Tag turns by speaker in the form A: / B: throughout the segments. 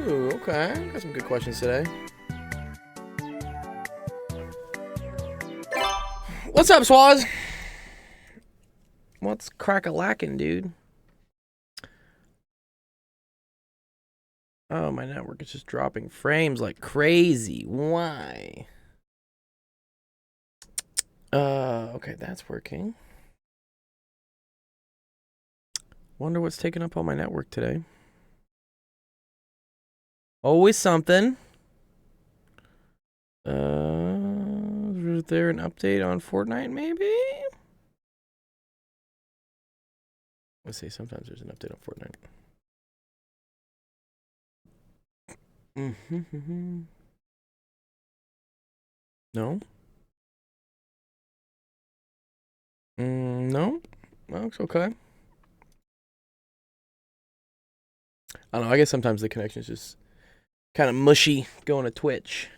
A: Ooh, okay. Got some good questions today. What's up, Swaz? What's crack-a-lackin', dude? Oh, my network is just dropping frames like crazy. Why? Okay, that's working. Wonder what's taking up all my network today. Always something. Is there an update on Fortnite, maybe? Let's see, sometimes there's an update on Fortnite. No? No? Looks okay. I don't know, I guess sometimes the connection is just kind of mushy going to Twitch.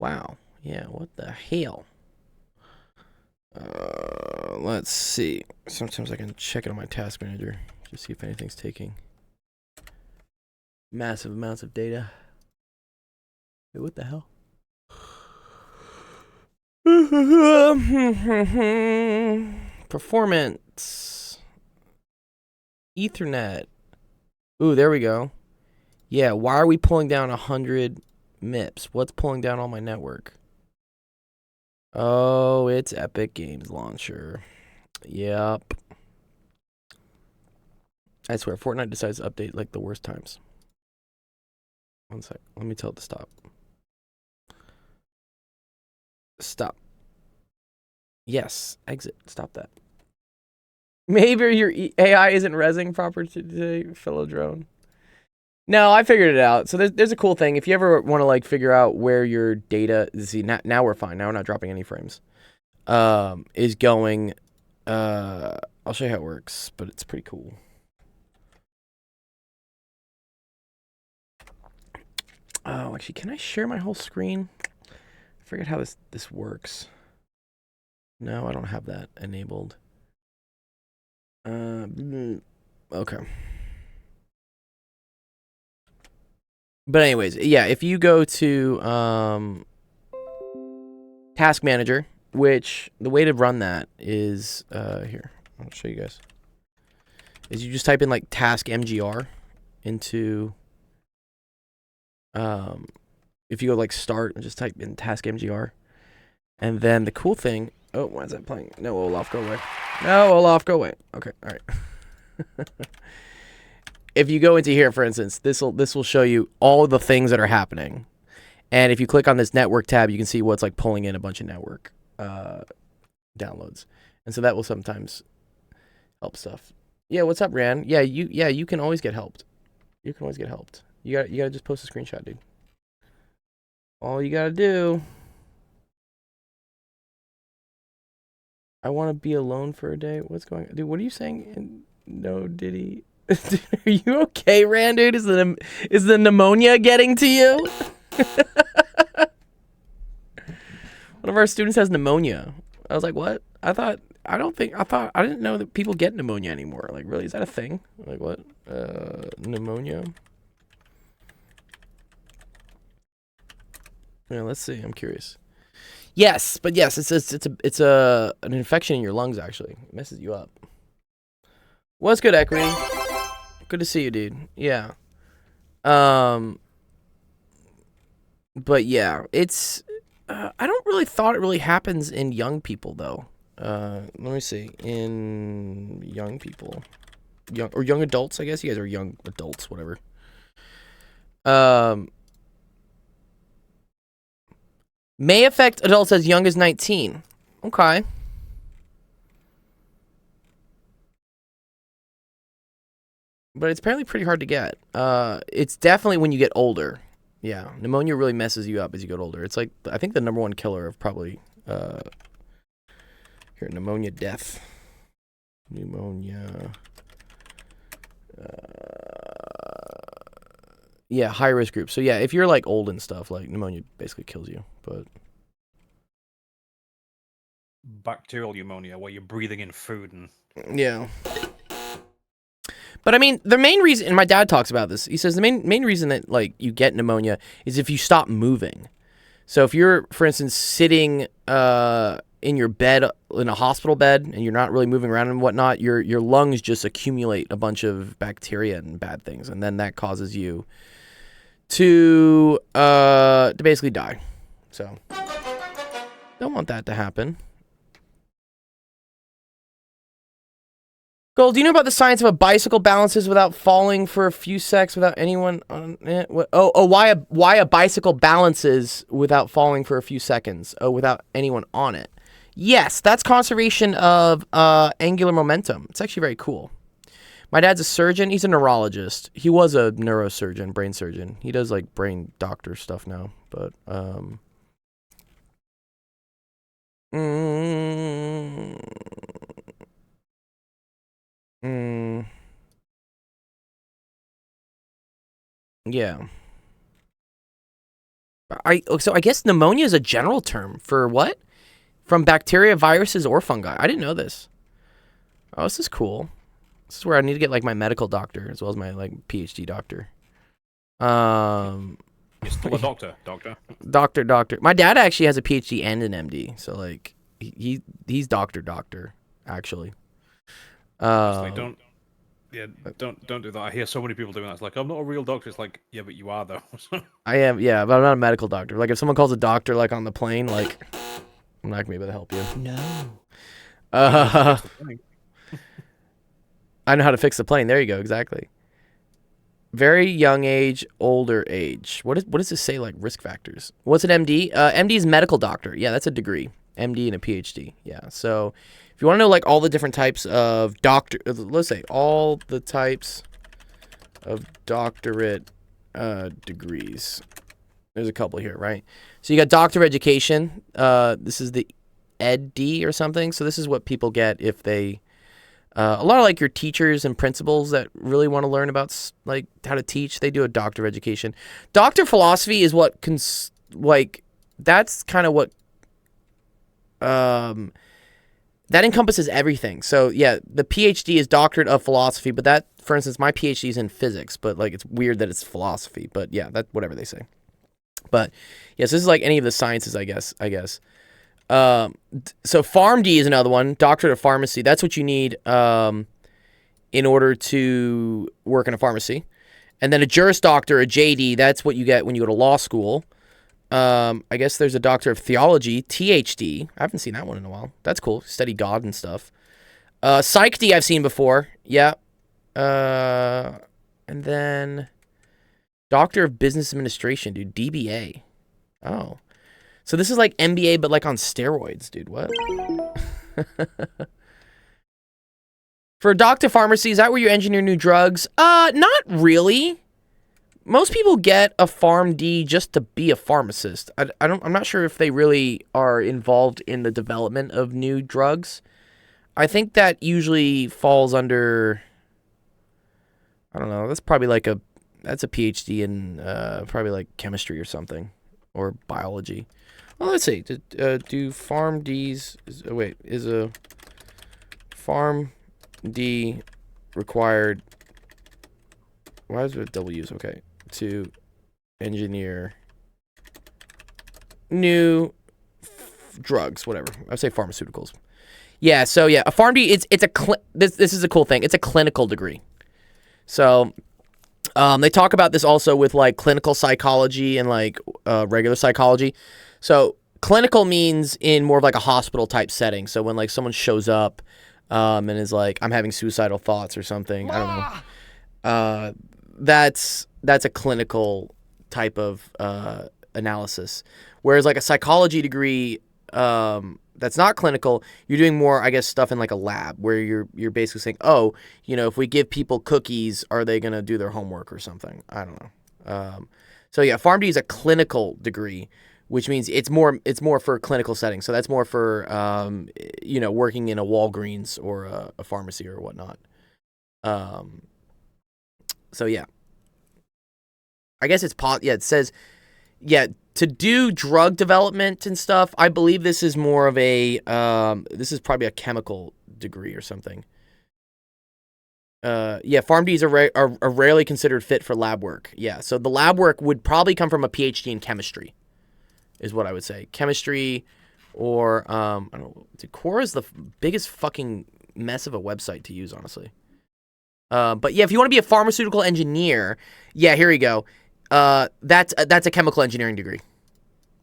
A: Wow. Yeah, what the hell? Let's see. Sometimes I can check it on my task manager to see if anything's taking massive amounts of data. Wait, what the hell? Performance. Ethernet. Ooh, there we go. Yeah, why are we pulling down 100 MIPS? What's pulling down all my network? Oh, it's Epic Games Launcher. Yep. I swear, Fortnite decides to update like the worst times. One sec. Let me tell it to stop. Stop. Yes. Exit. Stop that. Maybe your AI isn't rezzing proper today, Philodrone. No, I figured it out. So there's a cool thing. If you ever want to like figure out where your data, see now we're fine. Now we're not dropping any frames. Is going. I'll show you how it works, but it's pretty cool. Oh, actually, can I share my whole screen? I forget how this works. No, I don't have that enabled. Okay. But anyways, yeah, if you go to Task Manager, which the way to run that is here. I'll show you guys. Is you just type in like task mgr into if you go like start and just type in task mgr, and then the cool thing. Oh, why is that playing? No, Olaf, go away. No, Olaf, go away. Okay, all right. If you go into here, for instance, this will show you all the things that are happening, and if you click on this network tab, you can see what's like pulling in a bunch of network downloads, and so that will sometimes help stuff. Yeah, what's up, Ran? Yeah, you can always get helped. You can always get helped. You gotta just post a screenshot, dude. All you gotta do. I want to be alone for a day. What's going on, dude? What are you saying? No, Diddy. Dude, are you okay, Ran, dude? Is the pneumonia getting to you? One of our students has pneumonia. I was like, what? I didn't know that people get pneumonia anymore. Like, really? Is that a thing? Like, what? Pneumonia? Yeah, let's see. I'm curious. Yes, but yes, it's an infection in your lungs, actually. It messes you up. What's good, Equity? Good to see you, dude. Yeah. But yeah, it's I don't really thought it really happens in young people though. Let me see. In young people, young adults. I guess you guys are young adults. Whatever. May affect adults as young as 19. Okay. But it's apparently pretty hard to get. It's definitely when you get older. Yeah, pneumonia really messes you up as you get older. It's like, I think the #1 killer of probably, pneumonia death. Pneumonia. Yeah, high risk group. So yeah, if you're like old and stuff, like pneumonia basically kills you. But
B: bacterial pneumonia, where you're breathing in food and
A: yeah. But I mean, the main reason, and my dad talks about this. He says the main reason that like you get pneumonia is if you stop moving. So if you're, for instance, sitting in your bed in a hospital bed and you're not really moving around and whatnot, your lungs just accumulate a bunch of bacteria and bad things, and then that causes you to basically die. So don't want that to happen. Gold, do you know about the science of a bicycle balances without falling for a few seconds without anyone on it? Why a bicycle balances without falling for a few seconds? Oh, without anyone on it. Yes, that's conservation of angular momentum. It's actually very cool. My dad's a surgeon. He's a neurologist. He was a neurosurgeon, brain surgeon. He does like brain doctor stuff now, but yeah. So I guess pneumonia is a general term for what? From bacteria, viruses, or fungi. I didn't know this. Oh, this is cool. This is where I need to get like my medical doctor as well as my like PhD doctor.
B: You're still a doctor.
A: Doctor. My dad actually has a PhD and an MD, so like he's doctor actually.
B: Like, don't do that. I hear so many people doing that. It's like, I'm not a real doctor. It's like, yeah, but you are though.
A: I am, yeah, but I'm not a medical doctor. Like if someone calls a doctor like on the plane, like I'm not gonna be able to help you.
C: No.
A: I know how to fix the plane. There you go. Exactly. Very young age, older age. What does this say? Like risk factors. What's an MD? MD is medical doctor. Yeah, that's a degree. MD and a PhD. Yeah. So if you want to know like all the different types of doctor, let's say all the types of doctorate degrees. There's a couple here, right? So you got doctor of education. This is the EdD or something. So this is what people get if they. A lot of like your teachers and principals that really want to learn about like how to teach, they do a doctor of education. Doctor of philosophy is what that's kind of what that encompasses everything. So yeah, the PhD is doctorate of philosophy, but that, for instance, my PhD is in physics, but like it's weird that it's philosophy, but yeah, that whatever they say. But yes, this is like any of the sciences, I guess. So PharmD is another one, doctorate of pharmacy. That's what you need in order to work in a pharmacy. And then a Juris Doctor, a JD, that's what you get when you go to law school. I guess there's a Doctor of Theology, THD. I haven't seen that one in a while. That's cool. Study God and stuff. PsychD I've seen before. Yeah. And then Doctor of Business Administration, dude. DBA. Oh. So this is like MBA, but like on steroids, dude. What? For a doctor of pharmacy, is that where you engineer new drugs? Not really. Most people get a PharmD just to be a pharmacist. I'm not sure if they really are involved in the development of new drugs. I think that usually falls under, I don't know, that's probably like that's a PhD in probably like chemistry or something, or biology. Well, let's see. Do PharmDs... Is a PharmD required... Why is it double use? Okay. To engineer new drugs, whatever. I say pharmaceuticals. Yeah, so yeah, a PharmD, this is a cool thing. It's a clinical degree. So... they talk about this also with like clinical psychology and like regular psychology. So clinical means in more of like a hospital type setting. So when like someone shows up and is like, I'm having suicidal thoughts or something, I don't know. That's a clinical type of analysis. Whereas like a psychology degree that's not clinical, you're doing more, I guess, stuff in like a lab where you're basically saying, oh, if we give people cookies, are they going to do their homework or something? I don't know. So yeah, PharmD is a clinical degree, which means it's more for clinical settings. So that's more for working in a Walgreens or a pharmacy or whatnot. So yeah, I guess it says to do drug development and stuff. I believe this is more of a this is probably a chemical degree or something. PharmDs are rarely considered fit for lab work. Yeah, so the lab work would probably come from a PhD in chemistry, is what I would say. Chemistry, or I don't know. Quora is the biggest fucking mess of a website to use, honestly. But yeah, if you want to be a pharmaceutical engineer, yeah, here you go. That's a chemical engineering degree.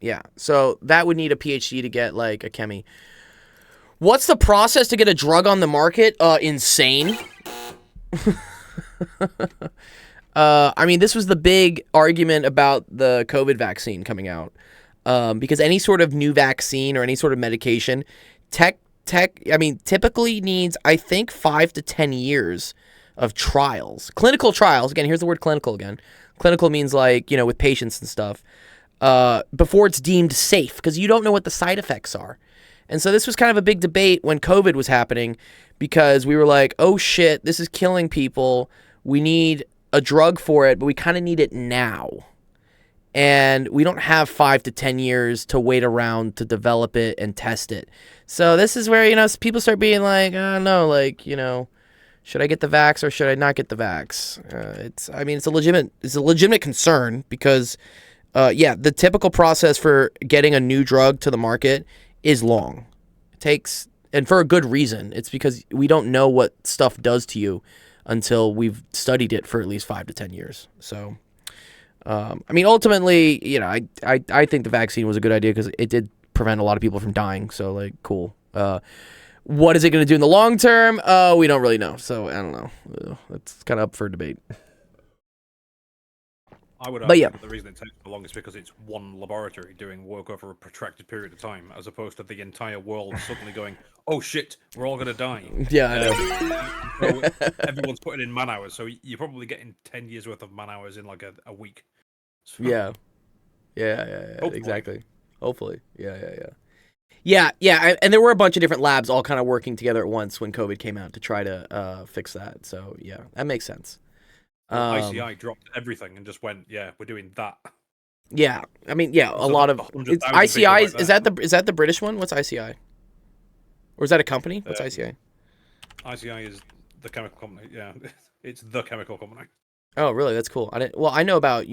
A: Yeah, so that would need a PhD to get like a chemi. What's the process to get a drug on the market? Insane. I mean, this was the big argument about the COVID vaccine coming out. Because any sort of new vaccine or any sort of medication, typically needs, I think, 5 to 10 years of trials. Clinical trials. Again, here's the word clinical again. Clinical means like, with patients and stuff. Before it's deemed safe, because you don't know what the side effects are. And so this was kind of a big debate when COVID was happening, because we were like, oh shit, this is killing people. We need a drug for it, but we kind of need it now. And we don't have 5 to 10 years to wait around to develop it and test it. So this is where, people start being like, no, like, should I get the vax or should I not get the vax? It's a legitimate concern because, the typical process for getting a new drug to the market is long. It takes, and for a good reason. It's because we don't know what stuff does to you until we've studied it for at least 5 to 10 years. So, ultimately, I think the vaccine was a good idea because it did prevent a lot of people from dying. So, like, cool. What is it going to do in the long term? We don't really know. So, I don't know. That's kind of up for debate.
B: I would argue that the reason it takes so long is because it's one laboratory doing work over a protracted period of time, as opposed to the entire world suddenly going, oh shit, we're all going to die.
A: Yeah, I
B: know. So everyone's putting in man hours, so you're probably getting 10 years worth of man hours in like a week. So,
A: yeah, exactly. Hopefully. Yeah, and there were a bunch of different labs all kind of working together at once when COVID came out to try to fix that. So, yeah, that makes sense.
B: ICI dropped everything and just went, yeah, we're doing that.
A: Yeah, a lot of it's ICI. Is that the British one? What's ICI? Or is that a company? What's ICI?
B: ICI is the chemical company. Yeah, it's the chemical company.
A: Oh, really? That's cool. I know about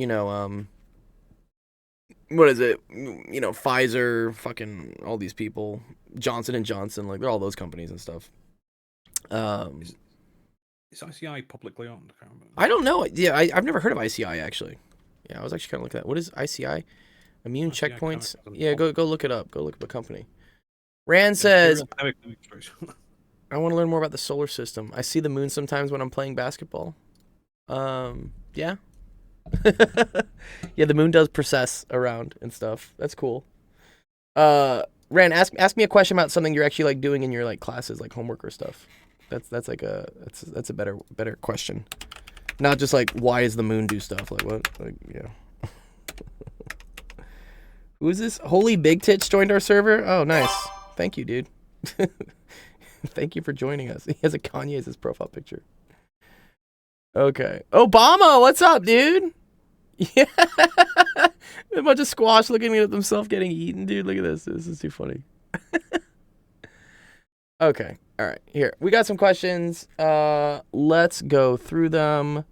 A: what is it? Pfizer, fucking all these people, Johnson & Johnson, like they're all those companies and stuff.
B: Is ICI publicly owned?
A: I don't know. Yeah, I've never heard of ICI actually. Yeah, I was actually kind of looking at that. What is ICI? Immune ICI checkpoints? Yeah, go look it up. Go look up the company. Rand says, I want to learn more about the solar system. I see the moon sometimes when I'm playing basketball. Yeah. Yeah, the moon does precess around and stuff. That's cool. Rand, ask me a question about something you're actually like doing in your like classes, like homework or stuff. That's a better question. Not just like why does the moon do stuff? Like what? Like yeah. Who is this? Holy Big Tits joined our server. Oh, nice. Thank you, dude. Thank you for joining us. He has a Kanye as his profile picture. Okay. Obama, what's up, dude? Yeah. A bunch of squash looking at themselves getting eaten, dude. Look at this. This is too funny. Okay. All right. Here. We got some questions. Let's go through them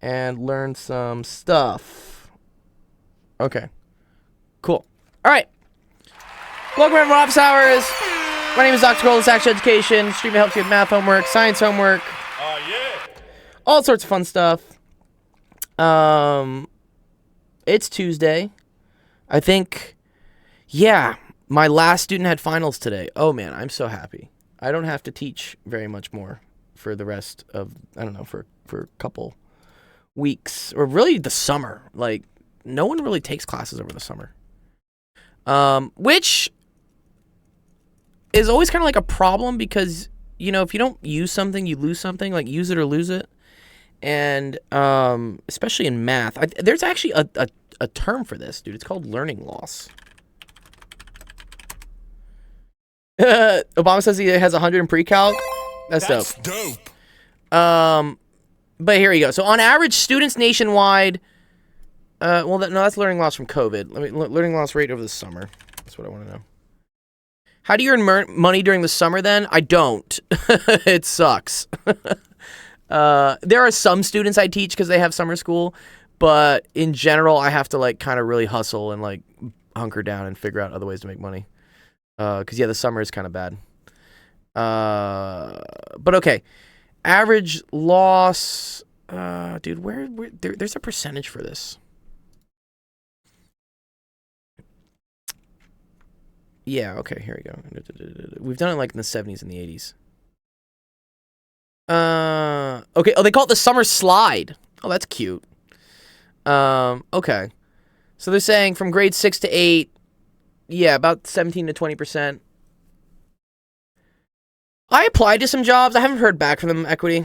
A: and learn some stuff. Okay. Cool. All right. Welcome everyone to Office Hours. My name is Dr. Cole. It's Actual Education. Stream that helps you with math homework, science homework.
B: Yeah.
A: All sorts of fun stuff. It's Tuesday. I think, Yeah, my last student had finals today. Oh man, I'm so happy. I don't have to teach very much more for the rest of, I don't know, for a couple weeks, or really the summer. Like, no one really takes classes over the summer. Which is always kind of like a problem because, you know, if you don't use something, you lose something, like use it or lose it. And especially in math, there's actually a term for this, dude. It's called learning loss. Obama says he has 100 in pre-calc. That's dope. But here you go. So on average, students nationwide, no, that's learning loss from COVID. Learning loss rate over the summer. That's what I want to know. How do you earn money during the summer then? I don't. It sucks. There are some students I teach because they have summer school, but in general, I have to like kind of really hustle and like hunker down and figure out other ways to make money. Because yeah, the summer is kind of bad. But okay, average loss, dude. There's a percentage for this. Yeah. Okay. Here we go. We've done it like in the 70s and the 80s. Okay. Oh, they call it the summer slide. Oh, that's cute. Okay. So they're saying from grade 6 to 8. Yeah, about 17 to 20%. I applied to some jobs. I haven't heard back from them, Equity.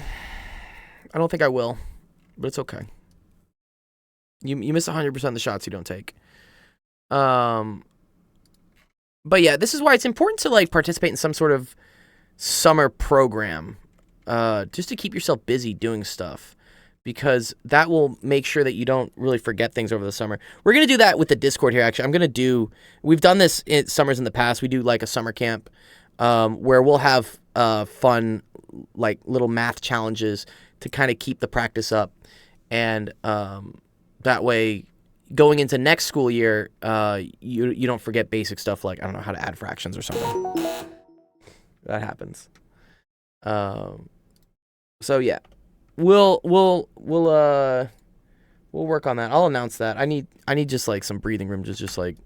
A: I don't think I will, but it's okay. You miss 100% of the shots you don't take. But yeah, this is why it's important to like participate in some sort of summer program, just to keep yourself busy doing stuff. Because that will make sure that you don't really forget things over the summer. We're going to do that with the Discord here, actually. We've done this in summers in the past. We do like a summer camp where we'll have fun, like little math challenges to kind of keep the practice up. And that way, going into next school year, you don't forget basic stuff like, I don't know, how to add fractions or something. That happens. So yeah. We'll work on that. I'll announce that. I need just like some breathing room, just like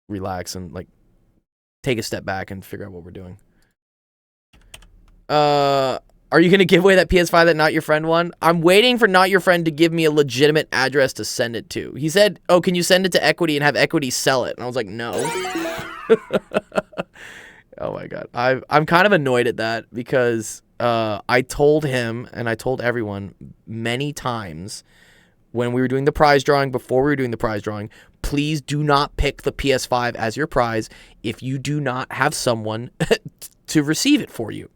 A: relax and like take a step back and figure out what we're doing. Are you gonna give away that PS5 that Not Your Friend won? I'm waiting for Not Your Friend to give me a legitimate address to send it to. He said, "Oh, can you send it to Equity and have Equity sell it?" And I was like, "No." Oh my god, I'm kind of annoyed at that because I told him and I told everyone many times when we were doing the prize drawing, before we were doing the prize drawing, please do not pick the PS5 as your prize if you do not have someone to receive it for you.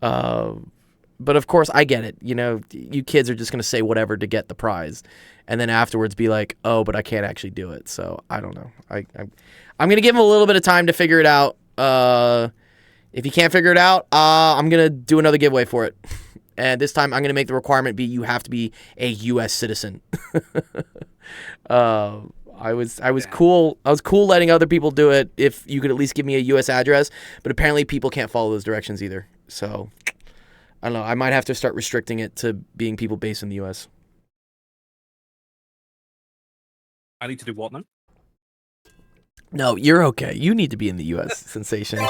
A: But of course, I get it. You know, you kids are just going to say whatever to get the prize. And then afterwards be like, oh, but I can't actually do it. So I don't know. I'm going to give him a little bit of time to figure it out. If you can't figure it out, I'm going to do another giveaway for it. And this time I'm going to make the requirement be you have to be a U.S. citizen. I was cool. I was cool letting other people do it if you could at least give me a U.S. address. But apparently people can't follow those directions either. So I don't know. I might have to start restricting it to being people based in the U.S.
B: I need to do what now?
A: No, you're okay. You need to be in the U.S. Sensation.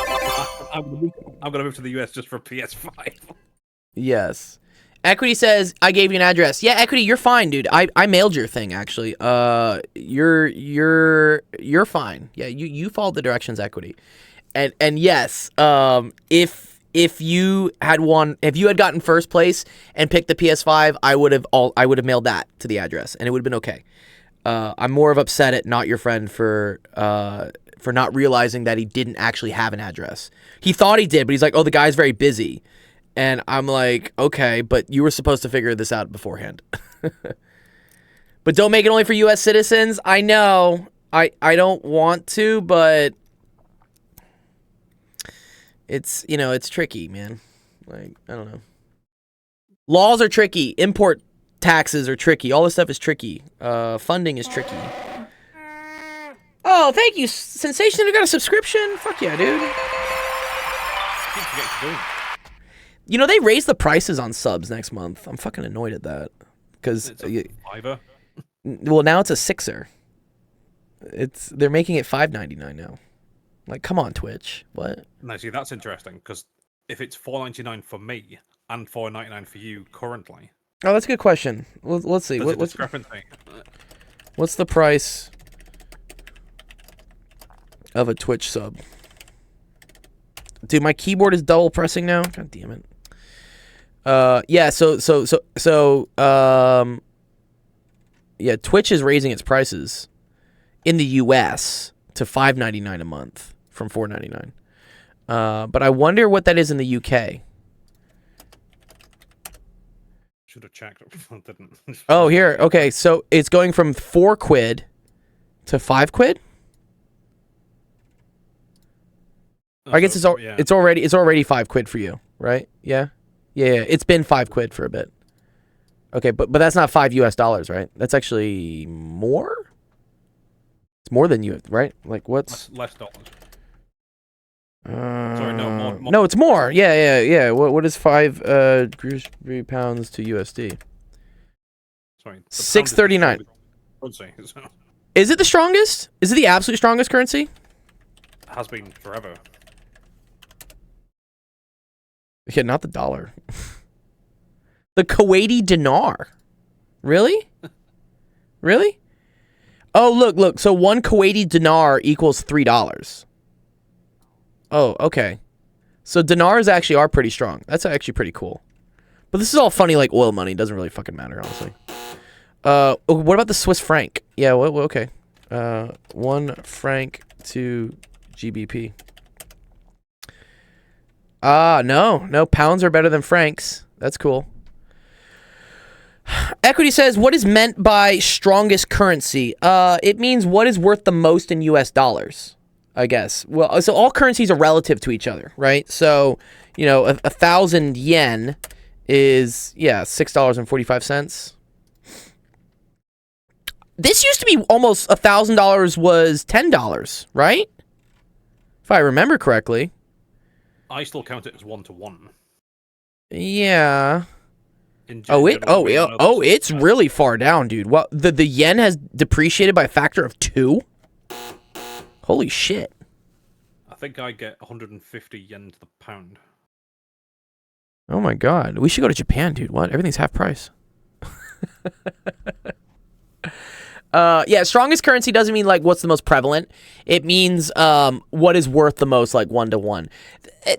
B: I'm gonna move to the U.S. just for PS5.
A: Yes. Equity says I gave you an address. Yeah, Equity, you're fine, dude. I mailed your thing actually. You're fine. Yeah, you followed the directions, Equity. And yes, if you had gotten first place and picked the PS5, I would have mailed that to the address and it would have been okay. I'm more of upset at Not Your Friend for not realizing that he didn't actually have an address. He thought he did, but he's like, oh, the guy's very busy. And I'm like, okay, but you were supposed to figure this out beforehand. But don't make it only for U.S. citizens. I know. I don't want to, but it's tricky, man. Like, I don't know. Laws are tricky. Import taxes are tricky. All this stuff is tricky. Funding is tricky. Oh, thank you, Sensation. You got a subscription? Fuck yeah, dude. You know, they raised the prices on subs next month. I'm fucking annoyed at that. Because
B: it's a $5.
A: Well, now it's a $6. they're making it $5.99 now. Like, come on, Twitch. What?
B: Now, see, that's interesting because if it's $4.99 for me and $4.99 for you currently,
A: Oh, that's a good question. Let's see.
B: there's a discrepancy.
A: What's the price of a Twitch sub? Dude, my keyboard is double pressing now. God damn it. Yeah. Yeah. Twitch is raising its prices in the U.S. to $5.99 a month from $4.99. But I wonder what that is in the UK.
B: Should have checked. Didn't.
A: Oh, here. Okay, so it's going from £4 to £5. I guess it's already £5 for you, right? Yeah? Yeah. It's been £5 for a bit. Okay, but that's not $5 US, right? That's actually more. It's more than you, right? Like what's
B: less dollars? Sorry, no, more.
A: No, it's more. Yeah. What is £5 pounds to USD?
B: Sorry,
A: $6.39.
B: So.
A: Is it the strongest? Is it the absolute strongest currency?
B: Has been forever.
A: Yeah, not the dollar. The Kuwaiti dinar. Really? Really? Oh, look. So one Kuwaiti dinar equals $3. Oh, okay. So dinars actually are pretty strong. That's actually pretty cool. But this is all funny like oil money. It doesn't really fucking matter, honestly. What about the Swiss franc? Yeah, well, okay. 1 franc to GBP. No. Pounds are better than francs. That's cool. Equity says, what is meant by strongest currency? It means what is worth the most in US dollars, I guess. Well, so all currencies are relative to each other, right? So, 1,000 yen is, $6.45. This used to be almost $1,000 was $10, right? If I remember correctly.
B: I still count it as 1-to-1.
A: Yeah. It's really far down, dude. Well, the yen has depreciated by a factor of 2. Holy shit.
B: I think I get 150 yen to the pound.
A: Oh my god. We should go to Japan, dude. What? Everything's half price. Strongest currency doesn't mean like what's the most prevalent. It means what is worth the most, like 1-to-1.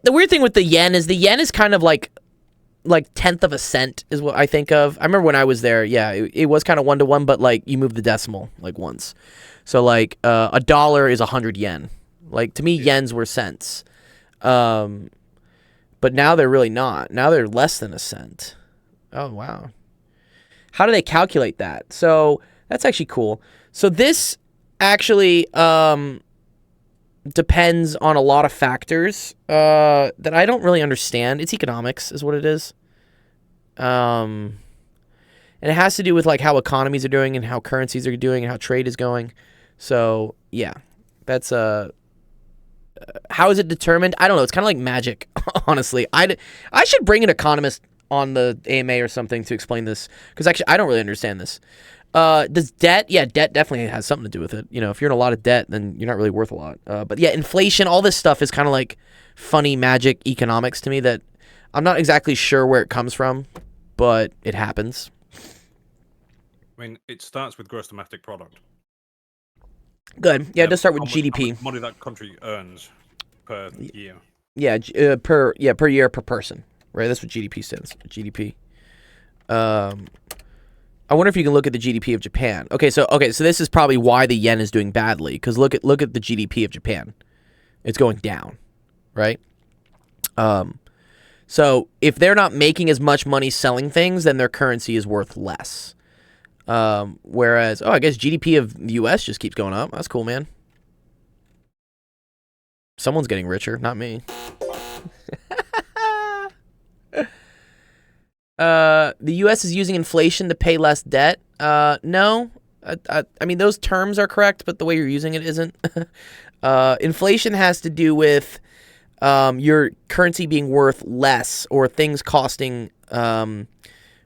A: The weird thing with the yen is kind of like tenth of a cent is what I think of. I remember when I was there, it was kind of 1-to-1, but like you move the decimal like once. So like a dollar is 100 yen. Like to me, yens were cents. But now they're really not. Now they're less than a cent. Oh wow. How do they calculate that? So that's actually cool. So this actually depends on a lot of factors that I don't really understand. It's economics is what it is. And it has to do with like how economies are doing and how currencies are doing and how trade is going. So, yeah. That's how is it determined? I don't know. It's kind of like magic, honestly. I should bring an economist on the AMA or something to explain this because actually I don't really understand this. Does debt? Yeah, debt definitely has something to do with it. If you're in a lot of debt, then you're not really worth a lot. But yeah, inflation, all this stuff is kind of like funny magic economics to me that I'm not exactly sure where it comes from, but it happens.
B: I mean, it starts with gross domestic product.
A: Good. Yeah, it does start with GDP.
B: How much money that country earns per year.
A: Yeah, per year per person. Right, that's what GDP stands. GDP. I wonder if you can look at the GDP of Japan. Okay, so this is probably why the yen is doing badly because look at the GDP of Japan. It's going down, right? So if they're not making as much money selling things, then their currency is worth less. Whereas, I guess GDP of the US just keeps going up. That's cool, man. Someone's getting richer, not me. The U.S. is using inflation to pay less debt. No. I mean, those terms are correct, but the way you're using it isn't. Inflation has to do with your currency being worth less or things costing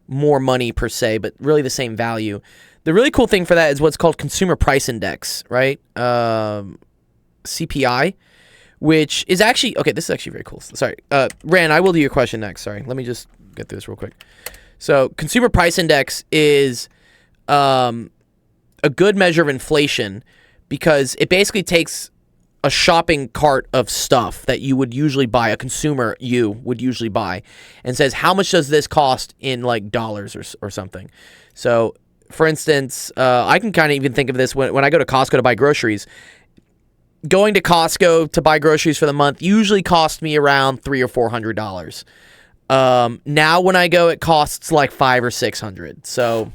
A: more money per se, but really the same value. The really cool thing for that is what's called Consumer Price Index, right? CPI, which is actually okay. This is actually very cool. Sorry, Rand, I will do your question next. Sorry, let me just get through this real quick. So, Consumer Price Index is a good measure of inflation because it basically takes a shopping cart of stuff that you would usually buy, a consumer you would usually buy, and says, how much does this cost in like dollars or something? So, for instance, I can kind of even think of this when I go to Costco to buy groceries. Going to Costco to buy groceries for the month usually costs me around $300 or $400. Now when I go, it costs like $500 or $600. So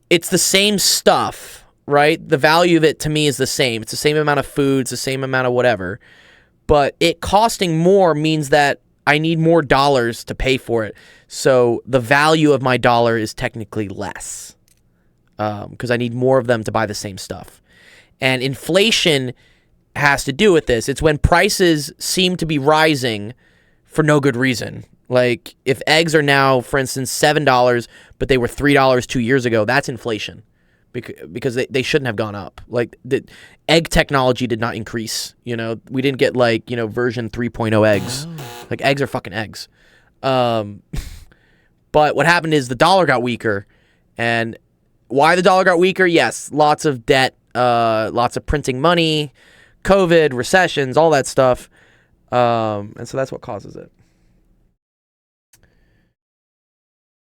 A: it's the same stuff, right? The value of it to me is the same. It's the same amount of food, it's the same amount of whatever. But it costing more means that I need more dollars to pay for it. So the value of my dollar is technically less because I need more of them to buy the same stuff. And inflation has to do with this. It's when prices seem to be rising for no good reason. Like if eggs are now, for instance, $7, but they were $3 2 years ago, that's inflation because they shouldn't have gone up. Like the egg technology did not increase. You know, we didn't get like, you know, version 3.0 eggs. Like eggs are fucking eggs. But what happened is the dollar got weaker. And why the dollar got weaker? Yes, lots of debt, lots of printing money, COVID, recessions, all that stuff. And so that's what causes it.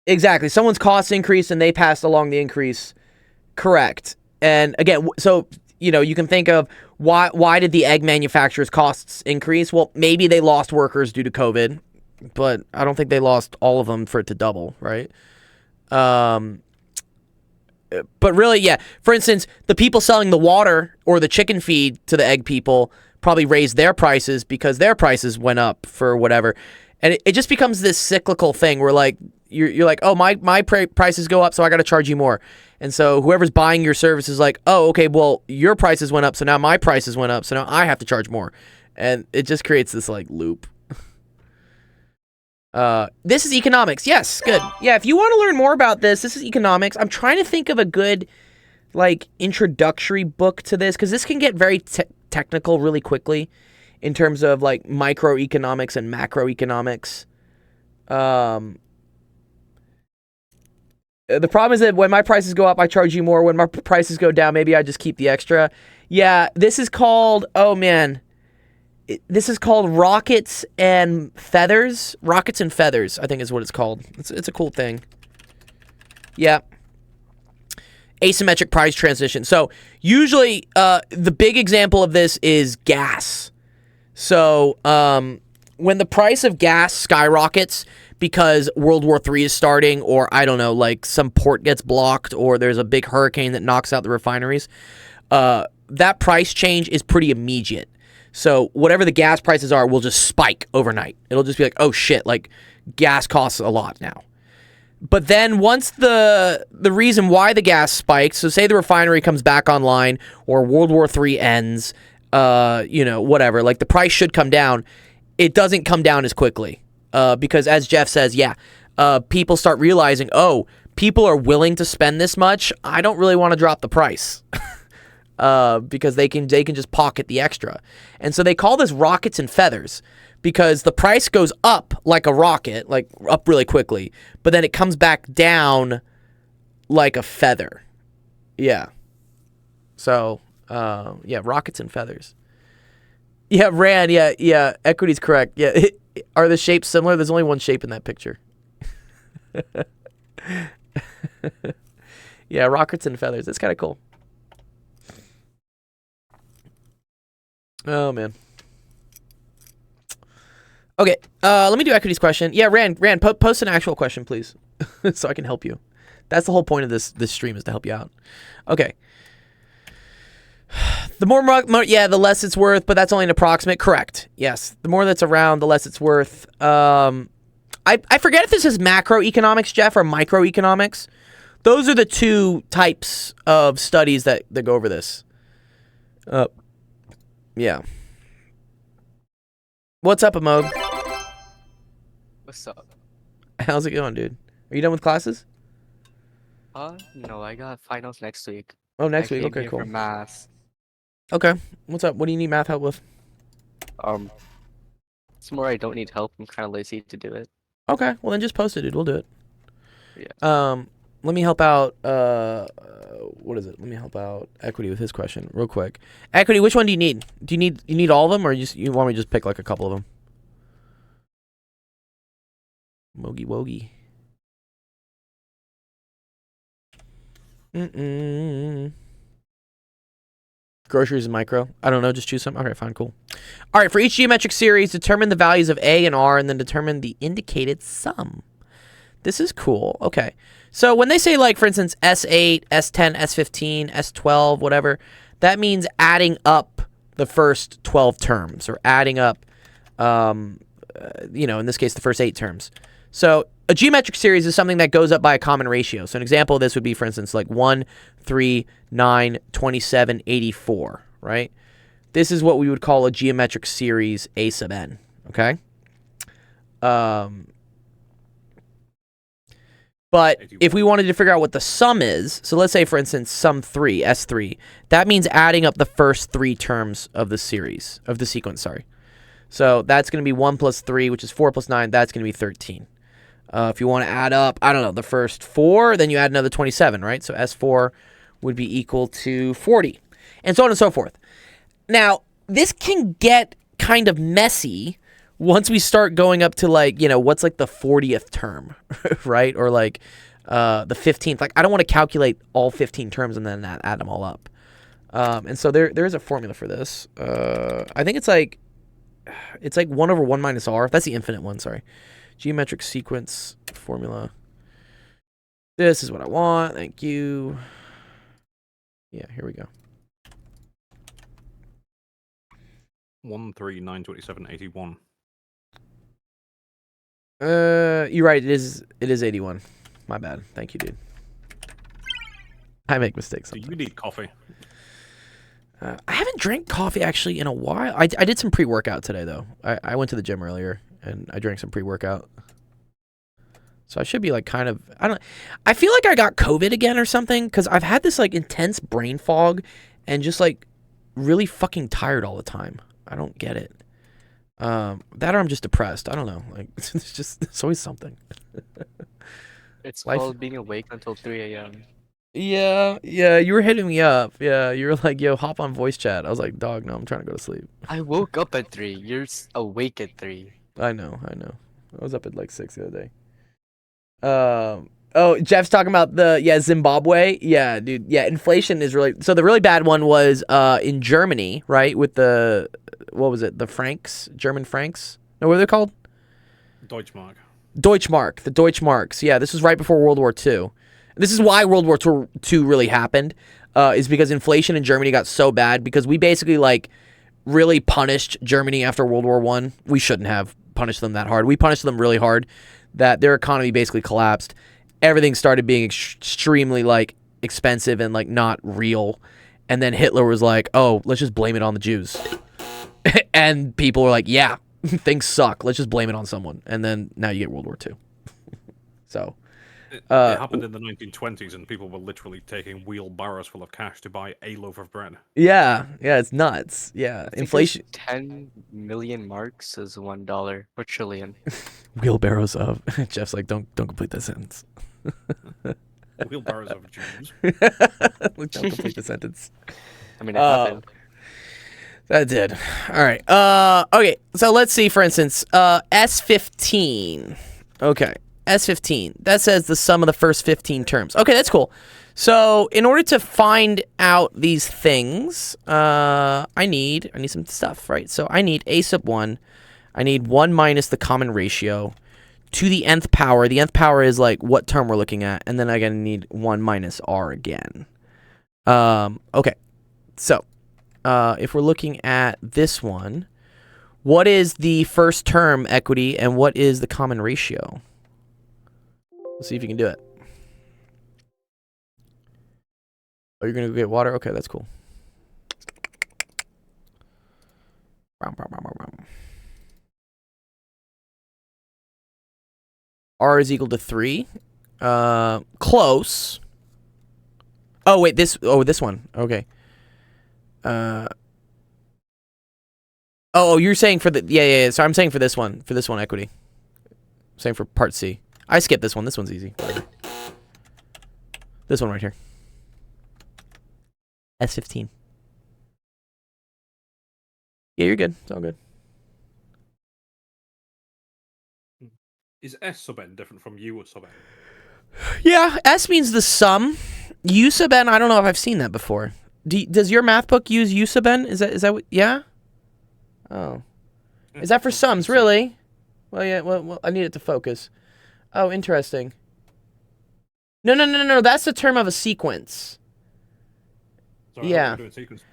A: Exactly. Someone's costs increased and they passed along the increase. Correct. And again, so, you know, you can think of why did the egg manufacturers' costs increase? Well, maybe they lost workers due to COVID, but I don't think they lost all of them for it to double, right? But really, yeah. For instance, the people selling the water or the chicken feed to the egg people probably raised their prices because their prices went up for whatever. And it just becomes this cyclical thing where like you're like, oh, my prices go up, so I got to charge you more. And so whoever's buying your service is like, oh, okay, well, your prices went up, so now my prices went up, so now I have to charge more. And it just creates this like loop. This is economics. Yes, good. Yeah, if you want to learn more about this is economics. I'm trying to think of a good like introductory book to this because this can get very technical really quickly in terms of like microeconomics and macroeconomics. The problem is that when my prices go up, I charge you more. When my prices go down, maybe I just keep the extra. Yeah, this is called, oh man, this is called Rockets and Feathers. Rockets and Feathers, I think is what it's called. It's a cool thing. Yeah. Asymmetric price transition. So usually the big example of this is gas. So when the price of gas skyrockets because World War III is starting, or I don't know, like some port gets blocked, or there's a big hurricane that knocks out the refineries, that price change is pretty immediate. So whatever the gas prices are will just spike overnight. It'll just be like, oh shit, like gas costs a lot now. But then once the reason why the gas spikes, so say the refinery comes back online or World War III ends, you know, whatever, like the price should come down. It doesn't come down as quickly because as Jeff says, yeah, people start realizing, oh, people are willing to spend this much. I don't really want to drop the price because they can just pocket the extra. And so they call this rockets and feathers because the price goes up like a rocket, like up really quickly, but then it comes back down like a feather. Yeah. So, yeah, rockets and feathers. Yeah, Rand, yeah, equity's correct. Yeah, are the shapes similar? There's only one shape in that picture. Yeah, rockets and feathers. It's kind of cool. Oh, man. Okay, let me do equities question. Yeah, Rand, post an actual question, please, so I can help you. That's the whole point of this stream is to help you out. Okay. The more, yeah, the less it's worth, but that's only an approximate. Correct. Yes, the more that's around, the less it's worth. I forget if this is macroeconomics, Jeff, or microeconomics. Those are the two types of studies that go over this. Yeah. What's up, Amog?
C: What's up?
A: How's it going, dude? Are you done with classes?
C: No, I got finals next week.
A: Oh,
C: I
A: next week.
C: came
A: Okay,
C: here for
A: cool.
C: math.
A: Okay. What's up? What do you need math help with?
C: Um, it's more I don't need help. I'm kind of lazy to do it.
A: Okay. Well, then just post it, dude. We'll do it.
C: Yeah.
A: Let me help out. What is it? Let me help out Equity with his question real quick. Equity, which one do you need? Do you need all of them, or you want me to just pick like a couple of them? Mogi Wogi. Groceries and micro. I don't know. Just choose some. Okay, fine, cool. All right. For each geometric series, determine the values of A and R, and then determine the indicated sum. This is cool. Okay. So when they say, like, for instance, S8, S10, S15, S12, whatever, that means adding up the first 12 terms, or adding up, in this case, the first 8 terms. So a geometric series is something that goes up by a common ratio. So an example of this would be, for instance, like 1, 3, 9, 27, 84, right? This is what we would call a geometric series A sub n, okay? But if we wanted to figure out what the sum is, so let's say, for instance, sum 3, S3, that means adding up the first 3 terms of the series, of the sequence, sorry. So that's going to be 1 plus 3, which is 4 plus 9, that's going to be 13. If you want to add up, I don't know, the first 4, then you add another 27, right? So S4 would be equal to 40, and so on and so forth. Now, this can get kind of messy once we start going up to, like, what's like the 40th term, right? Or like the 15th. Like, I don't want to calculate all 15 terms and then add them all up. And so there is a formula for this. I think it's like 1 over 1 minus r. That's the infinite one, sorry. Geometric sequence formula. This is what I want. Thank you. Yeah, here we go.
B: 1, 3, 9, 27, 81.
A: You're right. It is 81. My bad. Thank you, dude. I make mistakes
B: Do
A: sometimes.
B: you need coffee?
A: I haven't drank coffee actually in a while. I did some pre-workout today though. I went to the gym earlier and I drank some pre-workout. So I should be like kind of, I feel like I got COVID again or something because I've had this like intense brain fog and just like really fucking tired all the time. I don't get it. That or I'm just depressed. I don't know. Like it's always something.
C: It's
A: Life.
C: called being awake until 3 a.m.
A: Yeah, you were hitting me up. Yeah, you were like, yo, hop on voice chat. I was like, dog, no, I'm trying to go to sleep.
C: I woke up at 3. You're awake at 3.
A: I know. I was up at like 6 the other day. Oh, Jeff's talking about Zimbabwe. Yeah, dude. Yeah, inflation is really, so the really bad one was in Germany, right? With the, what was it? The francs, German francs? No, what are they called?
B: Deutschmark.
A: Deutschmark, the Deutschmarks. Yeah, this was right before World War II. This is why World War II really happened, is because inflation in Germany got so bad because we basically like really punished Germany after World War I. We shouldn't have punished them that hard. We punished them really hard that their economy basically collapsed. Everything started being extremely like expensive and like not real. And then Hitler was like, oh, let's just blame it on the Jews. And people were like, yeah, things suck. Let's just blame it on someone. And then now you get World War II. So...
B: It happened in the 1920s, and people were literally taking wheelbarrows full of cash to buy a loaf of bread.
A: Yeah, it's nuts. Yeah, inflation.
C: 10 million marks is $1 per trillion.
A: Wheelbarrows of. Jeff's like, don't complete that sentence.
B: Wheelbarrows of Jews.
A: Don't complete the sentence.
C: I mean, it happened.
A: That did. All right. Okay. So let's see. For instance, S15. Okay. S15. That says the sum of the first 15 terms. Okay, that's cool. So in order to find out these things, I need some stuff, right? So I need a sub 1. I need 1 minus the common ratio to the nth power. The nth power is like what term we're looking at, and then I'm gonna need 1 minus r again. Okay. So if we're looking at this one, what is the first term equity and what is the common ratio? Let's see if you can do it. Oh, you're going to go get water? Okay, that's cool. R is equal to 3. Close. Oh wait, this one. Okay. Oh, you're saying for the yeah. So I'm saying for this one equity. Same for part C. I skipped this one. This one's easy. This one right here. S15. Yeah, you're good. It's all good.
B: Is S sub n different from U sub n?
A: Yeah, S means the sum. U sub n, I don't know if I've seen that before. Does your math book use U sub n? Is that what? Yeah. Oh, is that for sums? Really? Well, yeah. Well, I need it to focus. Oh, interesting. No. That's the term of a sequence.
B: Sorry,
A: Yeah.
B: we're doing sequence.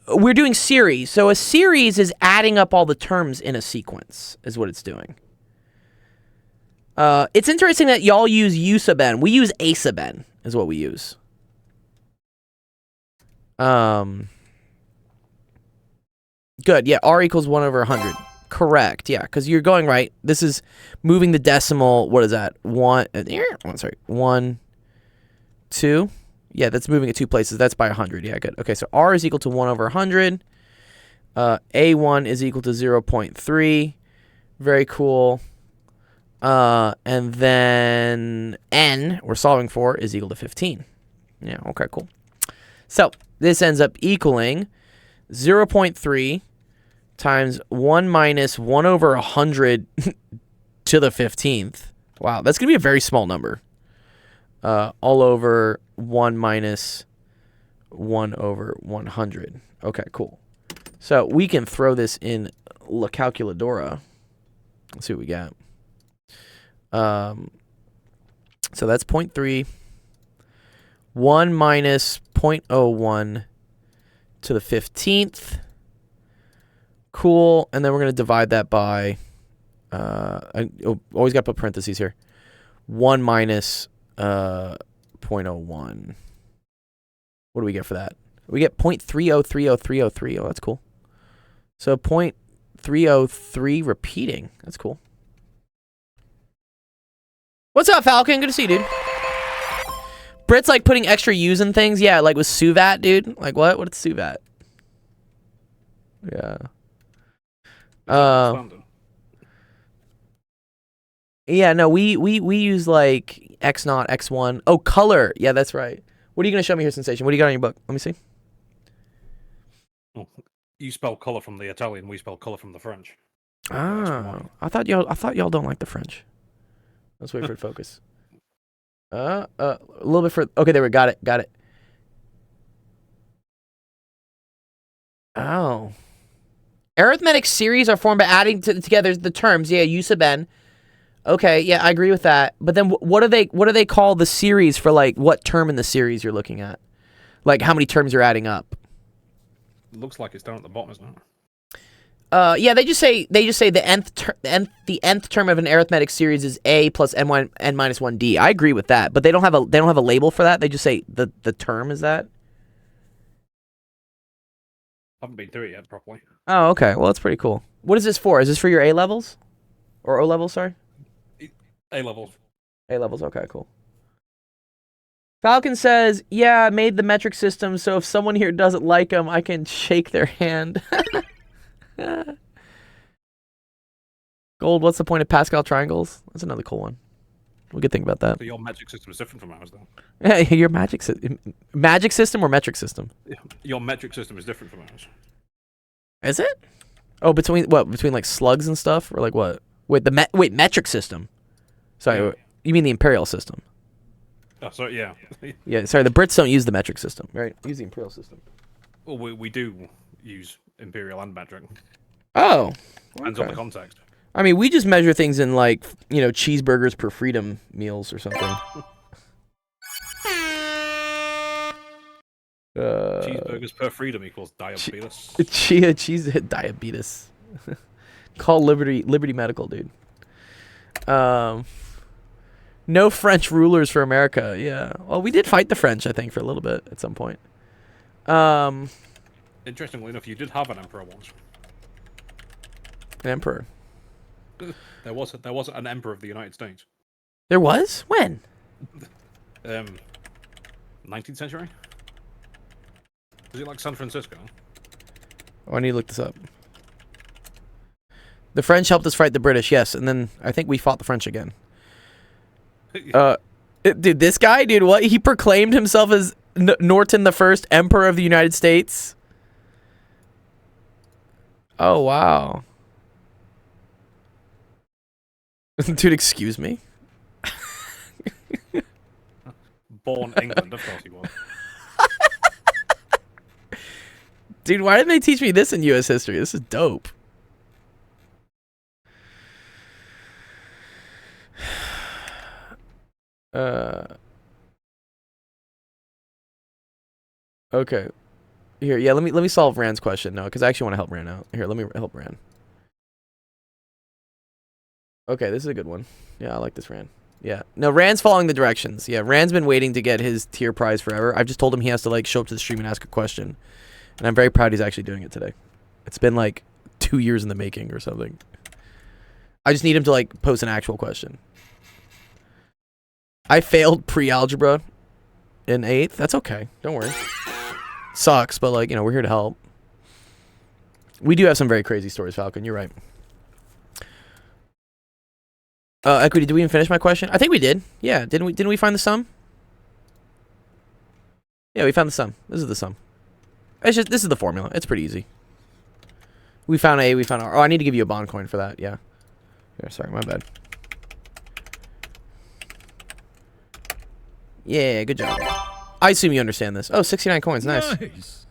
A: We're doing series. So a series is adding up all the terms in a sequence, is what it's doing. It's interesting that y'all use U sub n. We use A sub n, is what we use. Good. Yeah, R equals 1 over 100. Correct. Yeah, because you're going right. This is moving the decimal. What is that? 1. Sorry. 1, 2. Yeah, that's moving it 2 places. That's by 100. Yeah, good. Okay, so R is equal to 1 over 100. A1 is equal to 0.3. Very cool. And then N, we're solving for, is equal to 15. Yeah, okay, cool. So this ends up equaling 0.3 times 1 minus 1 over 100 to the 15th. Wow, that's going to be a very small number. All over 1 minus 1 over 100. Okay, cool. So we can throw this in La Calculadora. Let's see what we got. So that's 0.3. 1 minus 0.01 to the 15th. Cool. And then we're going to divide that by, always got to put parentheses here. 1 minus 0.01. What do we get for that? We get 0.3030303. Oh, that's cool. So 0.303 repeating. That's cool. What's up, Falcon? Good to see you, dude. Brit's like putting extra U's in things. Yeah, like with Suvat, dude. Like what? What's Suvat? Yeah. Yeah, no, we use like X0, X1. Oh, color. Yeah, that's right. What are you gonna show me here, Sensation? What do you got on your book? Let me see.
B: Oh, you spell color from the Italian. We spell color from the French.
A: Ah, I thought y'all don't like the French. Let's wait for it to focus. A little bit for. Okay, there we got it. Got it. Oh. Arithmetic series are formed by adding together the terms. Yeah, U sub n. Okay, yeah, I agree with that. But then what do they call the series for, like, what term in the series you're looking at? Like how many terms you're adding up?
B: It looks like it's down at the bottom, isn't it?
A: Yeah, they just say the nth term of an arithmetic series is a plus n minus 1d. I agree with that, but they don't have a label for that. They just say the term is that.
B: Haven't been through it yet properly.
A: Oh, okay. Well, that's pretty cool. What is this for? Is this for your A levels or O levels? Sorry.
B: A levels.
A: A levels. Okay, cool. Falcon says, "Yeah, I made the metric system, so if someone here doesn't like them, I can shake their hand." Gold, what's the point of Pascal triangles? That's another cool one. We could think about that.
B: So your magic system is different from ours, though.
A: Yeah, your magic system or metric system?
B: Your metric system is different from ours.
A: Is it? Oh, between like slugs and stuff, or like what? Wait, metric system. Sorry,
B: Yeah.
A: You mean the imperial system?
B: Oh, sorry, yeah.
A: Yeah, sorry, the Brits don't use the metric system, right? They use the imperial system.
B: Well, we do use imperial and metric.
A: Oh,
B: Depends on the context.
A: I mean, we just measure things in, like, cheeseburgers per freedom meals or something.
B: Cheeseburgers per freedom equals diabetes.
A: Cheese diabetes. Call Liberty Medical, dude. No French rulers for America. Yeah. Well, we did fight the French, I think, for a little bit at some point.
B: Interestingly enough, you did have an emperor once.
A: An emperor.
B: There was an emperor of the United States.
A: There was? When?
B: 19th century? Was it like San Francisco?
A: Oh, I need to look this up. The French helped us fight the British, yes, and then I think we fought the French again. Dude, this guy, dude, what? He proclaimed himself as Norton the First, Emperor of the United States. Oh, wow. Dude, excuse me?
B: Born England, of course he was.
A: Dude, why didn't they teach me this in U.S. history? This is dope. Okay. Here, yeah, let me solve Rand's question now, because I actually want to help Rand out. Here, let me help Rand. Okay, this is a good one. Yeah, I like this Rand. Yeah. No, Rand's following the directions. Yeah, Rand's been waiting to get his tier prize forever. I've just told him he has to like show up to the stream and ask a question. And I'm very proud he's actually doing it today. It's been like 2 years in the making or something. I just need him to like post an actual question. I failed pre-algebra in 8th. That's okay. Don't worry. Sucks, but like, you know, we're here to help. We do have some very crazy stories, Falcon. You're right. Equity, did we even finish my question? I think we did. Yeah, didn't we find the sum? Yeah, we found the sum. This is the sum. This is the formula. It's pretty easy. We found A, we found R. Oh, I need to give you a bond coin for that. Yeah. Here, sorry, my bad. Yeah, good job. I assume you understand this. Oh, 69 coins. Nice.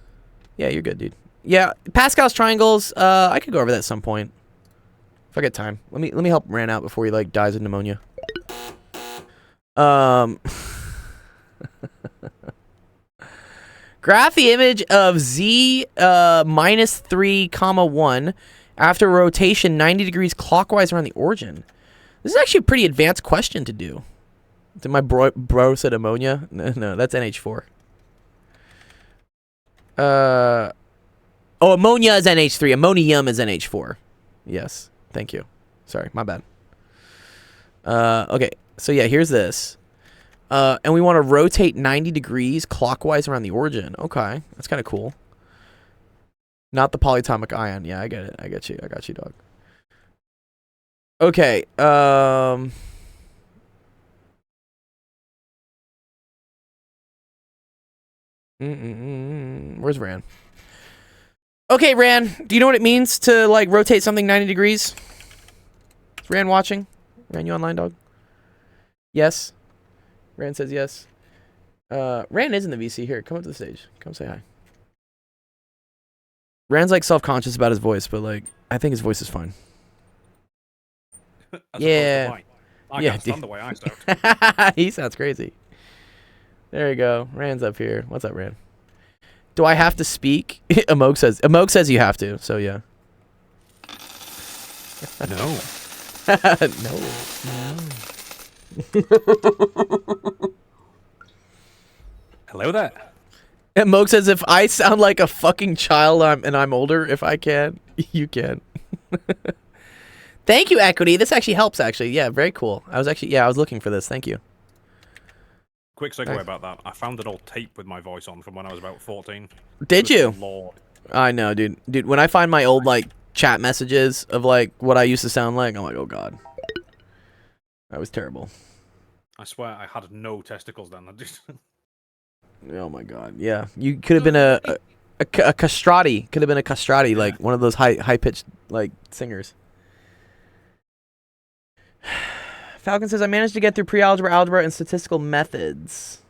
A: Yeah, you're good, dude. Yeah, Pascal's triangles. I could go over that at some point. If I get time. Let me help Rand out before he like dies of pneumonia. Graph the image of Z minus 3, 1 after rotation 90 degrees clockwise around the origin. This is actually a pretty advanced question to do. Did my bro said ammonia? No, that's NH4. Oh, ammonia is NH3. Ammonium is NH4. Yes. Thank you. Sorry, my bad. Okay, so yeah, here's this. And we want to rotate 90 degrees clockwise around the origin. Okay, that's kind of cool. Not the polyatomic ion. Yeah, I get it. I get you. I got you, dog. Okay, where's Ran? Okay, Ran, do you know what it means to, like, rotate something 90 degrees? Is Ran watching? Ran, you online, dog? Yes? Ran says yes. Ran is in the VC. Here, come up to the stage. Come say hi. Ran's, like, self-conscious about his voice, but, like, I think his voice is fine. Yeah.
B: I can't stand the way I sound.
A: He sounds crazy. There you go. Ran's up here. What's up, Ran? Do I have to speak? Amok says you have to, so yeah.
B: No.
A: No.
B: Hello there.
A: And Moke says if I sound like a fucking child and I'm older, if I can, you can. Thank you, Equity. This actually helps, actually. Yeah, very cool. I was looking for this. Thank you.
B: Quick segue about that. I found an old tape with my voice on from when I was about 14.
A: Did you?
B: Lord.
A: I know, dude. Dude, when I find my old, like, chat messages of, like, what I used to sound like, I'm like, oh, God. That was terrible.
B: I swear I had no testicles then. I just...
A: Oh, my God. Yeah. You could have been a castrati. Could have been a castrati, like, one of those high-pitched, like, singers. Falcon says, I managed to get through pre-algebra, algebra, and statistical methods.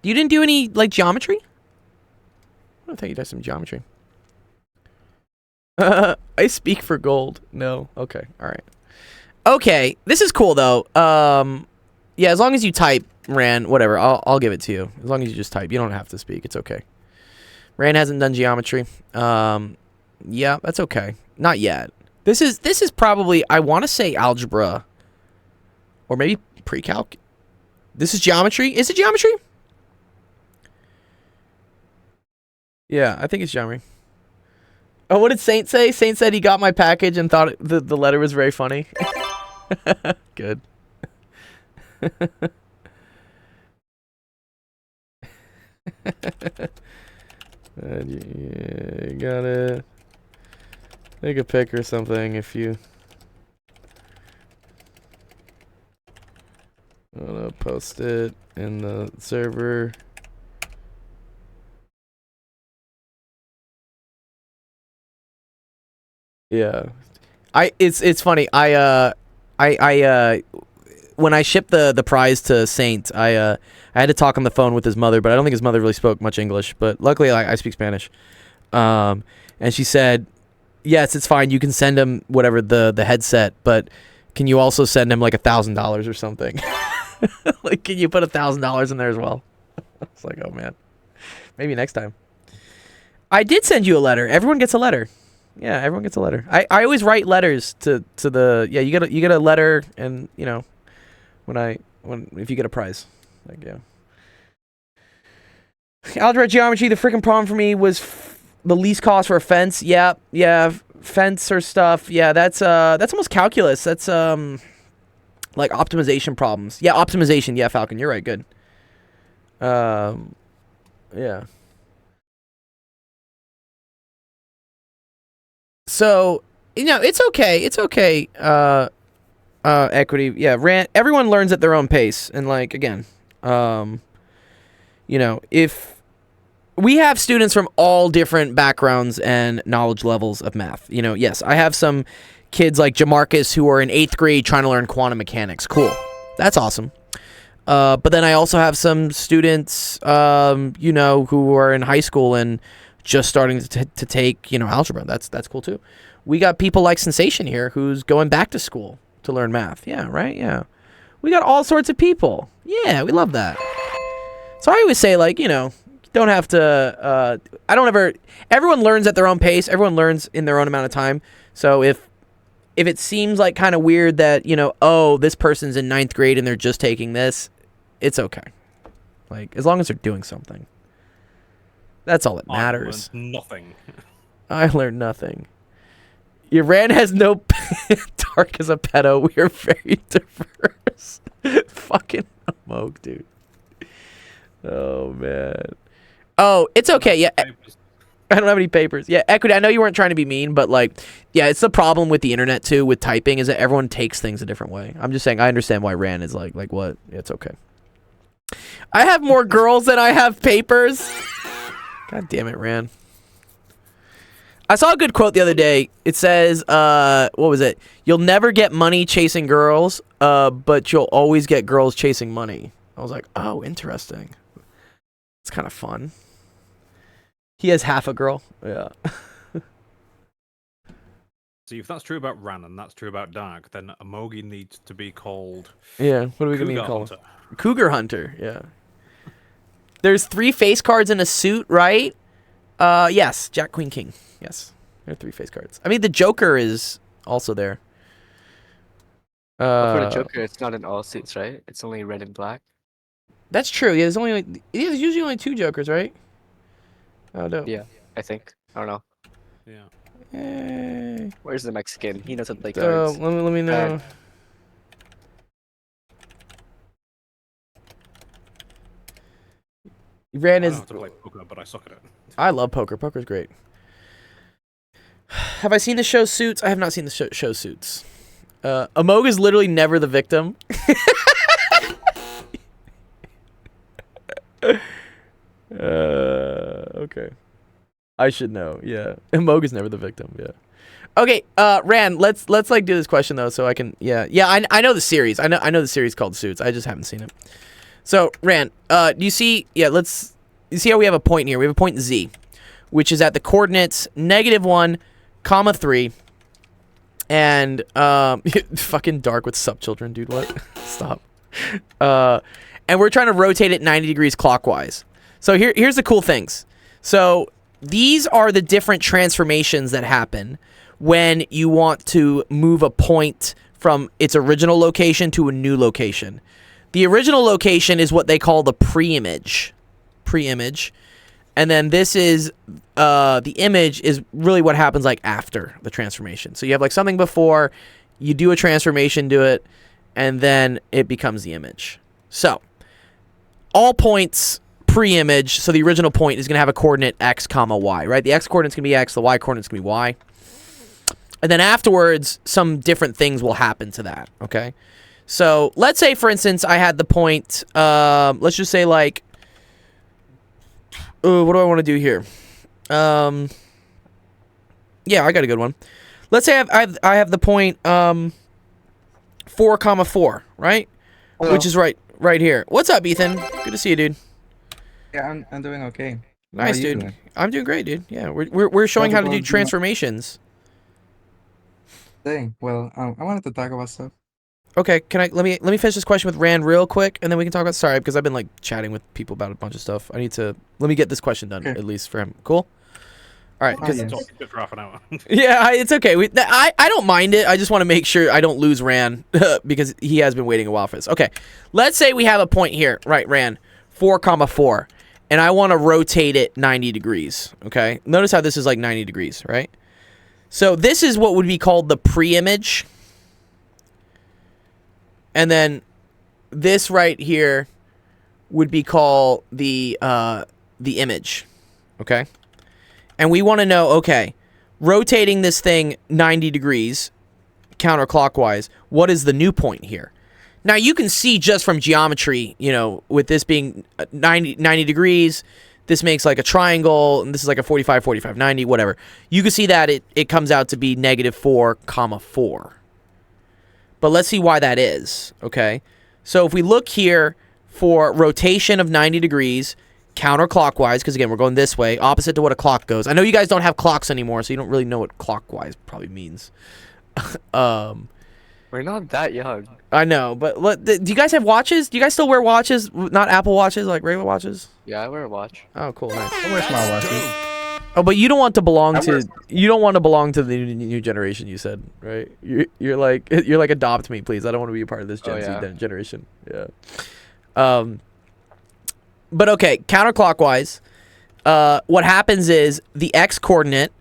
A: You didn't do any, like, geometry? I don't think you did some geometry. I speak for gold. No. Okay. All right. Okay. This is cool, though. Yeah, as long as you type, Ran, whatever, I'll give it to you. As long as you just type. You don't have to speak. It's okay. Ran hasn't done geometry. Yeah, that's okay. Not yet. This is probably, I want to say algebra. Or maybe pre-calc. This is geometry. Is it geometry? Yeah, I think it's geometry. Oh, what did Saint say? Saint said he got my package and thought the letter was very funny. Good. You gotta take a pic or something if you wanna post it in the server. Yeah, it's funny. When I shipped the prize to Saint, I had to talk on the phone with his mother, but I don't think his mother really spoke much English. But luckily, I speak Spanish. And she said, "Yes, it's fine. You can send him whatever the headset, but can you also send him like $1,000 or something? Like, can you put $1,000 in there as well?" I was like, "Oh man, maybe next time." I did send you a letter. Everyone gets a letter. Yeah, everyone gets a letter. I always write letters to the you get a letter, and you know if you get a prize, like yeah. Algebra geometry. The freaking problem for me was the least cost for a fence. Yeah, fence or stuff. Yeah, that's almost calculus. That's like optimization problems. Yeah, optimization. Yeah, Falcon, you're right. Good. Yeah. So, you know, it's okay. It's okay. Equity. Yeah, everyone learns at their own pace. And like, again, you know, if we have students from all different backgrounds and knowledge levels of math, you know, yes, I have some kids like Jamarcus who are in 8th grade trying to learn quantum mechanics. Cool. That's awesome. But then I also have some students, you know, who are in high school and just starting to take, you know, algebra. That's cool too. We got people like Sensation here who's going back to school to learn math. Yeah, right? Yeah. We got all sorts of people. Yeah, we love that. So I always say, like, you know, don't have to, everyone learns at their own pace. Everyone learns in their own amount of time. So if it seems like kind of weird that, you know, oh, this person's in 9th grade and they're just taking this, it's okay. Like, as long as they're doing something. That's all that matters.
B: I learned nothing.
A: I learned nothing. Iran has no dark as a pedo. We are very diverse. Fucking Moog, dude. Oh, man. Oh, it's okay. Yeah. I don't have any papers. Yeah, Equity, I know you weren't trying to be mean, but, like, yeah, it's the problem with the internet, too, with typing, is that everyone takes things a different way. I'm just saying, I understand why Ran is like what? It's okay. I have more girls than I have papers. God damn it, Ran. I saw a good quote the other day. It says, what was it? You'll never get money chasing girls, but you'll always get girls chasing money. I was like, oh, interesting. It's kind of fun. He has half a girl. Yeah.
B: See, if that's true about Ran and that's true about Dark, then Amogi needs to be called...
A: Yeah, what are we going to call
B: him?
A: Cougar Hunter, yeah. There's 3 face cards in a suit, right? Yes, Jack, Queen, King. Yes, there are 3 face cards. I mean, the Joker is also there.
C: But for the Joker, it's not in all suits, right? It's only red and black.
A: That's true. Yeah, there's usually only 2 Jokers, right? Oh, no.
C: Yeah, I think. I don't know.
B: Yeah.
A: Hey.
C: Where's the Mexican? He knows how to play cards.
A: Let me know. Ran is.
B: I don't have to play poker, but I suck at it.
A: I love poker. Poker's great. Have I seen the show Suits? I have not seen the show Suits. Amog is literally never the victim. Okay. I should know. Yeah. Amog is never the victim. Yeah. Okay. Ran. Let's like do this question though, so I can. Yeah. I know the series. I know the series called Suits. I just haven't seen it. So Ran, do you see? Yeah. You see how we have a point here? We have a point Z, which is at the coordinates -1, 3, and fucking Dark with sup children, dude. What? Stop. And we're trying to rotate it 90 degrees clockwise. So here's the cool things. So these are the different transformations that happen when you want to move a point from its original location to a new location. The original location is what they call the pre-image. And then this is, the image is really what happens like after the transformation. So you have like something before, you do a transformation to it, and then it becomes the image. So all points pre-image, so the original point is going to have a coordinate x comma y, right? The x coordinate's going to be x, the y coordinate's going to be y. And then afterwards, some different things will happen to that, okay? So let's say, for instance, I had the point, let's just say like, what do I want to do here? Yeah, I got a good one. Let's say I have the point 4, 4, right?
D: Hello.
A: Which is right here. What's up, Ethan? Good to see you, dude.
D: Yeah, I'm doing okay. How
A: Nice,
D: are you
A: dude.
D: doing?
A: I'm doing great, dude. Yeah, we're showing how to do transformations.
D: Dang. Well, I wanted to talk about stuff.
A: Okay, let me finish this question with Rand real quick, and then we can talk about. Sorry, because I've been like chatting with people about a bunch of stuff. Let me get this question done
D: Okay.
A: at least for him. Cool. All right,
D: Oh,
A: because
D: yes.
B: Talking for half an hour.
A: yeah, it's okay. I don't mind it. I just want to make sure I don't lose Rand because he has been waiting a while for this. Okay, let's say we have a point here, right, Rand, 4, 4, and I want to rotate it 90 degrees. Okay, notice how this is like 90 degrees, right? So this is what would be called the pre-image, and then this right here would be called the image. Okay. And we want to know, okay, rotating this thing 90 degrees counterclockwise, what is the new point here? Now, you can see just from geometry, you know, with this being 90 degrees, this makes like a triangle, and this is like a 45, 45, 90, whatever. You can see that it comes out to be -4, 4. But let's see why that is, okay? So if we look here for rotation of 90 degrees, counterclockwise, because again, we're going this way, opposite to what a clock goes. I know you guys don't have clocks anymore, so you don't really know what clockwise probably means.
C: We're not that young.
A: I know, but do you guys have watches? Do you guys still wear watches? Not Apple watches, like regular watches?
C: Yeah, I wear a watch.
A: Oh, cool, nice.
D: I wear smartwatches.
A: Oh, but you don't want to belong
D: I
A: to
D: wear-
A: the new generation. You said, right? You're like adopt me, please. I don't want to be a part of this Gen Z generation. Yeah. But okay, counterclockwise, what happens is the x coordinate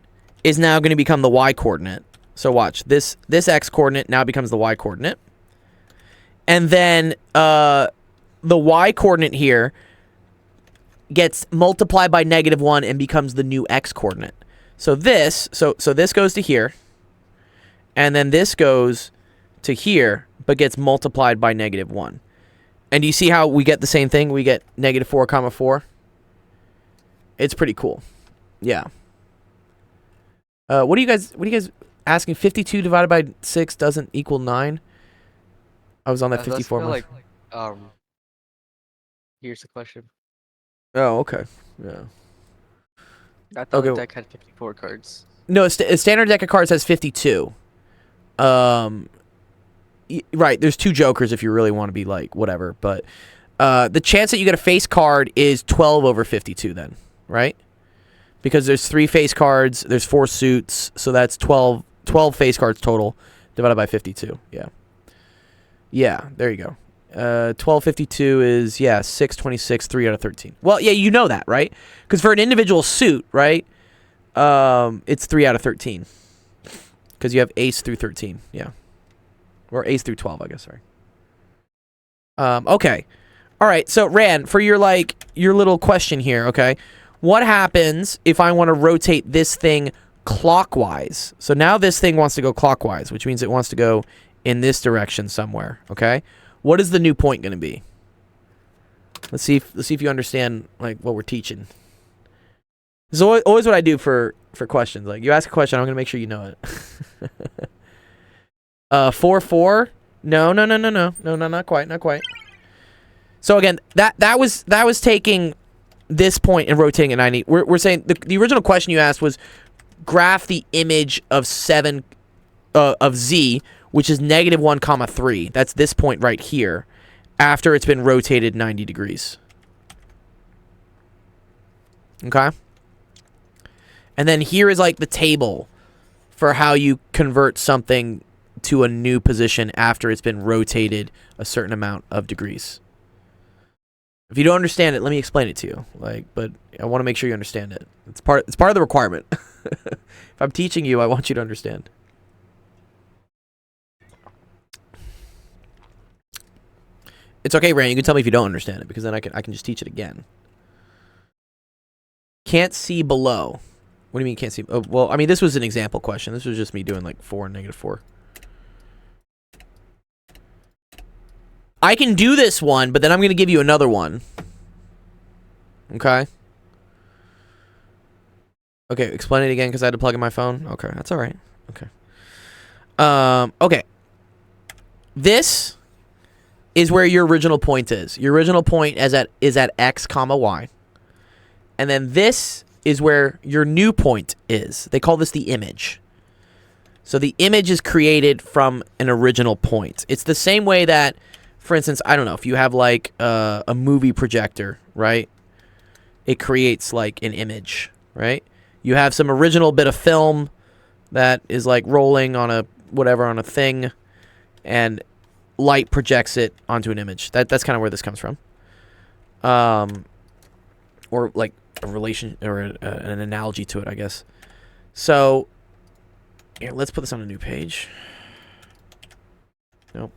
A: is now going to become the y coordinate. So watch, this x coordinate now becomes the y coordinate. And then the y coordinate here gets multiplied by -1 and becomes the new x coordinate. So this goes to here, and then this goes to here, but gets multiplied by -1. And do you see how we get the same thing? We get -4, 4. It's pretty cool. Yeah. What are you guys asking? 52 divided by 6 doesn't equal 9? I was on that
C: That's
A: 54
C: kinda
A: mark.
C: like, here's the question.
A: Oh, okay. Yeah.
C: I thought
A: Okay.
C: the deck had 54 cards.
A: No, a standard deck of cards has 52. Right, there's 2 jokers if you really want to be like whatever, but the chance that you get a face card is 12 over 52 then, right? Because there's 3 face cards, there's 4 suits, so that's 12 face cards total divided by 52. Yeah. Yeah, there you go. 1252 is 626, 3 out of 13. Well, yeah, you know that, right? Because for an individual suit, right? It's 3 out of 13. Because you have ace through 13, yeah. Or ace through 12, I guess, sorry. Okay. All right, so Rand, for your little question here, okay? What happens if I want to rotate this thing clockwise? So now this thing wants to go clockwise, which means it wants to go in this direction somewhere, okay? What is the new point going to be? Let's see if you understand like what we're teaching. This is always what I do for questions. Like you ask a question, I'm going to make sure you know it. 4, 4? No, not quite. So again, that was taking this point and rotating it 90. We're saying the original question you asked was graph the image of 7 of z, which is -1, 3. That's this point right here after it's been rotated 90 degrees. Okay? And then here is like the table for how you convert something to a new position after it's been rotated a certain amount of degrees. If you don't understand it, let me explain it to you. But I want to make sure you understand it. It's part of the requirement. If I'm teaching you, I want you to understand. It's okay, Rand. You can tell me if you don't understand it, because then I can just teach it again. Can't see below. What do you mean can't see? Oh, well, I mean, this was an example question. This was just me doing like 4 and -4. I can do this one, but then I'm going to give you another one. Okay. Okay, explain it again because I had to plug in my phone. Okay, that's all right. Okay. Okay. This is where your original point is. Your original point is at x comma y. And then this is where your new point is. They call this the image. So the image is created from an original point. It's the same way that, for instance, I don't know, if you have like a movie projector, right? It creates like an image, right? You have some original bit of film that is like rolling on a whatever, on a thing, and light projects it onto an image. That's kind of where this comes from. Or like a relation or an analogy to it, I guess. So here, let's put this on a new page. Nope.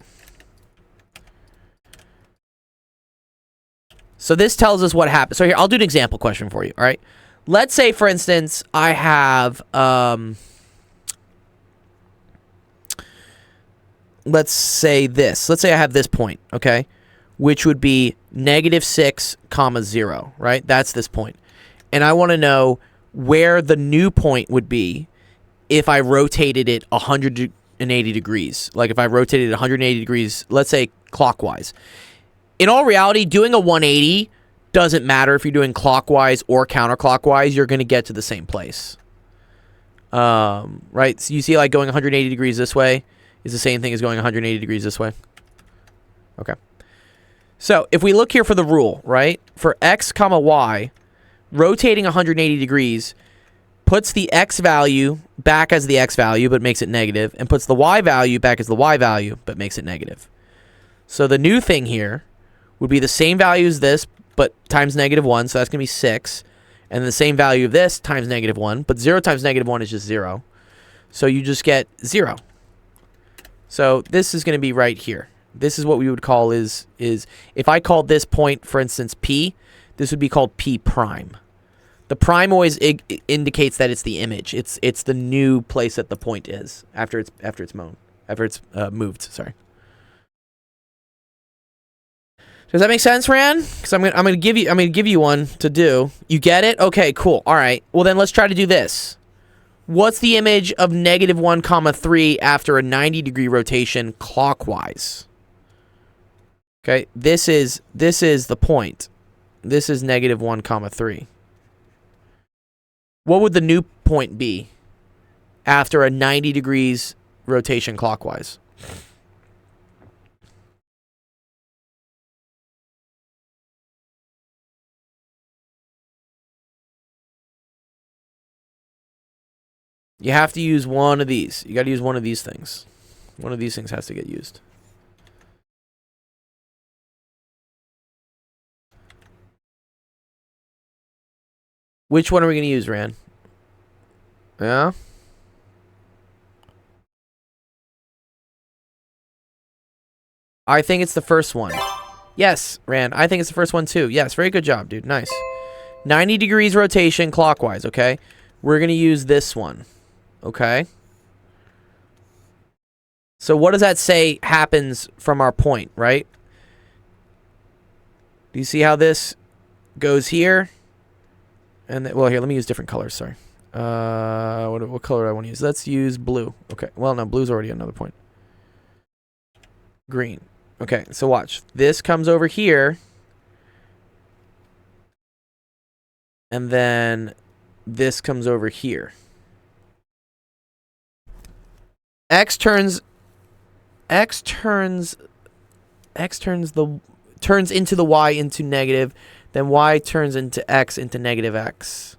A: So this tells us what happens. So here, I'll do an example question for you, all right? Let's say, for instance, I have, let's say this. Let's say I have this point, okay? Which would be -6, 0, right? That's this point. And I want to know where the new point would be if I rotated it 180 degrees. Like if I rotated it 180 degrees, let's say clockwise. In all reality, doing a 180 doesn't matter if you're doing clockwise or counterclockwise. You're going to get to the same place. Right? So you see like going 180 degrees this way is the same thing as going 180 degrees this way. Okay. So if we look here for the rule, right? For x comma y, rotating 180 degrees puts the x value back as the x value but makes it negative, and puts the y value back as the y value but makes it negative. So the new thing here would be the same value as this, but times -1, so that's going to be 6. And the same value of this times -1, but 0 times -1 is just 0. So you just get 0. So this is going to be right here. This is what we would call is if I called this point, for instance, P, this would be called P prime. The prime always indicates that it's the image. It's the new place that the point is after it's moved. Sorry. Does that make sense, Ran? Because I'm gonna give you one to do. You get it? Okay, cool. All right. Well, then let's try to do this. What's the image of -1, 3 after a 90-degree rotation clockwise? Okay, this is the point. This is -1, 3. What would the new point be after a 90 degrees rotation clockwise? You have to use one of these. You got to use one of these things. One of these things has to get used. Which one are we going to use, Ran? Yeah? I think it's the first one. Yes, Ran. I think it's the first one too. Yes, very good job, dude. Nice. 90 degrees rotation clockwise, okay? We're going to use this one. Okay. So what does that say happens from our point, right? Do you see how this goes here? And well, here, let me use different colors, sorry. What color do I want to use? Let's use blue. Okay. Well, no, blue's already another point. Green. Okay, so watch. This comes over here. And then this comes over here. X turns into the y into negative, then y turns into x into -x.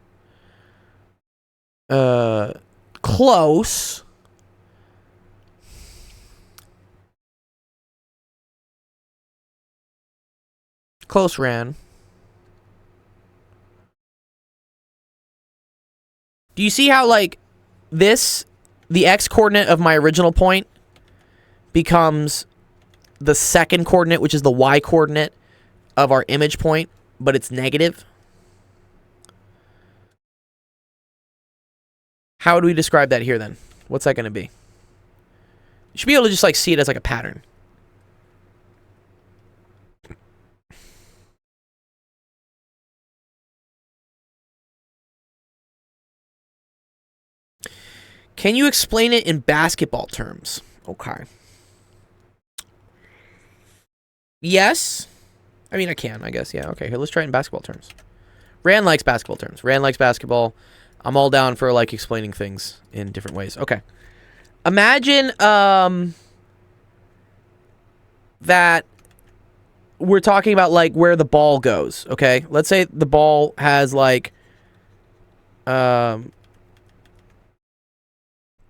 A: Close. Close, Ran. Do you see how, like, this, the x coordinate of my original point becomes the second coordinate, which is the y coordinate of our image point, but it's negative? How would we describe that here then? What's that going to be? You should be able to just like see it as like a pattern. Can you explain it in basketball terms? Okay. Yes. I mean, I can, I guess. Yeah, okay. Here, let's try it in basketball terms. Ran likes basketball terms. Ran likes basketball. I'm all down for, like, explaining things in different ways. Okay. Imagine, that we're talking about, like, where the ball goes, okay? Let's say the ball has, like, well,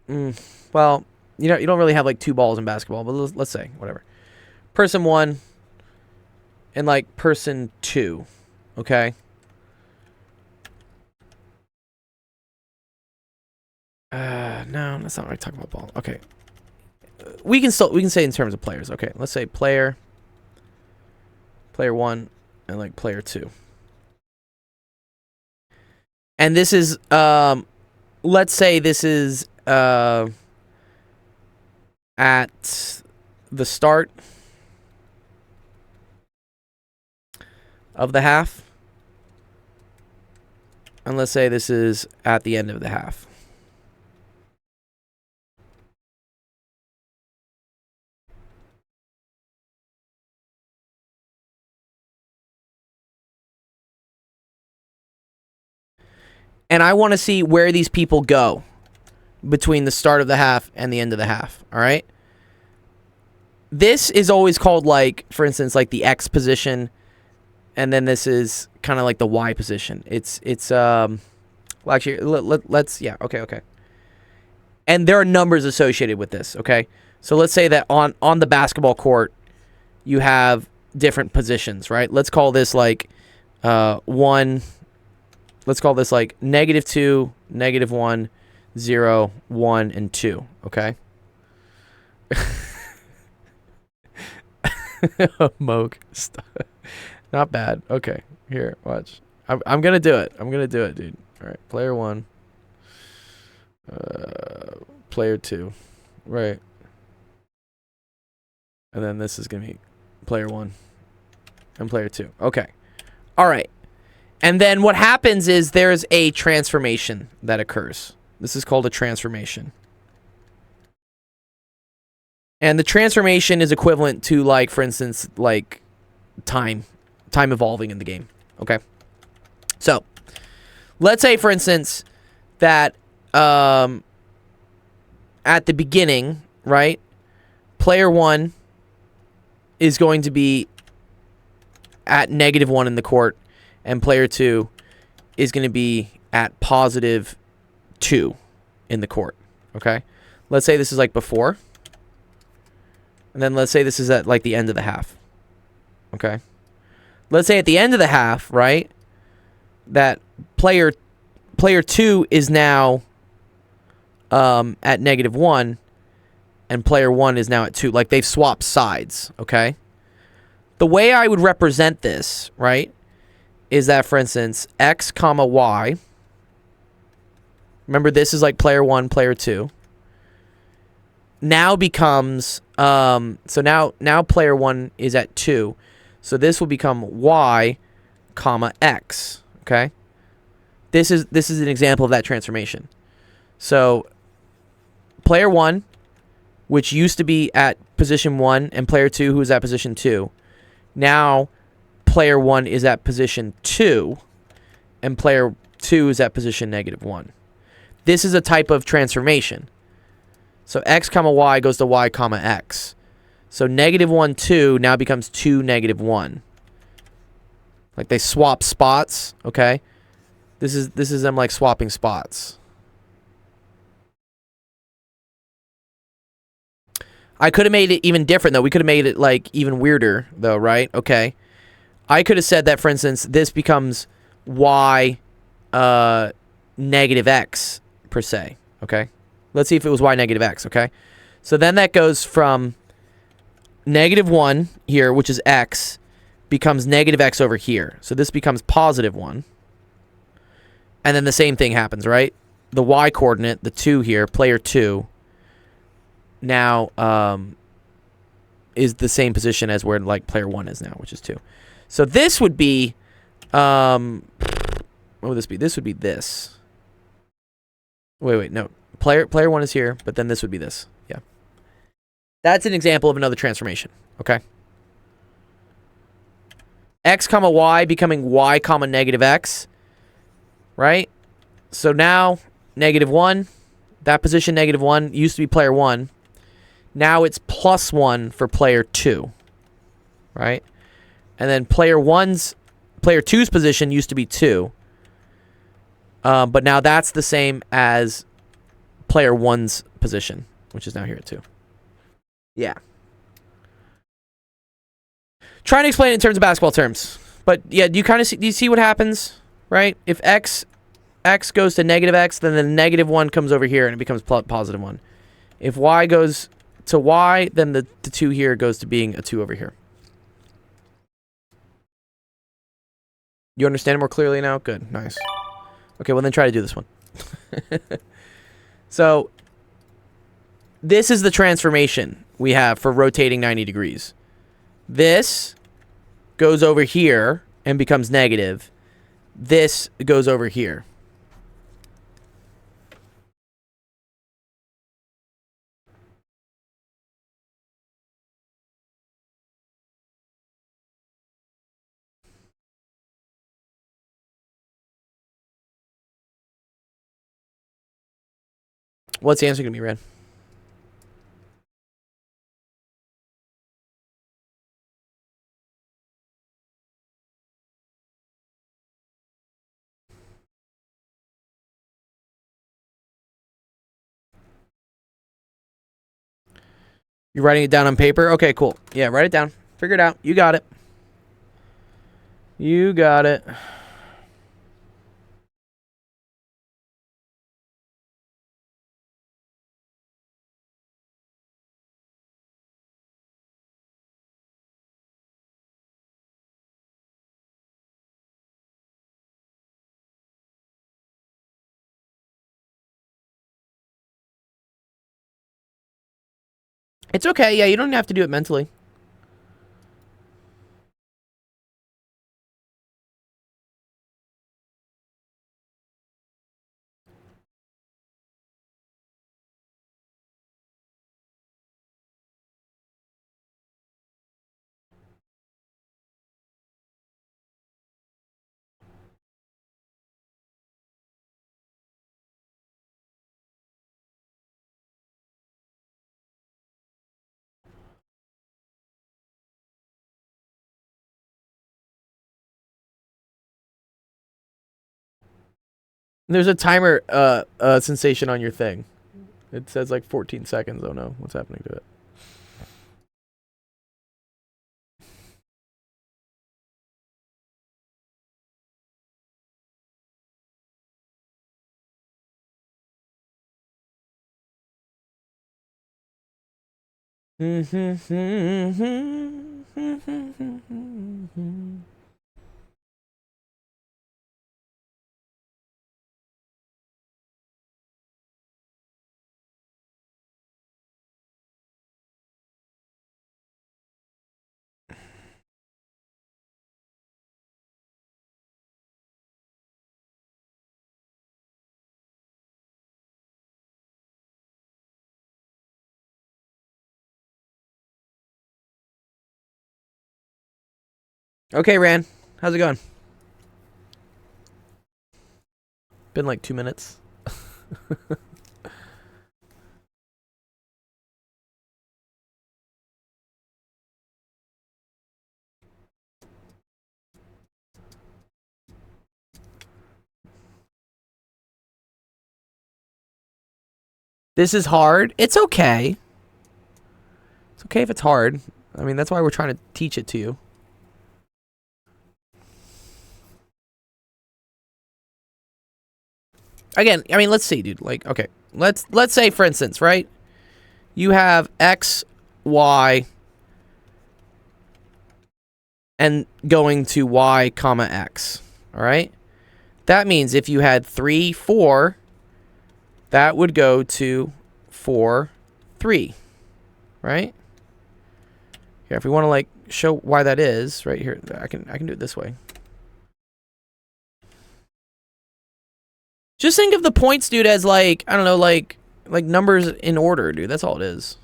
A: you know, you don't really have, like, 2 balls in basketball, but let's say, whatever. Person 1 and, like, person 2, okay? No, that's not what I talk about ball. Okay. We can say in terms of players. Okay, let's say player 1 and like player 2. And this is let's say this is at the start of the half. And let's say this is at the end of the half. And I want to see where these people go between the start of the half and the end of the half, all right? This is always called, like, for instance, like the X position, and then this is kind of like the Y position. It's well, actually, let's, yeah, okay. And there are numbers associated with this, okay? So let's say that on the basketball court, you have different positions, right? Let's call this, like, 1... Let's call this like -2, -1, 0, 1, and 2. Okay. Moke. Not bad. Okay. Here, watch. I'm gonna do it. I'm gonna do it, dude. All right. Player 1. Player 2. Right. And then this is gonna be player 1 and player 2. Okay. All right. And then what happens is there's a transformation that occurs. This is called a transformation. And the transformation is equivalent to, like, for instance, like time evolving in the game. Okay. So let's say, for instance, that at the beginning, right, player 1 is going to be at -1 in the court. And player 2 is going to be at +2 in the court, okay? Let's say this is like before. And then let's say this is at like the end of the half, okay? Let's say at the end of the half, right, that player 2 is now at -1 and player 1 is now at 2. Like, they've swapped sides, okay? The way I would represent this, right, is that, for instance, X comma Y, remember this is like player 1, player 2, now becomes, so now player 1 is at 2, so this will become Y comma X, okay? This is an example of that transformation. So player 1, which used to be at position 1, and player 2, who is at position 2, now player 1 is at position 2, and player 2 is at position -1. This is a type of transformation. So X comma Y goes to Y comma X. So -1, 2 now becomes 2, -1. Like, they swap spots, okay? This is them, like, swapping spots. I could have made it even different, though. We could have made it, like, even weirder, though, right? Okay. I could have said that, for instance, this becomes Y -X, per se, okay? Let's see if it was Y -X, okay? So then that goes from -1 here, which is X, becomes -X over here. So this becomes +1. And then the same thing happens, right? the y coordinate, the 2 here, player 2, now is the same position as where like player 1 is now, which is 2. So this would be, what would this be? This would be this. Wait, no. Player 1 is here, but then this would be this. Yeah. That's an example of another transformation, okay? X comma y becoming y comma negative x, right? So now, -1, that position -1 used to be player 1. Now it's +1 for player 2, right? And then player 2's position used to be 2. But now that's the same as player 1's position, which is now here at 2. Yeah. Trying to explain it in terms of basketball terms. But yeah, do you see what happens, right? If x goes to -x, then the -1 comes over here and it becomes +1. If y goes to y, then the 2 here goes to being a 2 over here. You understand it more clearly now? Good. Nice. Okay, well then try to do this one. So, this is the transformation we have for rotating 90 degrees. This goes over here and becomes negative. This goes over here. What's the answer going to be, Red? You're writing it down on paper? Okay, cool. Yeah, write it down. Figure it out. You got it. You got it. It's okay. Yeah, you don't have to do it mentally. There's a timer sensation on your thing. It says like 14 seconds. Oh no, what's happening to it? Okay, Ran. How's it going? Been like 2 minutes. This is hard. It's okay. It's okay if it's hard. I mean, that's why we're trying to teach it to you. Again, I mean, let's see, dude. Like, okay. Let's say, for instance, right? You have X, Y, and going to Y, comma, X. All right? That means if you had 3, 4, that would go to 4, 3, right? Here, if we want to like show why that is, right here, I can do it this way. Just think of the points, dude, as like, I don't know, like numbers in order, dude. That's all it is.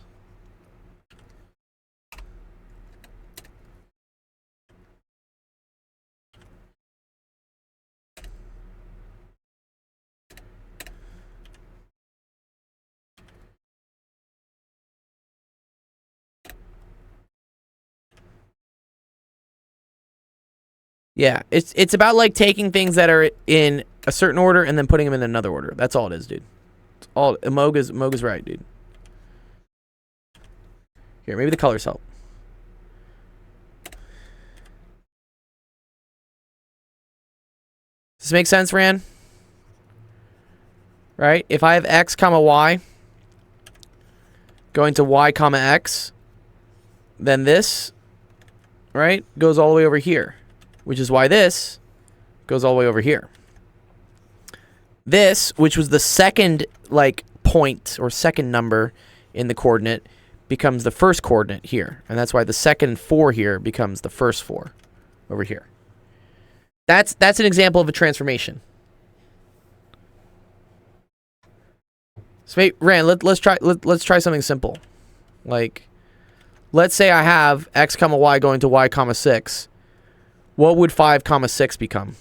A: Yeah, it's about like taking things that are in a certain order and then putting them in another order. That's all it is, dude. It's all Moga's right, dude. Here, maybe the colors help. Does this make sense, Ran? Right? If I have x comma y going to y comma x, then this, right, goes all the way over here. Which is why this goes all the way over here. This, which was the second like point or second number in the coordinate, becomes the first coordinate here. And that's why the second 4 here becomes the first 4 over here. That's an example of a transformation. So wait, Ran, let's try something simple. Like, let's say I have x comma y going to y comma 6. What would 5 comma 6 become?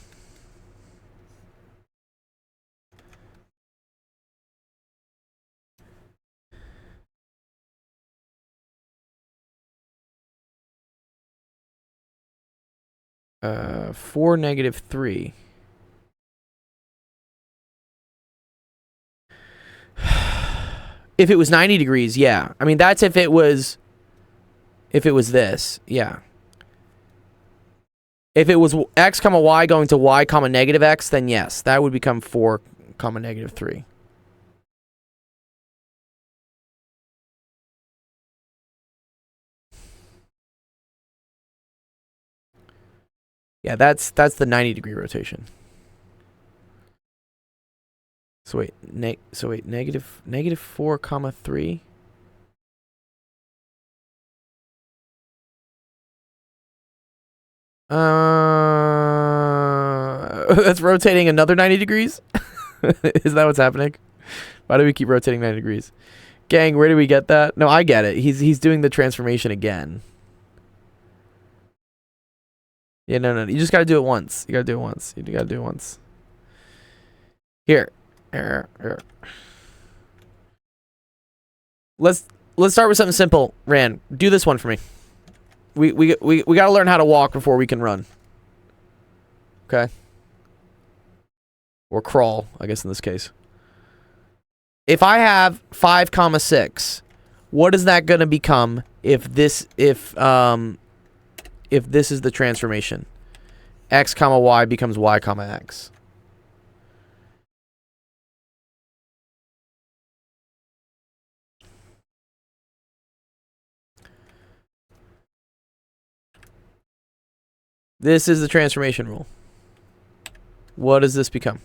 A: Uh, 4 negative 3. If it was 90 degrees, yeah. I mean, that's if it was this, yeah. If it was x comma y going to y comma negative x, then yes, that would become 4 comma negative 3. Yeah, that's the 90-degree rotation. So wait, negative 4 comma 3. That's rotating another 90 degrees? Is that what's happening? Why do we keep rotating 90 degrees? Gang, where do we get that? No, I get it. He's doing the transformation again. Yeah, no. You just gotta do it once. You gotta do it once. You gotta do it once. Here. Let's start with something simple. Ran, do this one for me. We gotta learn how to walk before we can run. Okay. Or crawl, I guess in this case. If I have 5 comma 6, what is that gonna become if this is the transformation? X comma y becomes y comma x. This is the transformation rule. What does this become?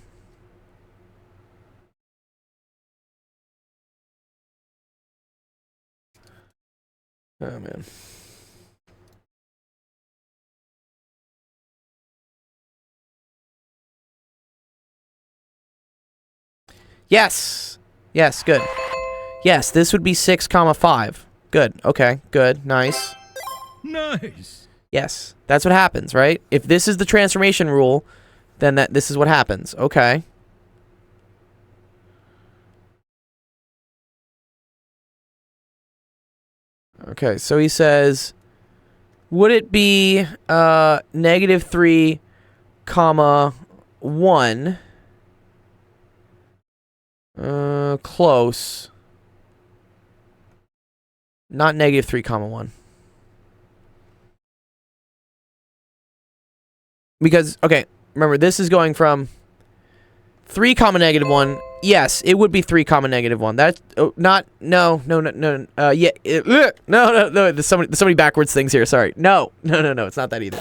A: Oh, man. Yes. Yes, good. Yes, this would be 6 comma 5. Good. Okay, good. Nice.
E: Nice.
A: Yes, that's what happens, right? If this is the transformation rule, then this is what happens. Okay. Okay, so he says, would it be negative 3 comma 1? Close. Not negative 3 comma 1. Because, okay, remember, this is going from 3 comma negative 1. Yes, it would be 3 comma negative 1. That's not, no. Yeah, no. There's so many backwards things here. Sorry. No. It's not that either.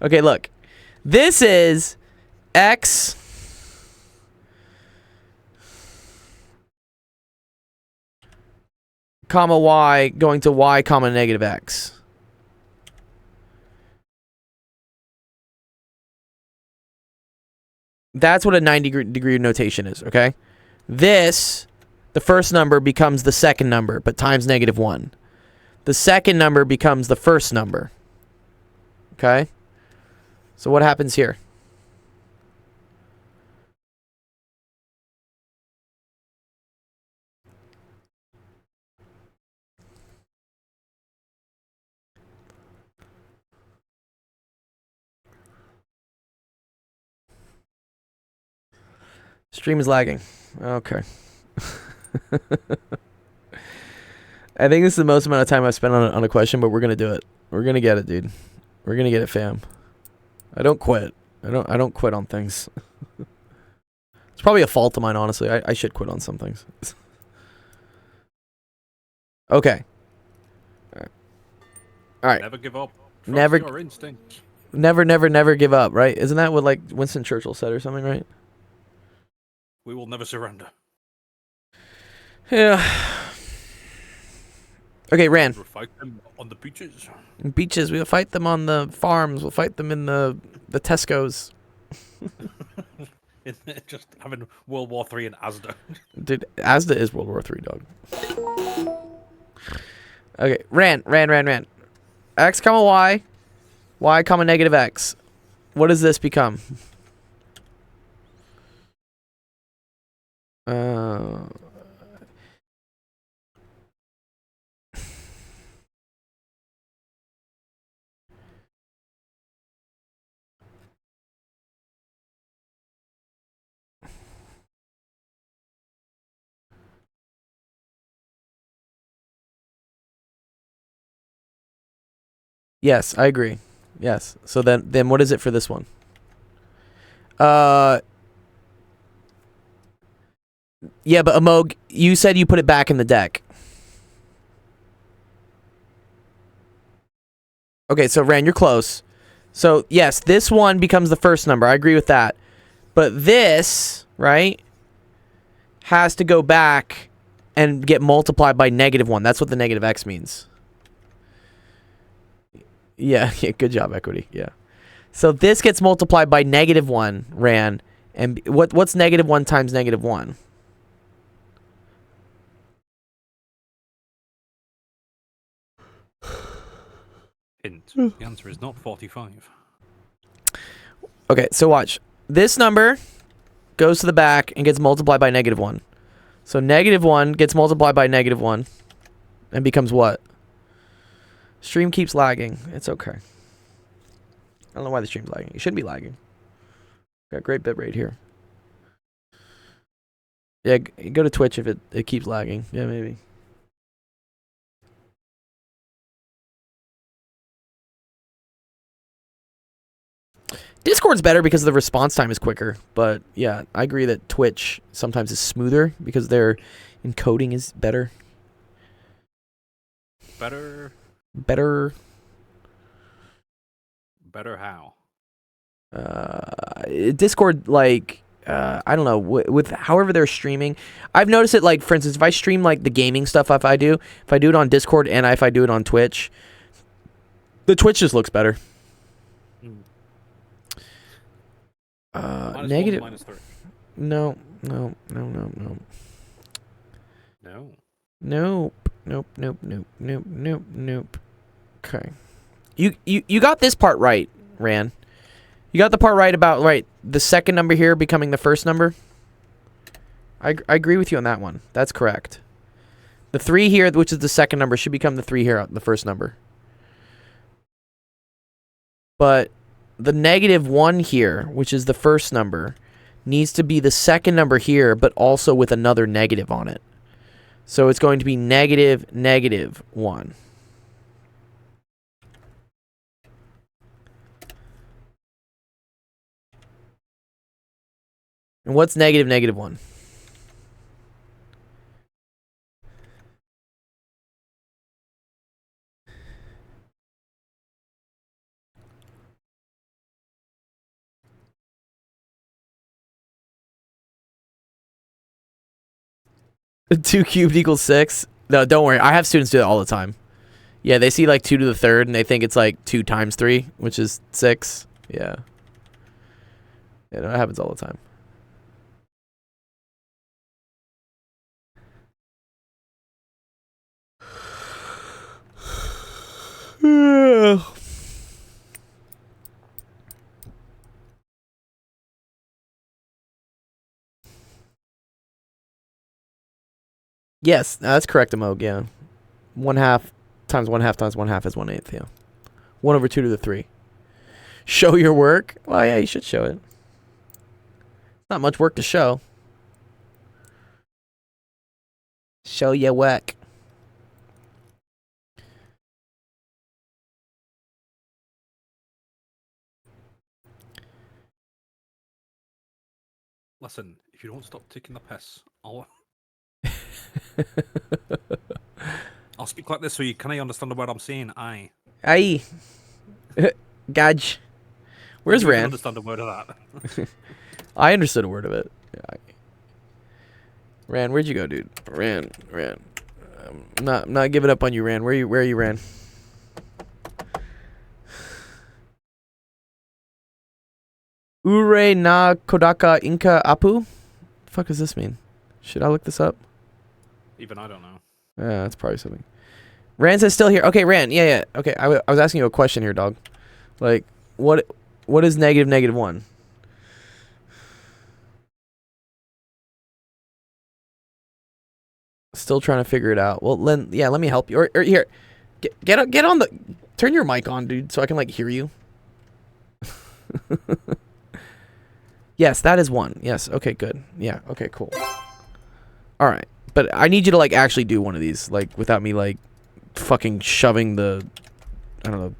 A: Okay, look. This is x. comma y going to y comma negative x. That's what a 90-degree notation is, okay? This, the first number becomes the second number, but times negative 1. The second number becomes the first number. Okay? So what happens here? Stream is lagging. Okay. I think this is the most amount of time I've spent on a question, but we're gonna do it. We're gonna get it, dude. We're gonna get it, fam. I don't quit. I don't quit on things. It's probably a fault of mine, honestly. I should quit on some things. Okay. All right.
B: Never give up. Trust
A: Never-
B: your instincts.
A: Never, never, never give up, right? Isn't that what like Winston Churchill said or something, right?
B: We will never surrender.
A: Yeah. Okay, Ran.
B: We'll fight them on the beaches.
A: Beaches. We'll fight them on the farms. We'll fight them in the Tesco's.
B: Just having World War III in Asda.
A: Dude, Asda is World War III, dog. Okay, Ran. X comma y comma negative x. What does this become? Yes, I agree. Yes. So then what is it for this one? Yeah, but Amog, you said you put it back in the deck. Okay, so Ran, you're close. So yes, this one becomes the first number. I agree with that. But this, right, has to go back and get multiplied by -1. That's what the negative x means. Yeah, good job, Equity. Yeah. So this gets multiplied by -1, Ran. And what's -1 times -1?
B: Hint. The answer is not 45.
A: Okay, so watch. This number goes to the back and gets multiplied by -1. So -1 gets multiplied by -1 and becomes what? Stream keeps lagging. It's okay. I don't know why the stream's lagging. It shouldn't be lagging. Got great bit rate here. Yeah, go to Twitch if it keeps lagging. Yeah, maybe. Discord's better because the response time is quicker. But yeah, I agree that Twitch sometimes is smoother because their encoding is better.
B: Better how?
A: Discord, like, I don't know, with however they're streaming. I've noticed it, like, for instance, if I stream, like, the gaming stuff, if I do it on Discord and if I do it on Twitch, the Twitch just looks better.
B: -1,
A: Negative.
B: -3.
A: No.
B: No.
A: Nope. Okay. You got this part right, Ran. You got the part right about the second number here becoming the first number. I agree with you on that one. That's correct. The 3 here, which is the second number, should become the 3 here, the first number. But the -1 here, which is the first number, needs to be the second number here, but also with another negative on it. So it's going to be -1. And what's -1? Two cubed equals 6. No, don't worry. I have students do it all the time. Yeah, they see like 2 to the third, and they think it's like 2 times 3, which is 6. Yeah. Yeah, no, it happens all the time. Yes, that's correct, Amog. Yeah, 1/2 times 1/2 times 1/2 is 1/8. Yeah, 1/2 to the 3. Show your work. Well, yeah, you should show it. Not much work to show. Show your work.
B: Listen, if you don't stop taking the piss, I'll speak like this so you can understand the word I'm saying. Aye.
A: Aye. Gaj. Where's
B: You can
A: Ran?
B: understand a word of that.
A: I understood a word of it. Ran, where'd you go, dude? Ran. I'm not giving up on you, Ran. Where are you, Ran? Ure na Kodaka Inka Apu? The fuck does this mean? Should I look this up?
B: Even I don't know.
A: Yeah, that's probably something. Ran says still here. Okay, Ran. Yeah. Okay, I was asking you a question here, dog. Like, what is -1? Still trying to figure it out. Well, let me help you. Or here, get on the. Turn your mic on, dude, so I can like hear you. Yes, that is 1. Yes. Okay, good. Yeah. Okay, cool. All right, but I need you to like actually do one of these, like without me like fucking shoving the, I don't know,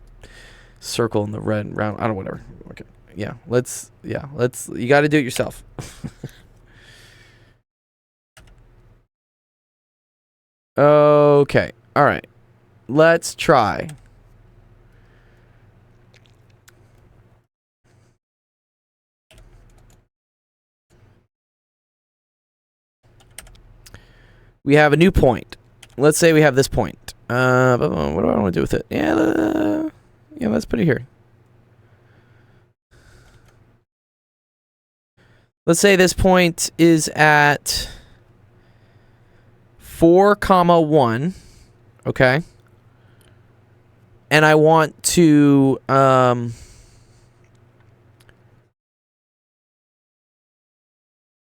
A: circle in the red round. I don't know, whatever. Okay. Yeah. Let's. You got to do it yourself. Okay. All right. Let's try. We have a new point. Let's say we have this point. What do I want to do with it? Yeah, let's put it here. Let's say this point is at 4, 1. Okay. And I want to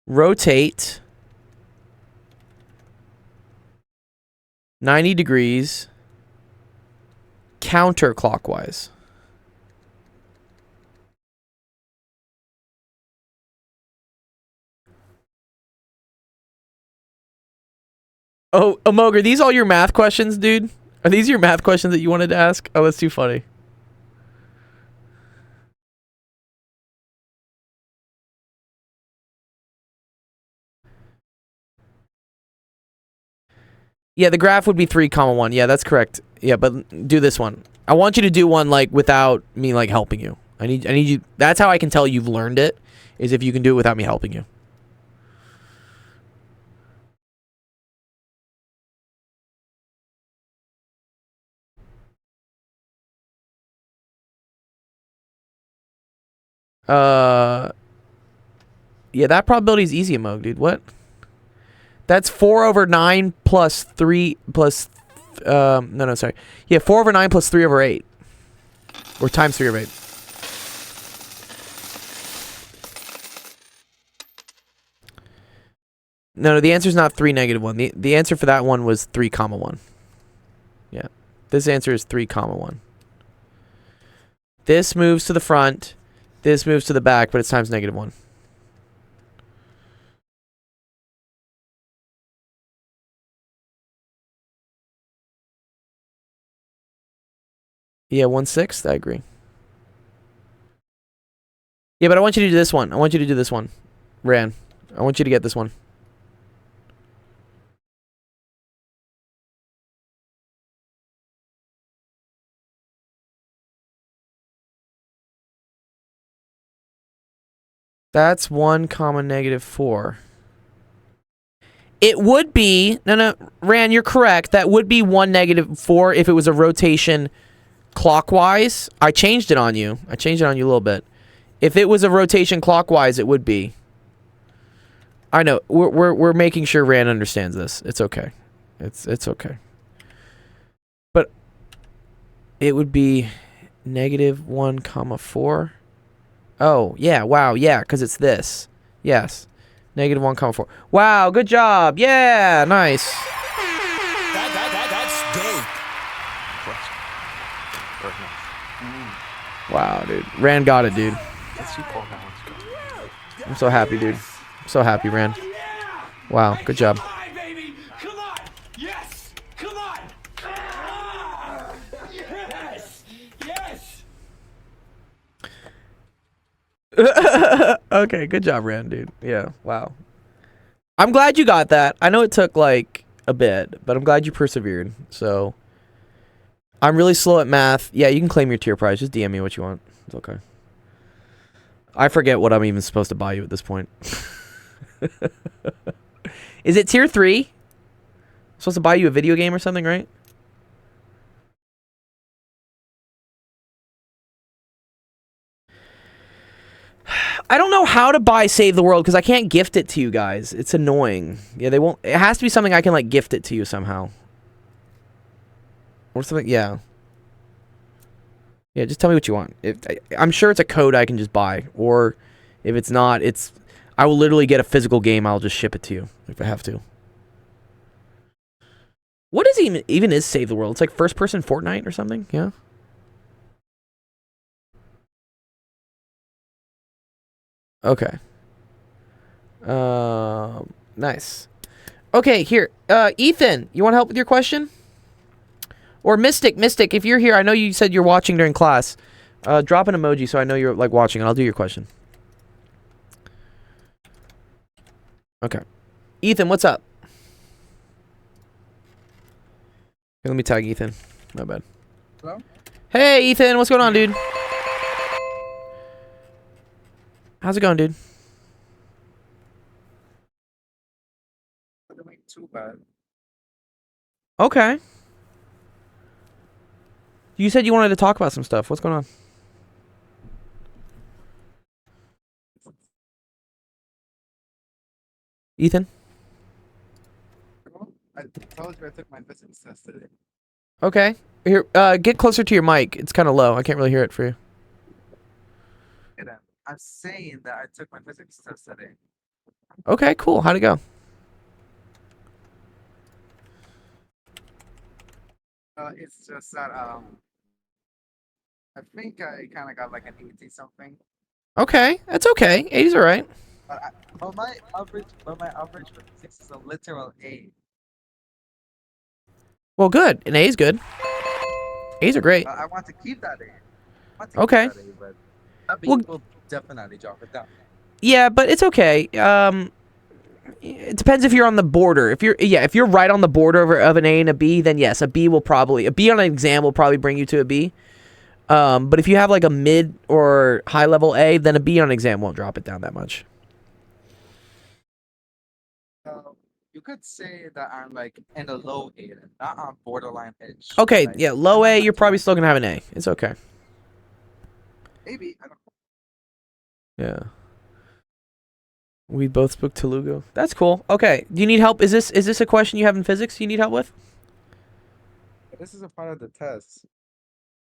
A: rotate 90 degrees counterclockwise. Oh, Amog, are these all your math questions, dude? Are these your math questions that you wanted to ask? Oh, that's too funny. Yeah, the graph would be 3, 1. Yeah, that's correct. Yeah, but do this one. I want you to do one like without me like helping you. I need you. That's how I can tell you've learned it, is if you can do it without me helping you. Yeah, that probability is easy, Amog, dude. What? That's 4/9 plus 3 plus no, sorry. Yeah, 4/9 plus 3/8. Or times 3/8. No, the answer is not 3, -1. The answer for that one was 3, 1. Yeah. This answer is 3, 1. This moves to the front. This moves to the back, but it's times -1. Yeah, 1/6. I agree. Yeah, but I want you to do this one. I want you to do this one. Ran. I want you to get this one. That's 1, -4. It would be no, Ran, you're correct. That would be 1 -4 if it was a rotation clockwise. I changed it on you. I changed it on you a little bit. If it was a rotation clockwise, it would be. I know. We're making sure Ran understands this. It's okay. It's okay. But it would be -1, 4. Oh, yeah. Wow. Yeah, because it's this. Yes. -1, 4. Wow, good job. Yeah, nice.
E: That's dope.
A: Wow, dude. Ran got it, dude. I'm so happy, dude. I'm so happy, Ran. Wow, good job.
E: Baby, come on. Yes, come on. Yes.
A: Okay, good job, Ran, dude. Yeah, wow. I'm glad you got that. I know it took, like, a bit, but I'm glad you persevered. So, I'm really slow at math. Yeah, you can claim your tier prize. Just DM me what you want. It's okay. I forget what I'm even supposed to buy you at this point. Is it tier 3? I'm supposed to buy you a video game or something, right? I don't know how to buy Save the World because I can't gift it to you guys. It's annoying. Yeah, they won't. It has to be something I can, like, gift it to you somehow. Or something, yeah. Yeah, just tell me what you want. I'm sure it's a code I can just buy. Or if it's not, I will literally get a physical game. I'll just ship it to you if I have to. What is even is Save the World? It's like first-person Fortnite or something? Yeah. Okay. Nice. Okay, here. Ethan, you want help with your question? Or Mystic, if you're here, I know you said you're watching during class. Drop an emoji so I know you're, like, watching, and I'll do your question. Okay. Ethan, what's up? Here, let me tag Ethan. My bad.
D: Hello?
A: Hey, Ethan, what's going on, dude? How's it going, dude?
D: Not doing too bad.
A: Okay. You said you wanted to talk about some stuff. What's going on? Ethan?
D: I told you I took my physics test today.
A: Okay. Here, get closer to your mic. It's kind of low. I can't really hear it for you.
D: And I'm saying that I took my physics test today.
A: Okay, cool. How'd it go?
D: It's just that I think I kind of got like an 80 something.
A: Okay, that's okay. 80's all right.
D: But my average for physics is a literal A.
A: Well, good. An A is good. A's are great.
D: I want to keep that A.
A: Okay.
D: But that B
A: Well-
D: will definitely drop it down.
A: Yeah, but it's okay. It depends if you're on the border. If you're right on the border of an A and a B, then yes, a B on an exam will probably bring you to a B. But if you have like a mid or high level A, then a B on an exam won't drop it down that much.
D: You could say that I'm like in the low A, not on borderline edge.
A: Okay,
D: Like,
A: yeah, low
D: I'm
A: A,
D: not
A: you're probably still gonna have an A. It's okay.
D: maybe. I don't
A: Yeah. We both spoke Telugu. That's cool. Okay. Do you need help? Is this a question you have in physics you need help with?
D: This is a part of the test.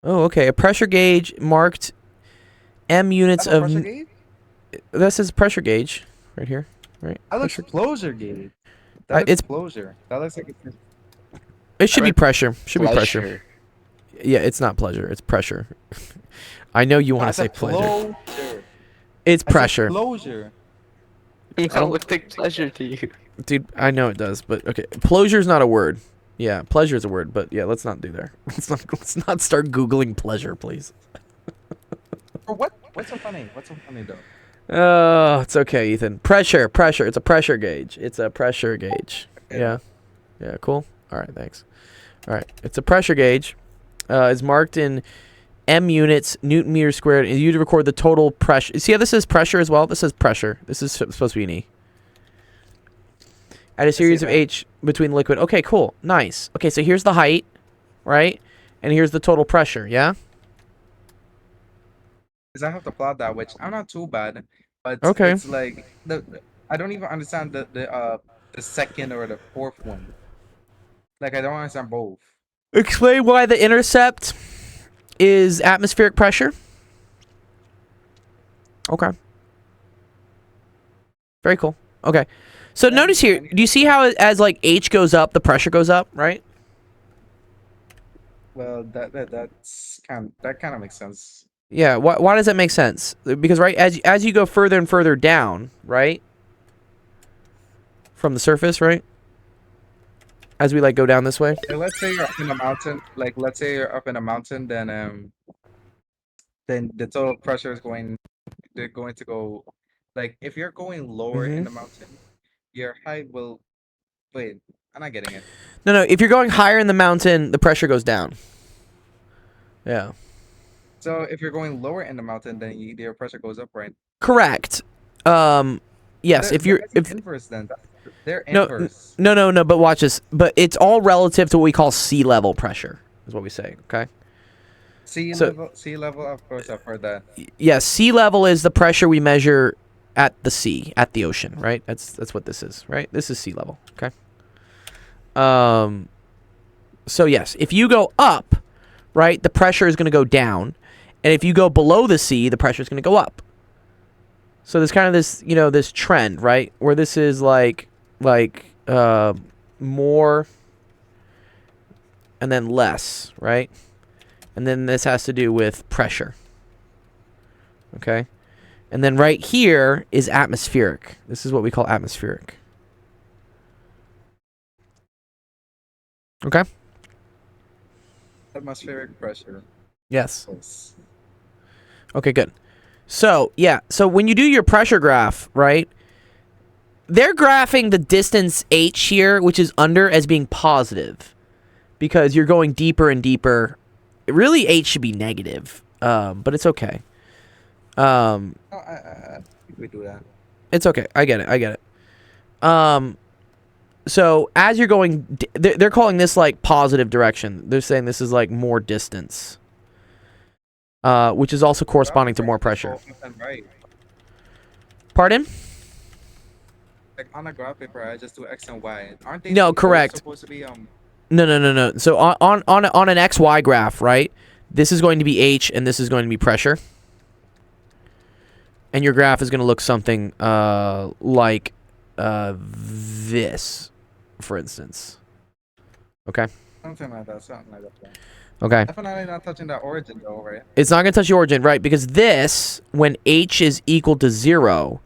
A: Oh, okay. A pressure gauge marked M units
D: That's a
A: of.
D: pressure gauge?
A: This is pressure gauge right here, right?
D: That looks
A: Pressure-
D: closure gauge.
A: Uh,
D: That
A: it's-
D: looks closure. That looks like it's
A: It should be
C: read
A: pressure. Should be pressure.
C: Pleasure.
A: Yeah, it's not pleasure. It's pressure. I know you want to say pleasure.
D: Closure.
A: It's
D: I said
A: pressure,
D: Closure.
C: That would take pleasure to you.
A: dude. I know it does, but okay. Pleasure is not a word. Yeah, pleasure is a word, but yeah, let's not do there. Let's not start googling pleasure, please.
D: Or what? What's so funny? What's so funny though?
A: Oh, it's okay, Ethan. Pressure. It's a pressure gauge. It's a pressure gauge.
D: Okay.
A: Yeah. Yeah, cool. All right, thanks. All right, it's a pressure gauge. It's marked in M units, Newton meters squared, and you record the total pressure. See how this says pressure as well? This says pressure. This is supposed to be an E. Add a series of
D: that.
A: H between liquid. Okay, cool. Nice. Okay, so here's the height, right? And here's the total pressure, yeah?
D: Because I have to plot that, which I'm not too bad, but
A: Okay.
D: it's like I don't even understand the second or the fourth one. Like I don't understand both.
A: Explain why the intercept is atmospheric pressure. Okay. Very cool. Okay. So notice here, do you see how as like H goes up, the pressure goes up, right?
D: Well, that kind of makes sense.
A: Yeah, why does that make sense? Because right as you go further and further down, right? From the surface, right? As we like go down this way.
D: Like, let's say you're up in a mountain. Like let's say you're up in a mountain, then the total pressure is going. They're going to go. Like if you're going lower in the mountain, your height will. Wait, I'm not getting it.
A: No, if you're going higher in the mountain, the pressure goes down. Yeah.
D: So if you're going lower in the mountain, then your pressure goes up, right?
A: Correct. Yes, if you're
D: That's inverse, then they're
A: no,
D: inverse.
A: no, but watch this. But it's all relative to what we call sea level pressure, is what we say. Okay.
D: Sea
A: So-
D: level. Of course, I've heard that.
A: Yes, sea level is the pressure we measure at the sea, at the ocean, right? That's what this is, right? This is sea level. Okay. So yes, if you go up, right, the pressure is going to go down, and if you go below the sea, the pressure is going to go up. So there's kind of this, this trend, right, where this is like more and then less, right? And then this has to do with pressure. Okay? And then right here is atmospheric. This is what we call atmospheric. Okay?
D: Atmospheric pressure.
A: Yes.
D: Yes.
A: Okay, good. So, yeah. So when you do your pressure graph, right, they're graphing the distance h here, which is under, as being positive because you're going deeper and deeper. Really, h should be negative, but it's okay.
D: Oh, I think we do that.
A: It's okay. I get it. So as you're going, they're calling this like positive direction. They're saying this is like more distance, which is also corresponding to more pressure.
D: Left and right.
A: Pardon?
D: Like on a graph paper, I just do x and y. Aren't they?
A: No,
D: both
A: correct.
D: Supposed to be
A: No. So on an XY graph, right? This is going to be H and this is going to be pressure. And your graph is going to look something like this, for instance. Okay?
D: something like that. Something like that.
A: Okay.
D: Definitely not touching the origin though, right?
A: It's not going to touch the origin, right? Because this, when H is equal to 0,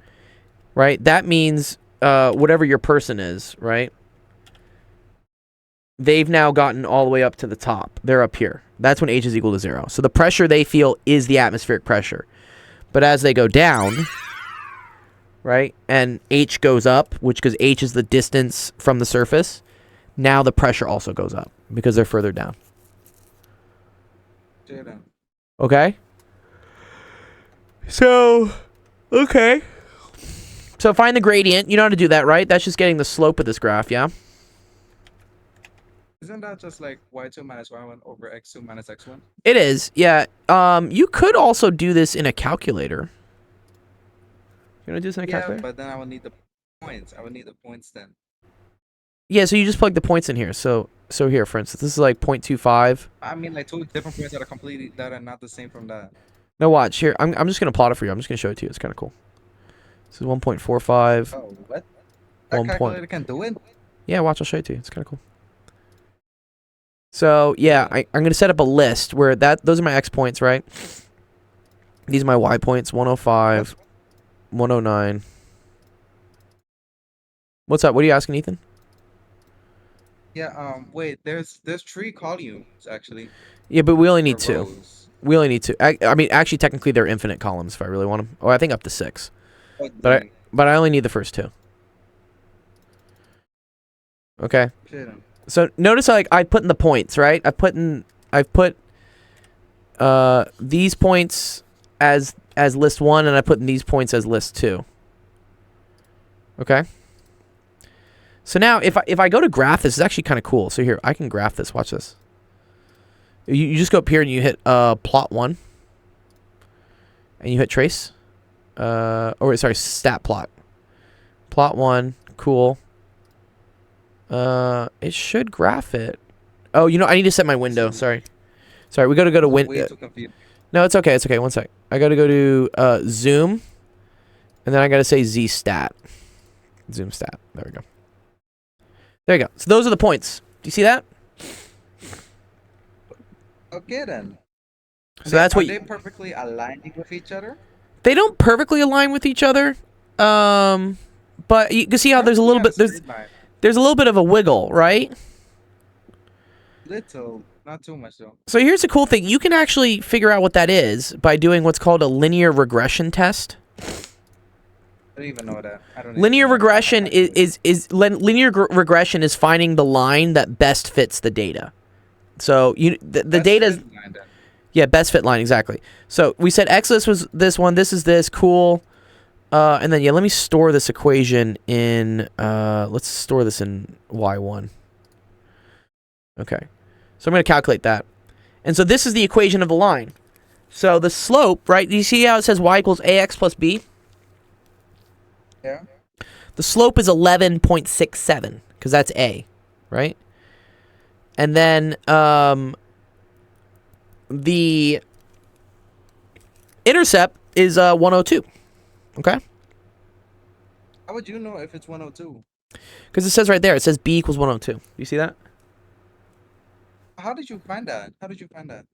A: right? That means whatever your person is, right? They've now gotten all the way up to the top. They're up here. That's when H is equal to 0. So the pressure they feel is the atmospheric pressure. But as they go down, right, and H goes up, because H is the distance from the surface, now the pressure also goes up because they're further down.
D: Jaden.
A: Okay? So, okay. So find the gradient. You know how to do that, right? That's just getting the slope of this graph, yeah?
D: Isn't that just like y2 minus y1 over x2 minus x1?
A: It is, yeah. You could also do this in a calculator. You want to do this in a
D: Yeah,
A: calculator?
D: but then I would need the points. I would need the points then.
A: Yeah, so you just plug the points in here. So here, for instance, this is like 0.25.
D: I mean, like two different points that are not the same from that.
A: No, watch. Here, I'm just going to plot it for you. I'm just going to show it to you. It's kind of cool. This is 1.45.
D: Oh, what? That
A: 1
D: calculator can do it?
A: Yeah, watch. I'll show it to you. It's kind of cool. So, yeah, I'm going to set up a list where those are my X points, right? These are my Y points, 105, 109. What's up? What are you asking, Ethan?
D: Yeah, wait, there's 3 columns actually.
A: Yeah, but we only
D: or
A: need 2.
D: rows.
A: We only need 2. I mean, actually, technically, they're infinite columns if I really want them. Oh, I think up to 6. But I only need the first 2. Okay. So notice like I put in the points, right? I've put these points as list 1 and I put in these points as list 2. Okay? So now if I go to graph this, it's actually kind of cool. So here, I can graph this. Watch this. You just go up here and you hit plot 1. And you hit trace. Or sorry, stat plot. Plot 1, cool. It should graph it. Oh, you know, I need to set my window. Sorry, we gotta go to
D: Way
A: window.
D: too confused.
A: No, it's okay. It's okay. One sec. I gotta go to zoom, and then I gotta say z stat. Zoom stat. There we go. There you go. So those are the points. Do you see that?
D: Okay then.
A: So that's what
D: Are they perfectly aligning with each other?
A: they don't perfectly align with each other. But you can see how there's a little bit there's a little bit of a wiggle, right?
D: Little, not too much though.
A: So here's the cool thing. You can actually figure out what that is by doing what's called a linear regression test.
D: I don't even know that. I don't.
A: Linear
D: even know
A: regression
D: that.
A: regression is finding the line that best fits the data. So the
D: That's
A: data's
D: good line then.
A: yeah, best fit line exactly. So we said Exodus was this one, this is this, cool. And then yeah, let me store this equation in let's store this in y1. Okay. So I'm going to calculate that. And so this is the equation of the line. So the slope, right? You see how it says y equals ax plus b?
D: Yeah.
A: The slope is 11.67 because that's a, right? And then the intercept is 102. Okay?
D: How would you know if it's 102?
A: Because it says right there, it says b equals 102. You see that?
D: How did you find that? How did you find that?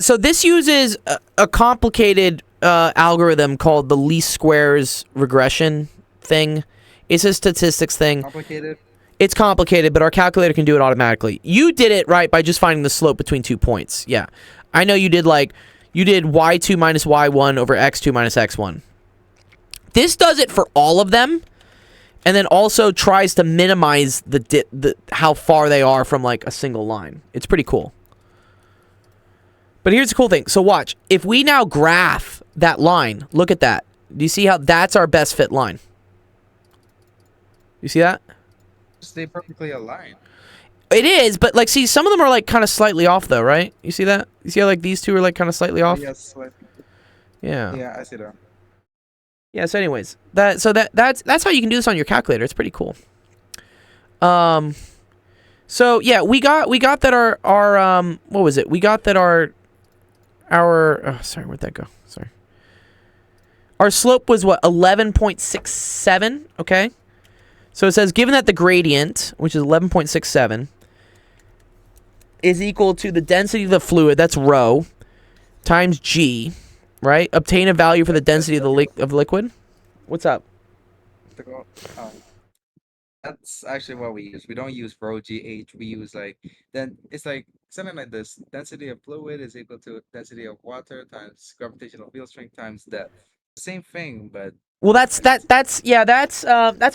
A: So this uses a complicated algorithm called the least squares regression thing. It's a statistics thing.
D: Complicated?
A: It's complicated, but our calculator can do it automatically. You did it right by just finding the slope between 2 points. Yeah. I know you did y2 minus y1 over x2 minus x1. This does it for all of them, and then also tries to minimize the how far they are from like a single line. It's pretty cool. But here's the cool thing. So watch. If we now graph that line, look at that. Do you see how that's our best fit line? You see that?
D: Stay perfectly aligned.
A: It is, but like, see, some of them are like kind of slightly off though, right? You see that? You see how like these two are like kind of slightly off?
D: Yes.
A: Yeah.
D: Yeah, I see that.
A: Yeah, so anyways, that's how you can do this on your calculator. It's pretty cool. So yeah, we got that our what was it? We got that our oh, sorry, where'd that go? Sorry. Our slope was what, 11.67, okay? So it says given that the gradient, which is 11.67, is equal to the density of the fluid, that's rho, times g, right? Obtain a value for the density of the liquid. What's up?
D: That's actually what we use. We don't use rho gh. We use it's like something like this. Density of fluid is equal to density of water times gravitational field strength times depth. Same thing, but
A: Well, that's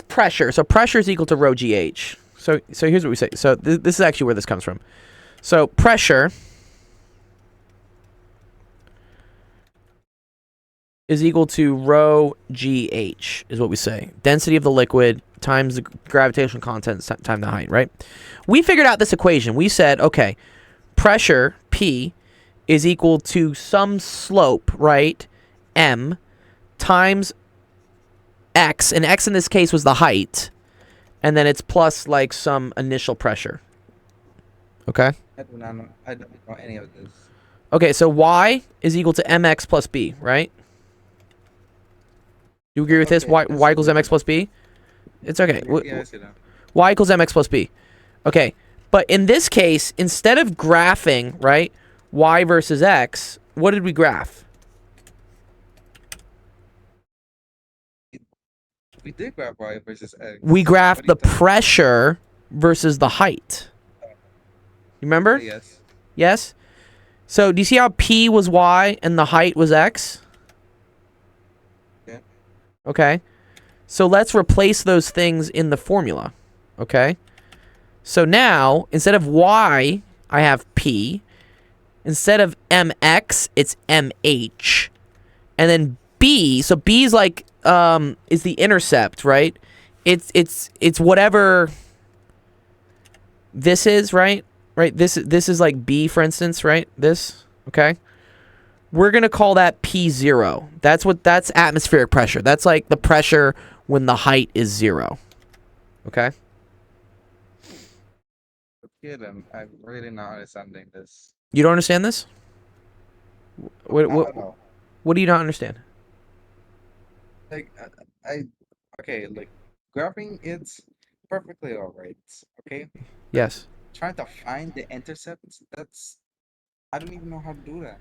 A: pressure. So pressure is equal to rho gh. So here's what we say. So this is actually where this comes from. So pressure is equal to rho gh is what we say. Density of the liquid times the gravitational constant times the height, right? We figured out this equation. We said, okay, pressure P is equal to some slope, right? M times x, and x in this case was the height, and then it's plus like some initial pressure. Okay?
D: I don't know any of this.
A: Okay, so y is equal to mx plus b, right? You agree with this?
D: Okay,
A: Y equals mx plus b? It's okay.
D: Yeah, I see that.
A: Y equals mx plus b. Okay, but in this case, instead of graphing, right, y versus x, what did we graph?
D: We did graph y versus x.
A: We graphed
D: What
A: the
D: do you think?
A: pressure versus the height. You remember?
D: Yes.
A: Yes? So do you see how P was Y and the height was X?
D: Yeah.
A: Okay. So let's replace those things in the formula. Okay. So now, instead of Y, I have P. Instead of MX, it's MH. And then B, so B is like, is the intercept, right? It's whatever this is, right? Right? This is like B, for instance, right? This, okay? We're going to call that P0. That's atmospheric pressure. That's like the pressure when the height is 0. Okay?
D: Kid, I'm really not understanding this.
A: You don't understand this? What
D: Not at all.
A: what do you not understand?
D: Like okay, like grabbing it's perfectly alright. Okay,
A: Yes.
D: trying to find the intercepts. That's I don't even know how to do that.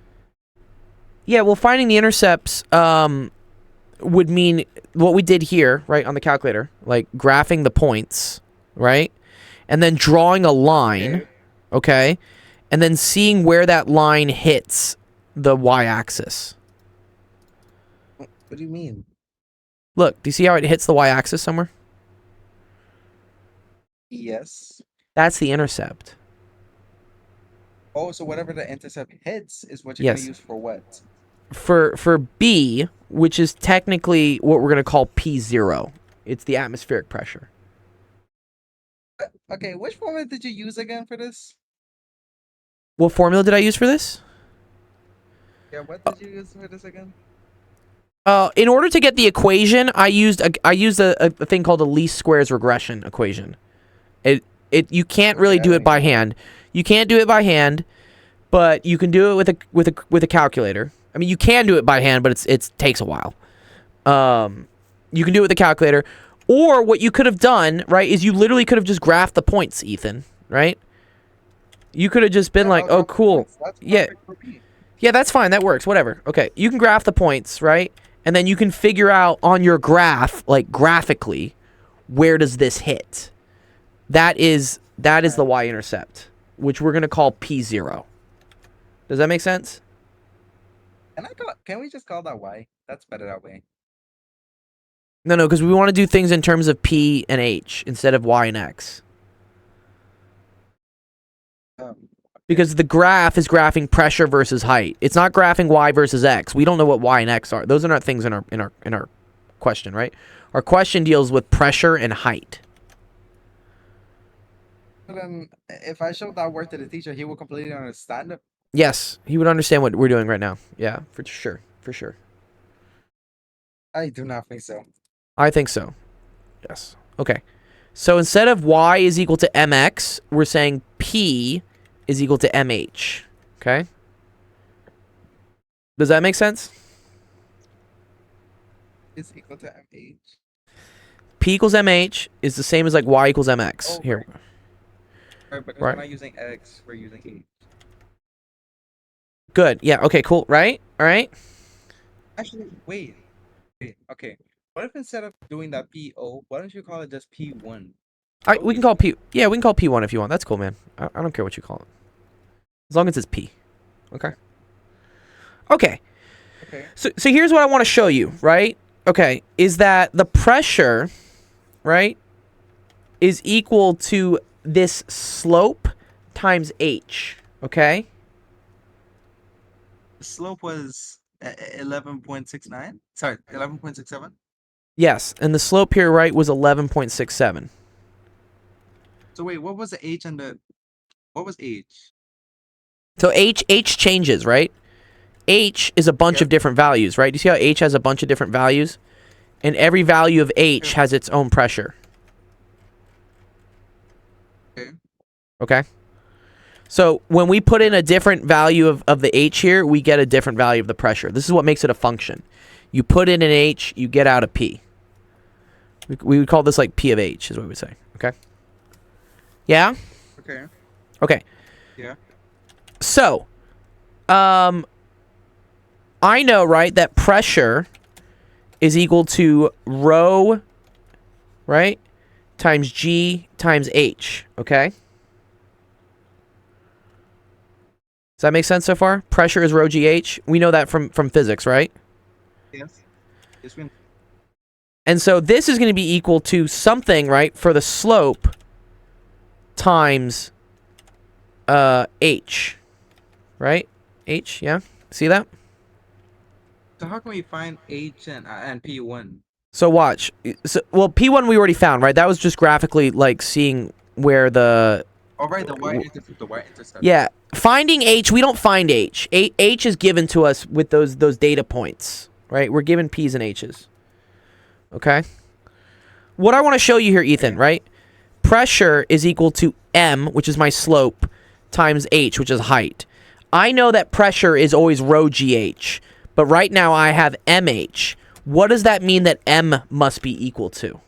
A: Yeah, well, finding the intercepts would mean what we did here, right, on the calculator, like graphing the points, right? And then drawing a line, okay? And then seeing where that line hits the y-axis.
D: What do you mean?
A: Look, do you see how it hits the y-axis somewhere?
D: Yes.
A: That's the intercept.
D: Oh, so whatever the intercept hits is what you're
A: Yes.
D: gonna use for what?
A: For B, which is technically what we're going to call P0. It's the atmospheric pressure.
D: Okay, which formula did you use again for this?
A: What formula did I use for this?
D: Yeah, what did you use for this again?
A: In order to get the equation, I used a thing called a least squares regression equation. You can't really do it by hand. You can't do it by hand, but you can do it with a calculator. I mean, you can do it by hand, but it takes a while. You can do it with a calculator, or what you could have done, right, is you literally could have just graphed the points, Ethan, right? You could have just been like, oh, cool.
D: That's
A: Yeah.
D: perfect for me.
A: Yeah, that's fine. That works. Whatever. Okay. You can graph the points, right? And then you can figure out on your graph, like graphically, where does this hit? That is the y-intercept, which we're going to call P0. Does that make sense?
D: Can we just call that Y? That's better that way.
A: No, because we want to do things in terms of P and H instead of Y and X. Because the graph is graphing pressure versus height. It's not graphing Y versus X. We don't know what Y and X are. Those are not things in our question, right? Our question deals with pressure and height.
D: But then, if I showed that work to the teacher, he will completely understand it.
A: Yes, he would understand what we're doing right now. Yeah, for sure. For sure.
D: I do not think so.
A: I think so. Yes. Okay. So instead of Y is equal to MX, we're saying P is equal to MH. Okay? Does that make sense?
D: It's equal to MH.
A: P equals MH is the same as like Y equals MX.
D: Oh,
A: Here.
D: Right, because
A: Right.
D: we're not using X, we're using H.
A: Good. Yeah. Okay, cool. Right? All right.
D: Actually, wait. Okay. What if instead of doing that PO, why don't you call it just P1?
A: We can call P. Yeah, we can call P1 if you want. That's cool, man. I don't care what you call it. As long as it's P. Okay. Okay.
D: Okay.
A: So here's what I want to show you, right? Okay, is that the pressure, right, is equal to this slope times H, okay?
D: The slope was 11.69. Sorry, 11.67.
A: Yes, and the slope here, right, was 11.67.
D: So wait, what was the H and what was H?
A: So H changes, right? H is a bunch
D: Yep.
A: of different values, right? Do you see how H has a bunch of different values? And every value of H
D: Yep.
A: has its own pressure.
D: Okay.
A: Okay? So when we put in a different value of the H here, we get a different value of the pressure. This is what makes it a function. You put in an H, you get out a P. We would call this like P of H is what we would say. Okay? Yeah?
D: Okay.
A: Okay.
D: Yeah.
A: So, I know, right, that pressure is equal to rho, right, times G times H, okay? Does that make sense so far? Pressure is rho GH. We know that from physics, right?
D: Yes. Yes, we.
A: And so this is going to be equal to something, right, for the slope times H, right? H, yeah? See that?
D: So how can we find H and P1?
A: So watch. So, well, P1 we already found, right? That was just graphically like seeing where the
D: Oh, right, the y-intercept. The y-intercept.
A: Yeah, finding H, we don't find H. H is given to us with those data points, right? We're given P's and H's. Okay? What I want to show you here, Ethan, right? Pressure is equal to M, which is my slope, times H, which is height. I know that pressure is always rho GH, but right now I have MH. What does that mean that M must be equal to?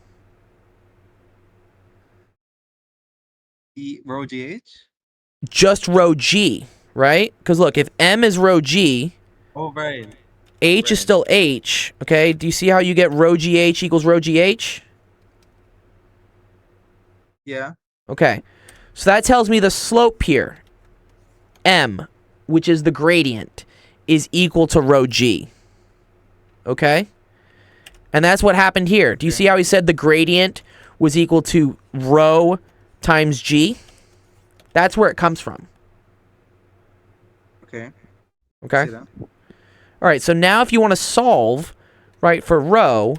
D: Rho GH?
A: Just rho G, right? Because look, if M is rho G,
D: Oh, right.
A: H is
D: Right.
A: still H, okay? Do you see how you get rho GH equals rho GH?
D: Yeah.
A: Okay. So that tells me the slope here, M, which is the gradient, is equal to rho G. Okay? And that's what happened here. Do you see how he said the gradient was equal to rho times G? That's where it comes from.
D: Okay.
A: Okay?
D: See that?
A: All right, so now if you want to solve, right, for rho,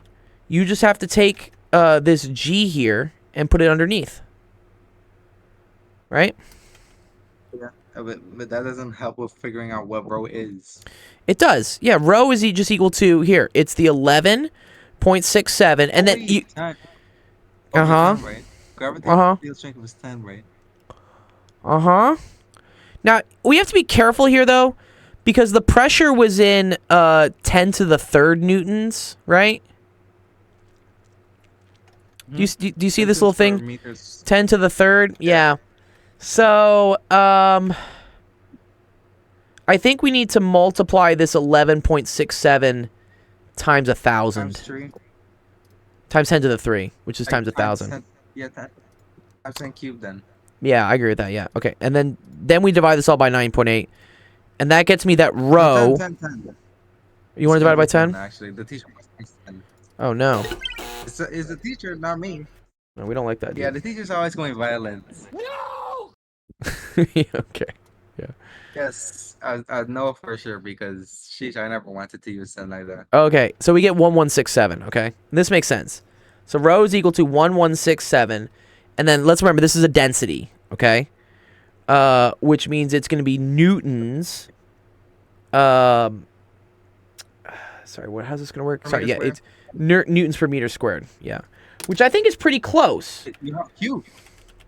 A: you just have to take this G here and put it underneath. Right?
D: But that doesn't help with figuring out what rho is.
A: It does. Yeah, rho is just equal to, here, it's the 11.67, and then
D: Wait,
A: you...
D: 10.
A: Uh-huh.
D: 10, right? Gravity field strength was 10, right?
A: Uh-huh. Now, we have to be careful here, though, because the pressure was in 10 to the third newtons, right? Do you see this little thing?
D: Meters.
A: 10 to the third? Yeah. So, I think we need to multiply this 11.67 times 1,000.
D: Times 3.
A: Times 10 to the 3, which is times 1,000.
D: 10, yeah, times 10 cubed then.
A: Yeah, I agree with that, yeah. Okay, and then we divide this all by 9.8. And that gets me that rho.
D: 10, 10, 10.
A: You want to divide it by 10?
D: Actually, the teacher must say 10.
A: Oh, no.
D: It's the teacher, not me.
A: No, we don't like that.
D: Yeah, the teacher's always going violent.
A: Okay.
D: Yes, I know for sure because I never wanted to use something like that.
A: Okay, so we get 1167, okay? This makes sense. So rho is equal to 1167, and then let's remember this is a density, okay? Which means it's going to be newtons. Sorry, how's this going to work?
D: Per
A: Sorry,
D: meter
A: yeah, it's newtons per meter squared, yeah. Which I think is pretty close.
D: You have cubed.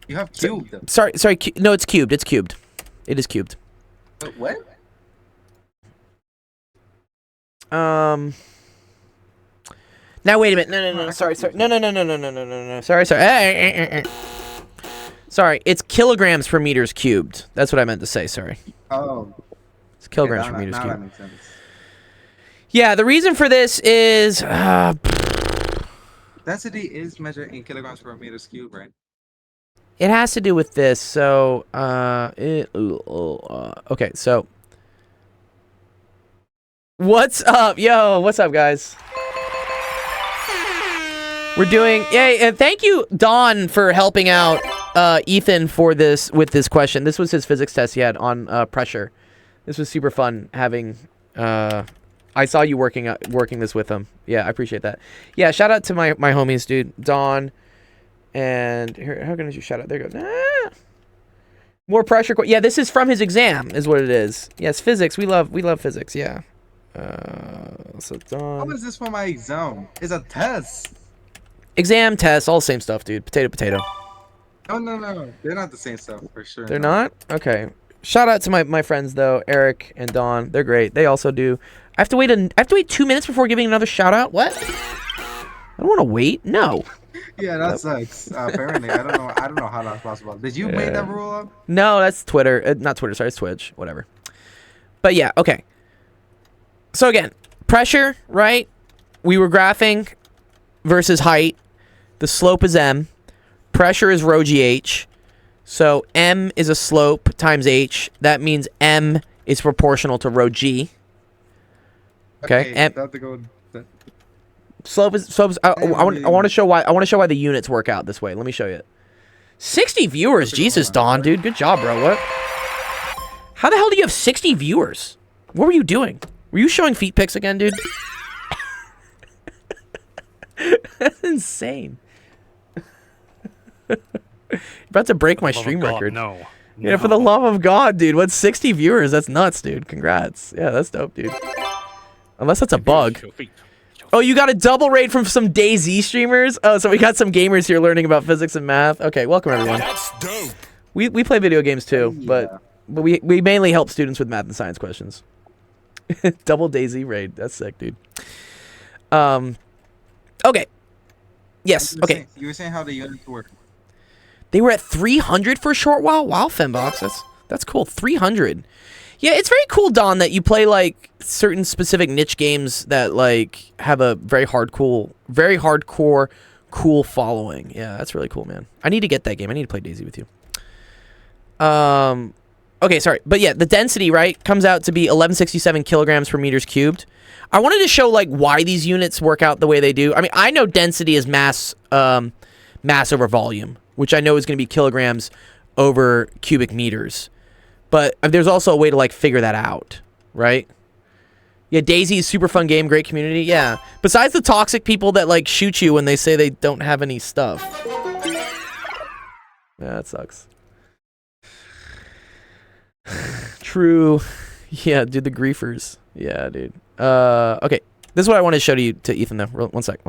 D: You have cubed.
A: Sorry, no, it's cubed. It's cubed. It is cubed.
D: What?
A: Now wait a minute. No. Sorry. No. Sorry. Sorry. It's kilograms per meters cubed. That's what I meant to say. Sorry.
D: Oh.
A: It's kilograms
D: yeah,
A: per meters
D: now
A: cubed.
D: that makes sense.
A: Yeah. The reason for this is
D: Density is measured in kilograms per meters cubed, right?
A: it has to do with this. So okay. So what's up, yo? What's up, guys? We're doing yay, and thank you, Don, for helping out Ethan for this with this question. This was his physics test he had on pressure. This was super fun having. I saw you working this with him. Yeah, I appreciate that. Yeah, shout out to my homies, dude, Don, and here. How can I do shout out? There you go. More pressure. Yeah, this is from his exam, is what it is. Yes, physics. We love physics. Yeah. So Don.
D: How is this for my exam? It's a test.
A: Exam, test, all the same stuff, dude. Potato.
D: No. They're not the same stuff for sure.
A: They're not? Okay. Shout out to my friends though, Eric and Dawn. They're great. They also do. I have to wait 2 minutes before giving another shout out. What? I don't want to wait. No.
D: Yeah, that sucks. Apparently, I don't know how that's possible. Did you make that rule up?
A: No, that's Twitter. Not Twitter. Sorry, it's Twitch. Whatever. But yeah, okay. So again, pressure, right? We were graphing versus height. The slope is M. Pressure is rho GH. So M is a slope times H. That means M is proportional to rho G. Okay. Slope is. I want to show why. I want to show why the units work out this way. Let me show you. 60 viewers. Jesus, Don, dude. Good job, bro. What? How the hell do you have 60 viewers? What were you doing? Were you showing feet pics again, dude? That's insane. About to break my
B: For the love of
A: stream
B: God,
A: record.
B: No.
A: Yeah, for the love of God, dude. What's 60 viewers? That's nuts, dude. Congrats. Yeah, that's dope, dude. Unless that's a bug. Oh, you got a double raid from some DayZ streamers? Oh, so we got some gamers here learning about physics and math. Okay, welcome everyone.
E: That's dope.
A: We play video games too, but we mainly help students with math and science questions. Double DayZ raid. That's sick, dude. Okay. Yes, okay.
D: You were saying how the units work.
A: They were at 300 for a short while. Wow, Fembox, that's cool. 300. Yeah, it's very cool, Don, that you play like certain specific niche games that like have a very hardcore, cool following. Yeah, that's really cool, man. I need to get that game. I need to play DayZ with you. Okay, sorry, but yeah, the density, right, comes out to be 1167 kilograms per meters cubed. I wanted to show like why these units work out the way they do. I mean, I know density is mass over volume, which I know is going to be kilograms over cubic meters. But there's also a way to like figure that out, right? Yeah, DayZ is super fun game, great community. Yeah. Besides the toxic people that like shoot you when they say they don't have any stuff. Yeah, that sucks. True. Yeah, dude, the griefers. Yeah, dude. Okay. This is what I wanted to show to Ethan though. One sec.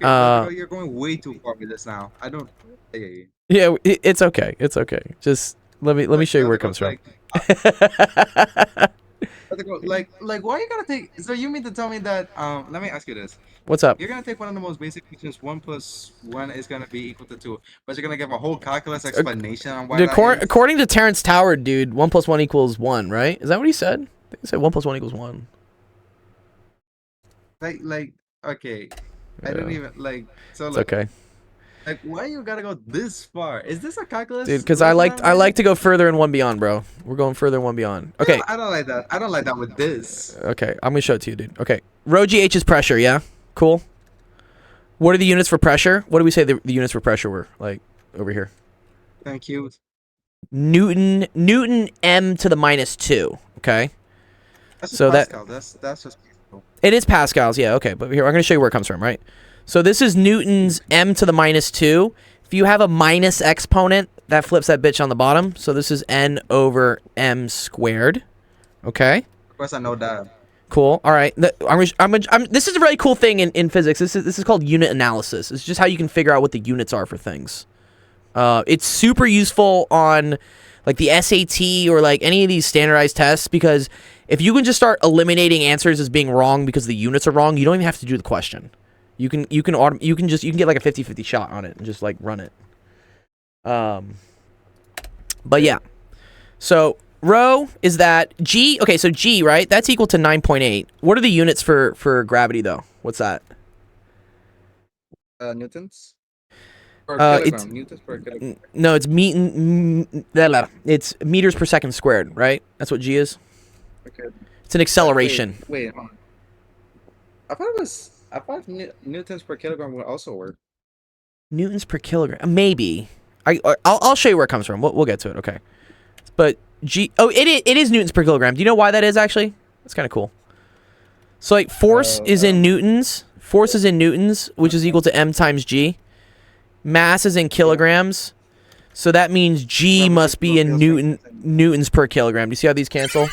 D: You're going way too far with this now. I don't.
A: Yeah, it's okay. It's okay. Just let me show you where it comes from.
D: Like, why you gotta take? So you mean to tell me that? Let me ask you this.
A: What's up?
D: You're gonna take one of the most basic features. 1 + 1 is gonna be equal to 2, but you're gonna give a whole calculus explanation on why.
A: According to Terrence Tower, dude, 1 + 1 = 1, right? Is that what he said? I think he said 1 + 1 = 1.
D: Like, okay. I didn't even like. So
A: It's
D: look,
A: okay,
D: like, why you gotta go this far? Is this a calculus?
A: dude. Because I like to go further in One Beyond, bro. We're going further in One Beyond. Okay.
D: I don't like that. I don't like that with this.
A: Okay, I'm gonna show it to you, dude. Okay, rho GH is pressure. Yeah, cool. What are the units for pressure? What do we say the units for pressure were like over here?
D: Thank you.
A: Newton m to the -2. Okay.
D: That's just
A: So
D: Pascal. That's just Pascal.
A: It is Pascal's, yeah, okay. But here, I'm going to show you where it comes from, right? So this is Newton's m to the -2. If you have a minus exponent, that flips that bitch on the bottom. So this is n over m squared. Okay?
D: Of course, I know that.
A: Cool. All right. This is a really cool thing in physics. This is called unit analysis. It's just how you can figure out what the units are for things. It's super useful on like the SAT or like any of these standardized tests, because if you can just start eliminating answers as being wrong because the units are wrong, you don't even have to do the question. You can get like a 50-50 shot on it and just like run it. But yeah. So rho is that G. Okay, so G, right? That's equal to 9.8. What are the units for gravity though? What's that?
D: Newtons. Per
A: It's
D: kilogram. Newtons per kilogram.
A: no, it's it's meters per second squared, right? That's what G is.
D: Okay.
A: It's an acceleration.
D: Wait. Hold on. I thought newtons per kilogram would also work.
A: Newtons per kilogram, maybe. I'll show you where it comes from. We'll get to it. Okay, but G. Oh, it is newtons per kilogram. Do you know why that is actually? That's kind of cool. So like force is in newtons. Force is in newtons, which is equal to m times g. Mass is in kilograms, so that means G must be in newtons per kilogram. Do you see how these cancel?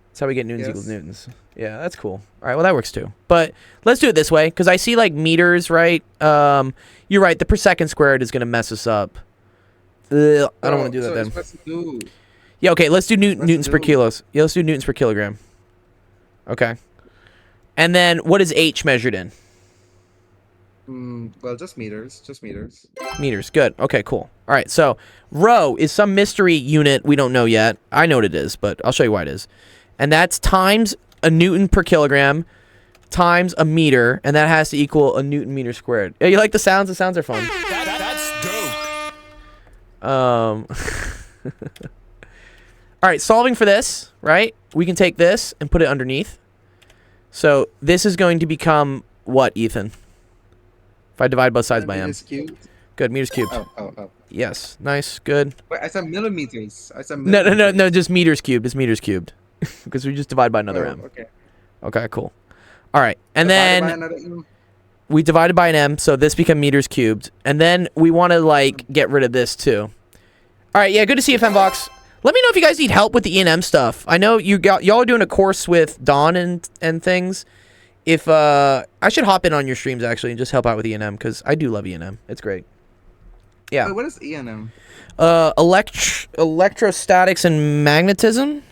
A: That's how we get newtons equals newtons. Yeah, that's cool. All right, well that works too. But let's do it this way, because I see like meters, right? You're right. The per second squared is gonna mess us up. Ugh, I don't want to do that then. Yeah, okay. Let's do newtons per kilos. Yeah, let's do newtons per kilogram. Okay. And then what is H measured in?
D: Well, just meters.
A: Meters. Good. Okay, cool. All right, so rho is some mystery unit we don't know yet. I know what it is, but I'll show you why it is. And that's times a newton per kilogram times a meter, and that has to equal a newton meter squared. Yeah, you like the sounds? The sounds are fun.
E: That's dope.
A: All right, solving for this, right? We can take this and put it underneath. So this is going to become what, Ethan? If I divide both sides by m. Good, meters cubed.
D: Oh.
A: Yes, nice, good.
D: Wait, I said millimeters.
A: No, just meters cubed. It's meters cubed. Because we just divide by another m.
D: Okay.
A: Okay, cool. All right, and then we divided by an m, so this become meters cubed, and then we want to like get rid of this too. All right, yeah, good to see you, Femvox. Let me know if you guys need help with the E&M stuff. I know y'all are doing a course with Dawn and things. If I should hop in on your streams actually and just help out with E&M because I do love E&M. It's great. Yeah.
D: Wait, what is E&M?
A: Electrostatics and magnetism,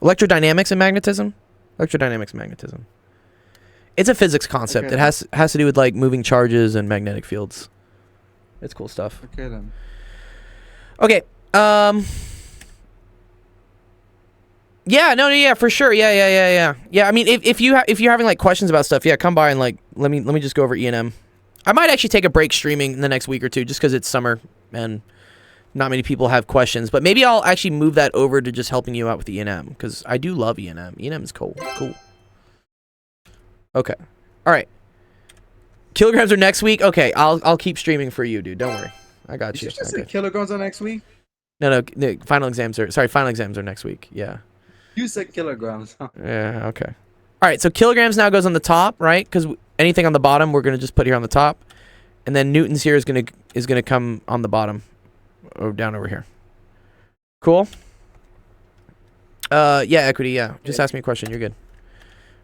A: electrodynamics and magnetism, electrodynamics and magnetism. It's a physics concept.
D: Okay.
A: It has to do with like moving charges and magnetic fields. It's cool stuff.
D: Okay then.
A: Okay. Yeah, no, yeah, for sure. Yeah. I mean, if you're having like questions about stuff, yeah, come by and like let me just go over E&M. I might actually take a break streaming in the next week or two just because it's summer and not many people have questions. But maybe I'll actually move that over to just helping you out with E&M because I do love E&M. E&M is cool. Okay. All right. Kilograms are next week. Okay, I'll keep streaming for you, dude. Don't worry. I got
D: Did
A: you.
D: you just
A: Okay.
D: say kilograms are next week?
A: No, final exams are next week. Yeah.
D: You said kilograms.
A: Yeah, okay. All right, so kilograms now goes on the top, right? Because anything on the bottom, we're going to just put here on the top. And then newtons here is gonna come on the bottom or down over here. Cool? Yeah, equity, yeah. Just ask me a question. You're good.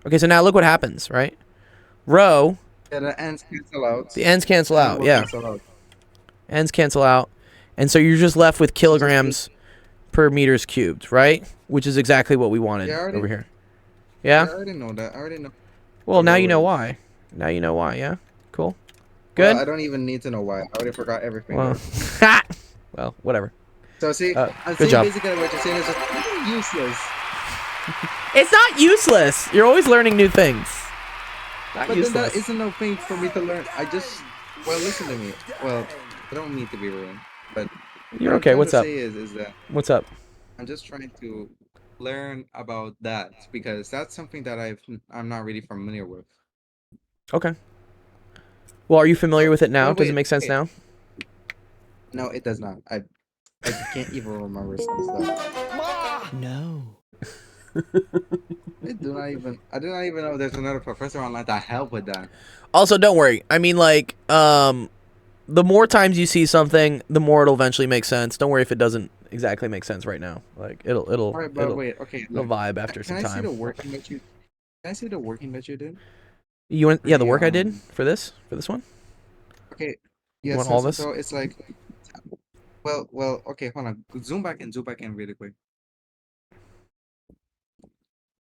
A: Okay, so now look what happens, right? Rho,
D: Yeah, the ends cancel out.
A: the ends cancel out,
D: Will
A: yeah.
D: cancel out.
A: Ends cancel out. And so you're just left with kilograms per meters cubed, right? Which is exactly what we wanted
D: Yeah, I already-
A: over here.
D: Yeah,
A: Yeah?
D: I already know that. I already know.
A: Well, now you know
D: Always.
A: why. Now you know why, yeah? Cool.
D: Well,
A: Good?
D: I don't even need to know why. I already forgot everything.
A: Well, well, whatever.
D: So see, I'm
A: good
D: saying
A: job.
D: basically what you're saying is just useless.
A: It's not useless. You're always learning new things. Not
D: But then
A: useless.
D: that isn't no thing for me to learn. Well, listen to me. Well, I don't mean to be rude, but
A: You're
D: what I'm
A: okay.
D: trying
A: What's
D: to
A: up?
D: say is that
A: What's up?
D: I'm just trying to learn about that because that's something that I'm not really familiar with.
A: Okay. Well, are you familiar with it now?
D: Well,
A: Does it
D: wait,
A: make sense
D: wait.
A: now?
D: No, it does not. I can't even remember some stuff.
A: No.
D: I do not even know there's another professor online that help with that.
A: Also, don't worry. I mean, like, the more times you see something, the more it'll eventually make sense. Don't worry if it doesn't exactly make sense right now. Like, it'll
D: Alright, but wait, okay.
A: it'll
D: Look,
A: vibe after
D: can
A: some
D: I see the
A: time.
D: working that you? Can I see the working that you did?
A: You want? Yeah, the work I did
D: Um,
A: for this one.
D: Okay. Yeah.
A: want
D: So,
A: all
D: so-
A: this?
D: so it's like, well. Okay, hold on. Zoom back in really quick.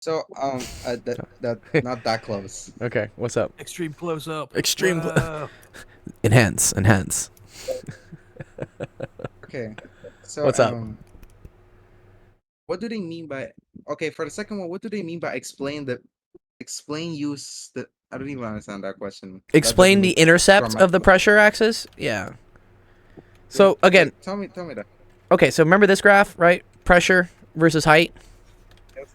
D: So that not that close.
A: Okay. What's up?
B: Extreme close up.
A: Extreme clo-
B: Wow.
A: Enhance.
D: Okay. So
A: What's up?
D: What do they mean by? Okay, for the second one, what do they mean by explain use the? I don't even understand that question. That
A: Explain
D: doesn't
A: the
D: make
A: intercept of the
D: grammatical-
A: pressure axis. Yeah. So again,
D: Tell me that.
A: okay, so remember this graph, right? Pressure versus height.
D: Yes.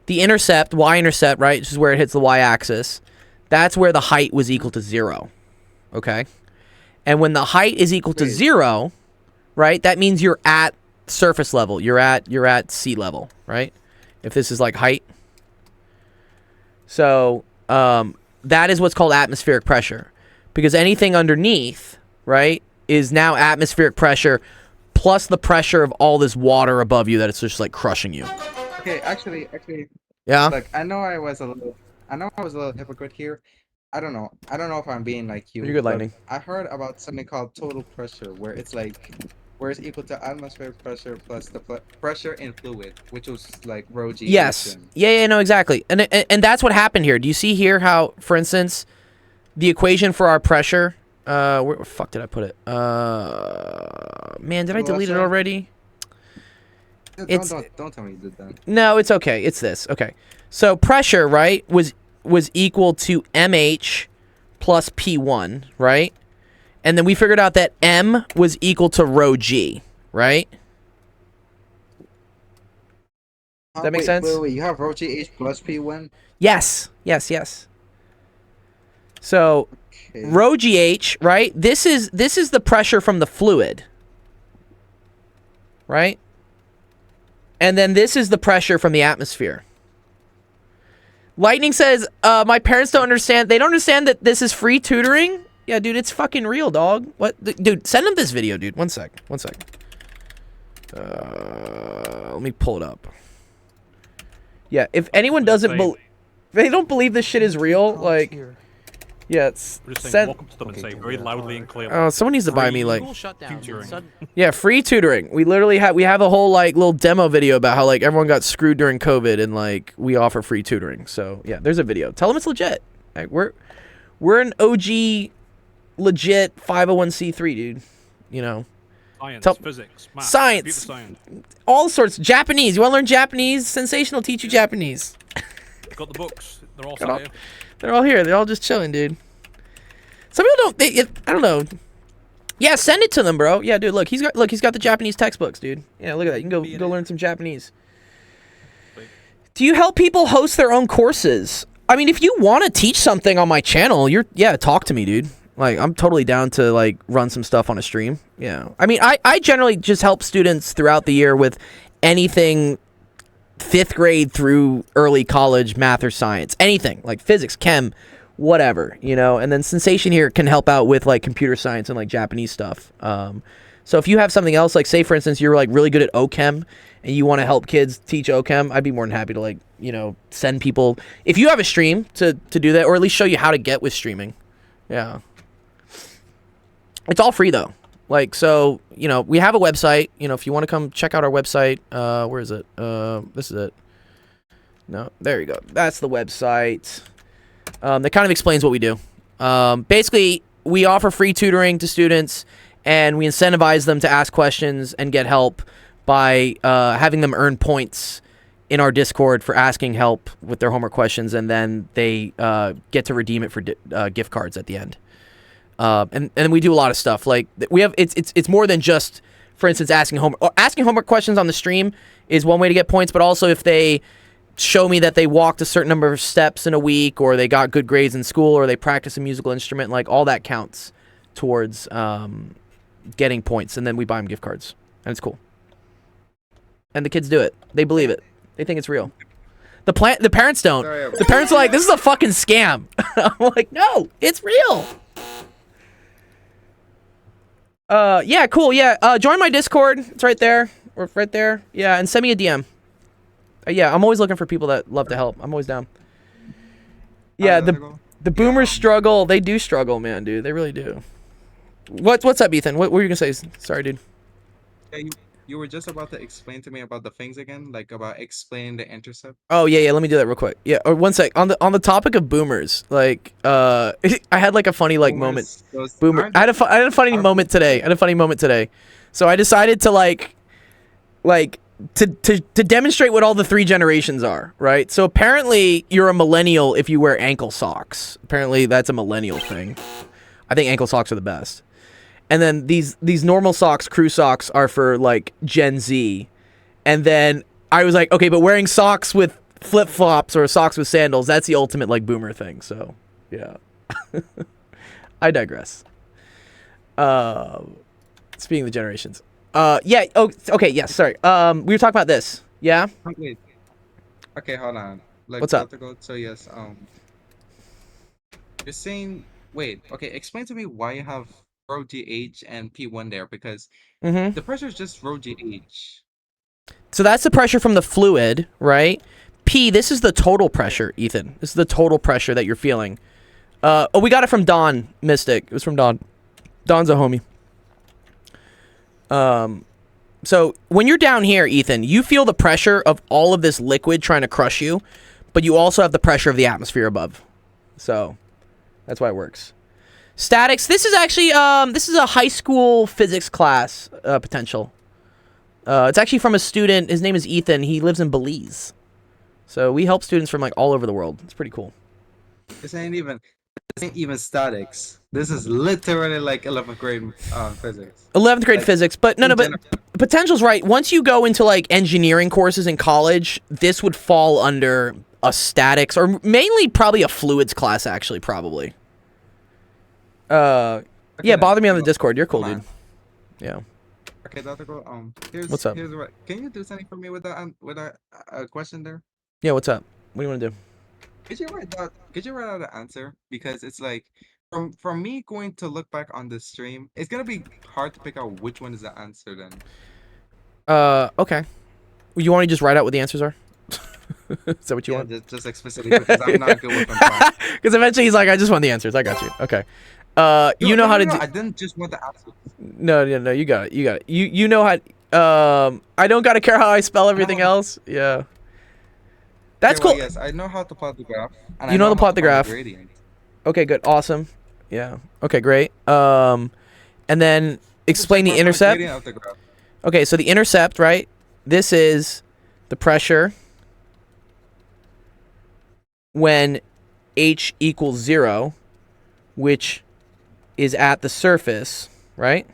A: The intercept, y-intercept, right, which is where it hits the y-axis, that's where the height was equal to 0, okay? And when the height is equal to
D: Wait.
A: 0, right, that means you're at surface level. You're at sea level, right? If this is like height. So that is what's called atmospheric pressure. Because anything underneath, right, is now atmospheric pressure plus the pressure of all this water above you that it's just like crushing you.
D: Okay, actually,
A: Yeah?
D: look, I know I was a little hypocrite here. I don't know if I'm being like you.
A: You're good,
D: but
A: Lightning.
D: I heard about something called total pressure, where it's equal to atmospheric pressure plus the pressure in fluid, which was like rho g.
A: Yes.
D: Newton.
A: Yeah, no, exactly. And that's what happened here. Do you see here how, for instance, the equation for our pressure, where the fuck did I put it? Man, did I delete it
D: Left side?
A: already? It's-
D: Don't tell me you did that.
A: No, it's okay. It's this. Okay. So pressure, right, was equal to mh plus p1, right? And then we figured out that m was equal to rho g, right? that make
D: Wait,
A: sense?
D: Wait, you have rho g h plus p1.
A: Yes. So
D: Okay.
A: rho gh, right? This is the pressure from the fluid, right? And then this is the pressure from the atmosphere. Lightning says, my parents don't understand. They don't understand that this is free tutoring. Yeah, dude, it's fucking real, dog. What? Dude, send them this video, dude. One sec. Let me pull it up. Yeah, if anyone doesn't believe, they don't believe this shit is real, like, yeah, it's
B: We're just saying,
A: sent.
B: walk up to them and say very loudly and clearly.
A: Oh, someone needs to buy me like,
B: tutoring.
A: yeah, free tutoring. We literally have a whole like little demo video about how like everyone got screwed during COVID and like we offer free tutoring. So yeah, there's a video. Tell them it's legit. Like, we're an OG, legit 501c3, dude. You know,
B: Science, physics, math,
A: science.
B: computer science.
A: All sorts. Japanese. You want to learn Japanese? Sensational. Teach you Japanese.
B: Got the books. They're all
A: Got all-
B: sat here.
A: They're all here. They're all just chilling, dude. Some people don't. I don't know. Yeah, send it to them, bro. Yeah, dude. Look, he's got the Japanese textbooks, dude. Yeah, look at that. You can go learn some Japanese. Do you help people host their own courses? I mean, if you want to teach something on my channel, talk to me, dude. Like, I'm totally down to like run some stuff on a stream. Yeah. I mean, I generally just help students throughout the year with anything 5th grade through early college, math or science, anything like physics, chem, whatever, you know. And then Sensation here can help out with like computer science and like Japanese stuff. So if you have something else, like say for instance you're like really good at OChem and you want to help kids teach OChem, I'd be more than happy to like, you know, send people, if you have a stream, to do that, or at least show you how to get with streaming. Yeah, it's all free though. Like, so, you know, we have a website. You know, if you want to come check out our website, where is it? This is it. No, there you go. That's the website. That kind of explains what we do. Basically, we offer free tutoring to students, and we incentivize them to ask questions and get help by having them earn points in our Discord for asking help with their homework questions, and then they get to redeem it for gift cards at the end. And we do a lot of stuff. Like we have, it's more than just, for instance, asking homework questions on the stream is one way to get points. But also if they show me that they walked a certain number of steps in a week, or they got good grades in school, or they practice a musical instrument, like all that counts towards getting points. And then we buy them gift cards, and it's cool. And the kids do it. They believe it. They think it's real. The parents don't. The parents are like, this is a fucking scam. I'm like, no, it's real. Yeah, cool. Yeah, join my Discord. It's right there. Or right there. Yeah, and send me a DM. Yeah, I'm always looking for people that love to help. I'm always down. Yeah, the boomers struggle. They do struggle, man, dude. They really do. What's up, Ethan? What were you gonna say? Sorry, dude.
D: Yeah, you were just about to explain to me about the things again, like about explaining the intercept.
A: Oh yeah. Let me do that real quick. Yeah, or one sec. On the topic of boomers, like I had like a funny like moment. Boomer. I had a funny moment today. So I decided to like to demonstrate what all the 3 generations are, right? So apparently you're a millennial if you wear ankle socks. Apparently that's a millennial thing. I think ankle socks are the best. And then these normal socks, crew socks, are for like Gen Z. And then I was like, okay, but wearing socks with flip-flops or socks with sandals, that's the ultimate like boomer thing. So yeah. I digress. Speaking of the generations. Yeah, oh okay, yes, sorry. We were talking about this. Yeah?
D: Wait. Okay, hold on. Like,
A: What's up?
D: So yes, you're saying, wait, okay, explain to me why you have rho GH and P1 there, because the pressure is just rho GH.
A: So that's the pressure from the fluid, right? P, this is the total pressure, Ethan. This is the total pressure that you're feeling. Oh, we got it from Don Mystic. It was from Don. Don's a homie. So when you're down here, Ethan, you feel the pressure of all of this liquid trying to crush you, but you also have the pressure of the atmosphere above. So that's why it works. Statics, this is actually, this is a high school physics class, potential. It's actually from a student. His name is Ethan. He lives in Belize. So we help students from like all over the world. It's pretty cool.
D: This ain't even statics. This is literally like 11th grade physics.
A: 11th grade
D: Like,
A: physics, but no, but potential's right. Once you go into like engineering courses in college, this would fall under a statics, or mainly probably a fluids class, actually, probably. Yeah, bother me on the Discord. You're cool, dude. Yeah.
D: Okay, Dr. Go, here's
A: What's up?
D: Here's what. Can you do something for me with that question there?
A: Yeah, what's up? What do you want to do?
D: Could you write out an answer? Because it's like from me going to look back on the stream, it's gonna be hard to pick out which one is the answer then.
A: Okay. You want to just write out what the answers are? Is that what you
D: Yeah,
A: want?
D: just explicitly because I'm not good with them.
A: Because eventually he's like, I just want the answers. I got you. Okay. You know how to do.
D: I didn't just want the answer.
A: No, you got it. You got it. You know how. I don't gotta care how I spell everything else. Yeah. That's
D: Okay, well,
A: cool.
D: yes, I know how to plot the graph. And
A: You
D: I
A: know how to
D: how
A: plot the
D: find
A: graph.
D: gradient.
A: Okay, good. Awesome. Yeah. Okay, great. And then explain
D: Just
A: the
D: for
A: intercept.
D: gradient of the graph.
A: Okay, so the intercept, right? This is the pressure when h equals 0, which is at the surface, right?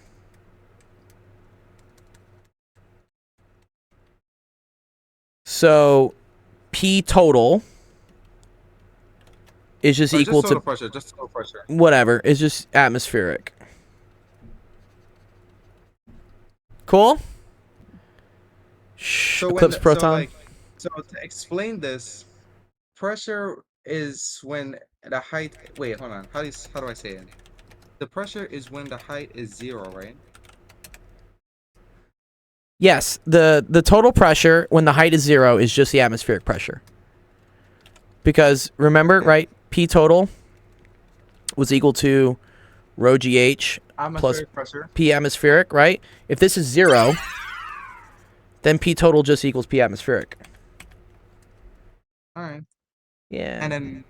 A: So P total is just
D: Or
A: equal
D: just
A: to
D: total pressure, just total pressure.
A: whatever. It's just atmospheric. Cool? Shh,
D: So when
A: Eclipse Proton.
D: so to explain this, pressure is when the height. Wait, hold on. How do I say it? The pressure is when the height is 0, right?
A: Yes, the total pressure when the height is 0 is just the atmospheric pressure. Because remember,
D: Okay.
A: right? P total was equal to rho GH
D: Atmospheric pressure.
A: P atmospheric, right? If this is 0, then P total just equals P atmospheric.
D: All right.
A: Yeah.
D: And then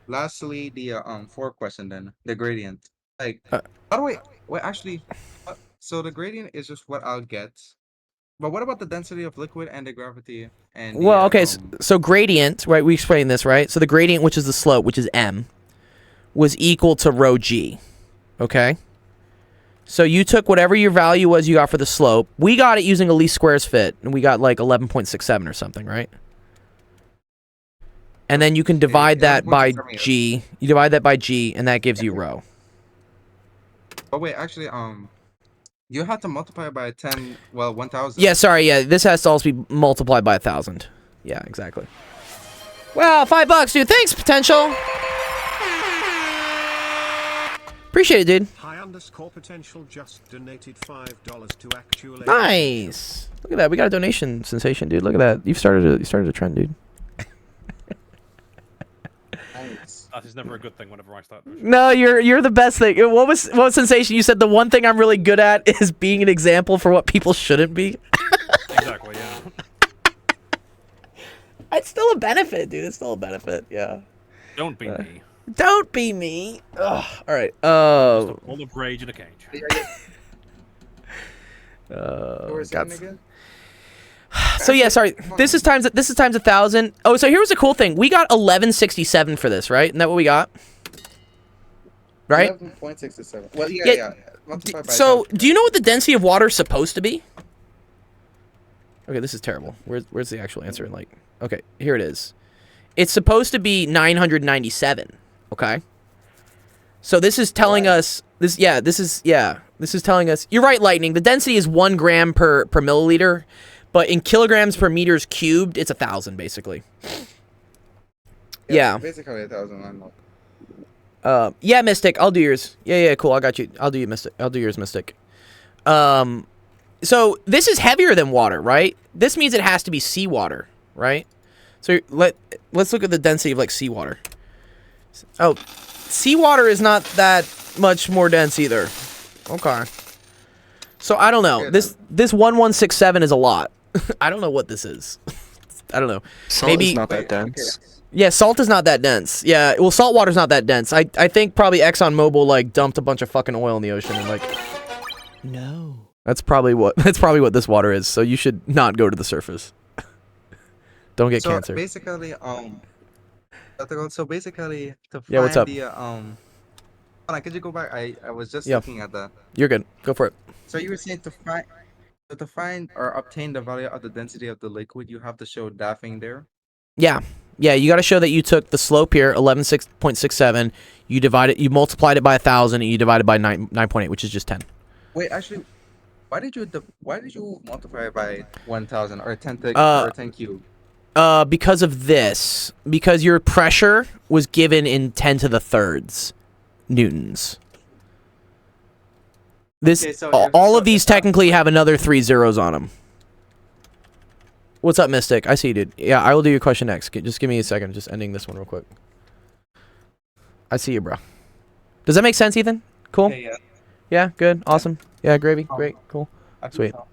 D: lastly, the fourth question then, the gradient. Like,
A: Uh,
D: by the way, wait, actually, so the gradient is just what I'll get. But what about the density of liquid and the gravity and the,
A: well, okay, so gradient, right? We explained this, right? So the gradient, which is the slope, which is m, was equal to rho g. Okay? So you took whatever your value was you got for the slope. We got it using a least squares fit, and we got like 11.67 or something, right? And then you can divide that by
D: 11.67, yes.
A: g. You divide that by g, and that gives you rho.
D: But wait, actually, you have to multiply by 10, well, 1,000.
A: Yeah, sorry, yeah. This has to also be multiplied by 1,000. Yeah, exactly. Well, $5, dude. Thanks, Potential. Appreciate it, dude.
F: High_potential just donated $5 to actually.
A: Nice. Look at that. We got a donation sensation, dude. Look at that. You started a trend, dude.
D: Nice.
B: That is never a good thing whenever I start.
A: No, you're the best thing. What was sensation? You said the one thing I'm really good at is being an example for what people shouldn't be.
B: Exactly, yeah.
A: It's still a benefit, dude. It's still a benefit. Yeah.
B: Don't be me.
A: Don't be me. Ugh. All right.
B: Just a ball of rage in a cage.
D: What were you
A: got
D: saying again?
A: So yeah, sorry. This is times 1,000. Oh, so here was a cool thing. We got 1167 for this, right? Isn't that what we got? Right?
D: 11.67. Well, yeah,
A: Yeah,
D: yeah. Multiply by
A: So,
D: 1,000.
A: do you know what the density of water is supposed to be? Okay, this is terrible. Where's the actual answer? Like, okay, here it is. It's supposed to be 997. Okay. So this is telling us this. Yeah, this is telling us. You're right, Lightning. The density is 1 gram per milliliter, but in kilograms per meters cubed, it's 1,000 basically. Yeah.
D: Basically 1,000. I know.
A: Yeah, Mystic. I'll do yours. Yeah, cool. I got you. I'll do you, Mystic. I'll do yours, Mystic. So this is heavier than water, right? This means it has to be seawater, right? So let's look at the density of like seawater. Oh, seawater is not that much more dense either. Okay. So I don't know.
D: Okay,
A: This 1167 is a lot. I don't know what this is. I don't know.
C: Salt
A: Maybe-
C: is not
D: Wait,
C: that dense.
A: Yeah, salt is not that dense. Yeah, well, salt water's not that dense. I think probably ExxonMobil like dumped a bunch of fucking oil in the ocean and like. No. That's probably what this water is. So you should not go to the surface. Don't get
D: So
A: cancer.
D: basically, to
A: Yeah, what's
D: find
A: up?
D: the hold on, could you go back? I was just
A: Yeah.
D: looking at that.
A: You're good. Go for it.
D: So you were saying to find or obtain the value of the density of the liquid, you have to show that thing there.
A: Yeah. You got to show that you took the slope here, 11.67. You multiplied it by 1,000, and you divided by 9.8, which is just 10.
D: Wait, actually, why did you multiply it by 1,000 or 10
A: Uh,
D: or 10 cube?
A: because of this, because your pressure was given in 10 to the thirds newtons. This
D: Okay, so
A: all
D: if-
A: of these
D: if I-
A: technically have another 3 zeros on them. What's up, Mystic? I see you, dude. Yeah, I will do your question next. Just give me a second. Just ending this one real quick. I see you, bro. Does that make sense, Ethan? Cool.
D: Okay, yeah.
A: Yeah, good. Awesome. Yeah, gravy. Great. Cool.
D: I think
A: Sweet.
D: so.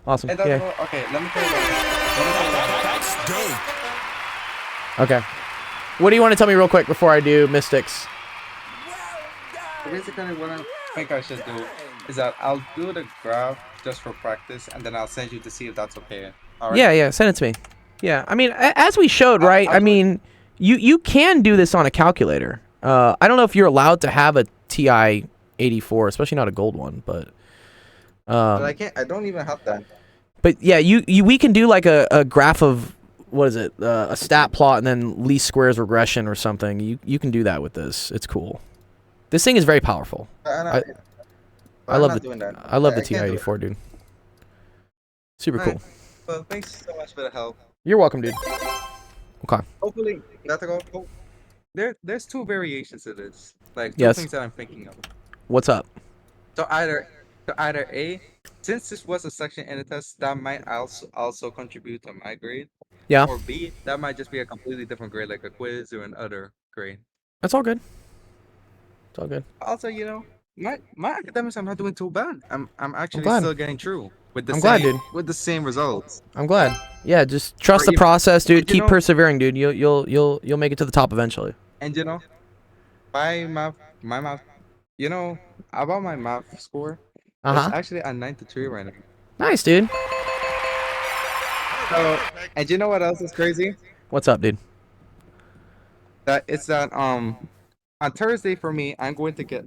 A: Awesome.
D: It doesn't
A: Yeah.
D: go- okay, let me tell you what.
E: That's dope.
A: Okay. What do you want to tell me real quick before I do Mystics?
D: Basically, what I think I should do is that I'll do the graph just for practice, and then I'll send you to see if that's okay. All right?
A: Yeah, send it to me. Yeah, I mean, as we showed, right?
D: I'll
A: I
D: do it.
A: mean, you can do this on a calculator. I don't know if you're allowed to have a TI 84, especially not a gold one, but
D: But I can't. I don't even have that.
A: but yeah, we can do like a graph of what is it? A stat plot and then least squares regression or something. You can do that with this. It's cool. This thing is very powerful.
D: And
A: I
D: I'm
A: love
D: not
A: the
D: doing that.
A: I love the
D: I can't do it.
A: TI-84, dude. Super
D: Alright.
A: cool.
D: Well, thanks so much for the help.
A: You're welcome, dude. Okay.
D: Hopefully, not to go. Oh, there's two variations to this. Like two
A: Yes.
D: things that I'm thinking of.
A: What's up?
D: So either A, since this was a section in the test, that might also contribute to my grade.
A: Yeah.
D: Or B, that might just be a completely different grade, like a quiz or another grade.
A: That's all good. It's all good.
D: Also, you know, my academics, I'm not doing too bad. I'm actually
A: glad.
D: still getting through with the
A: I'm
D: same
A: glad, dude.
D: with the same results.
A: I'm glad. Yeah, just trust
D: Or
A: the
D: even-
A: process, dude.
D: you
A: Keep
D: know-
A: persevering, dude. You'll make it to the top eventually.
D: And you know, my math, you know, about my math score,
A: Uh-huh.
D: it's actually at 93 right now.
A: Nice, dude.
D: So, and you know what else is crazy?
A: What's up, dude?
D: That it's that on Thursday for me, I'm going to get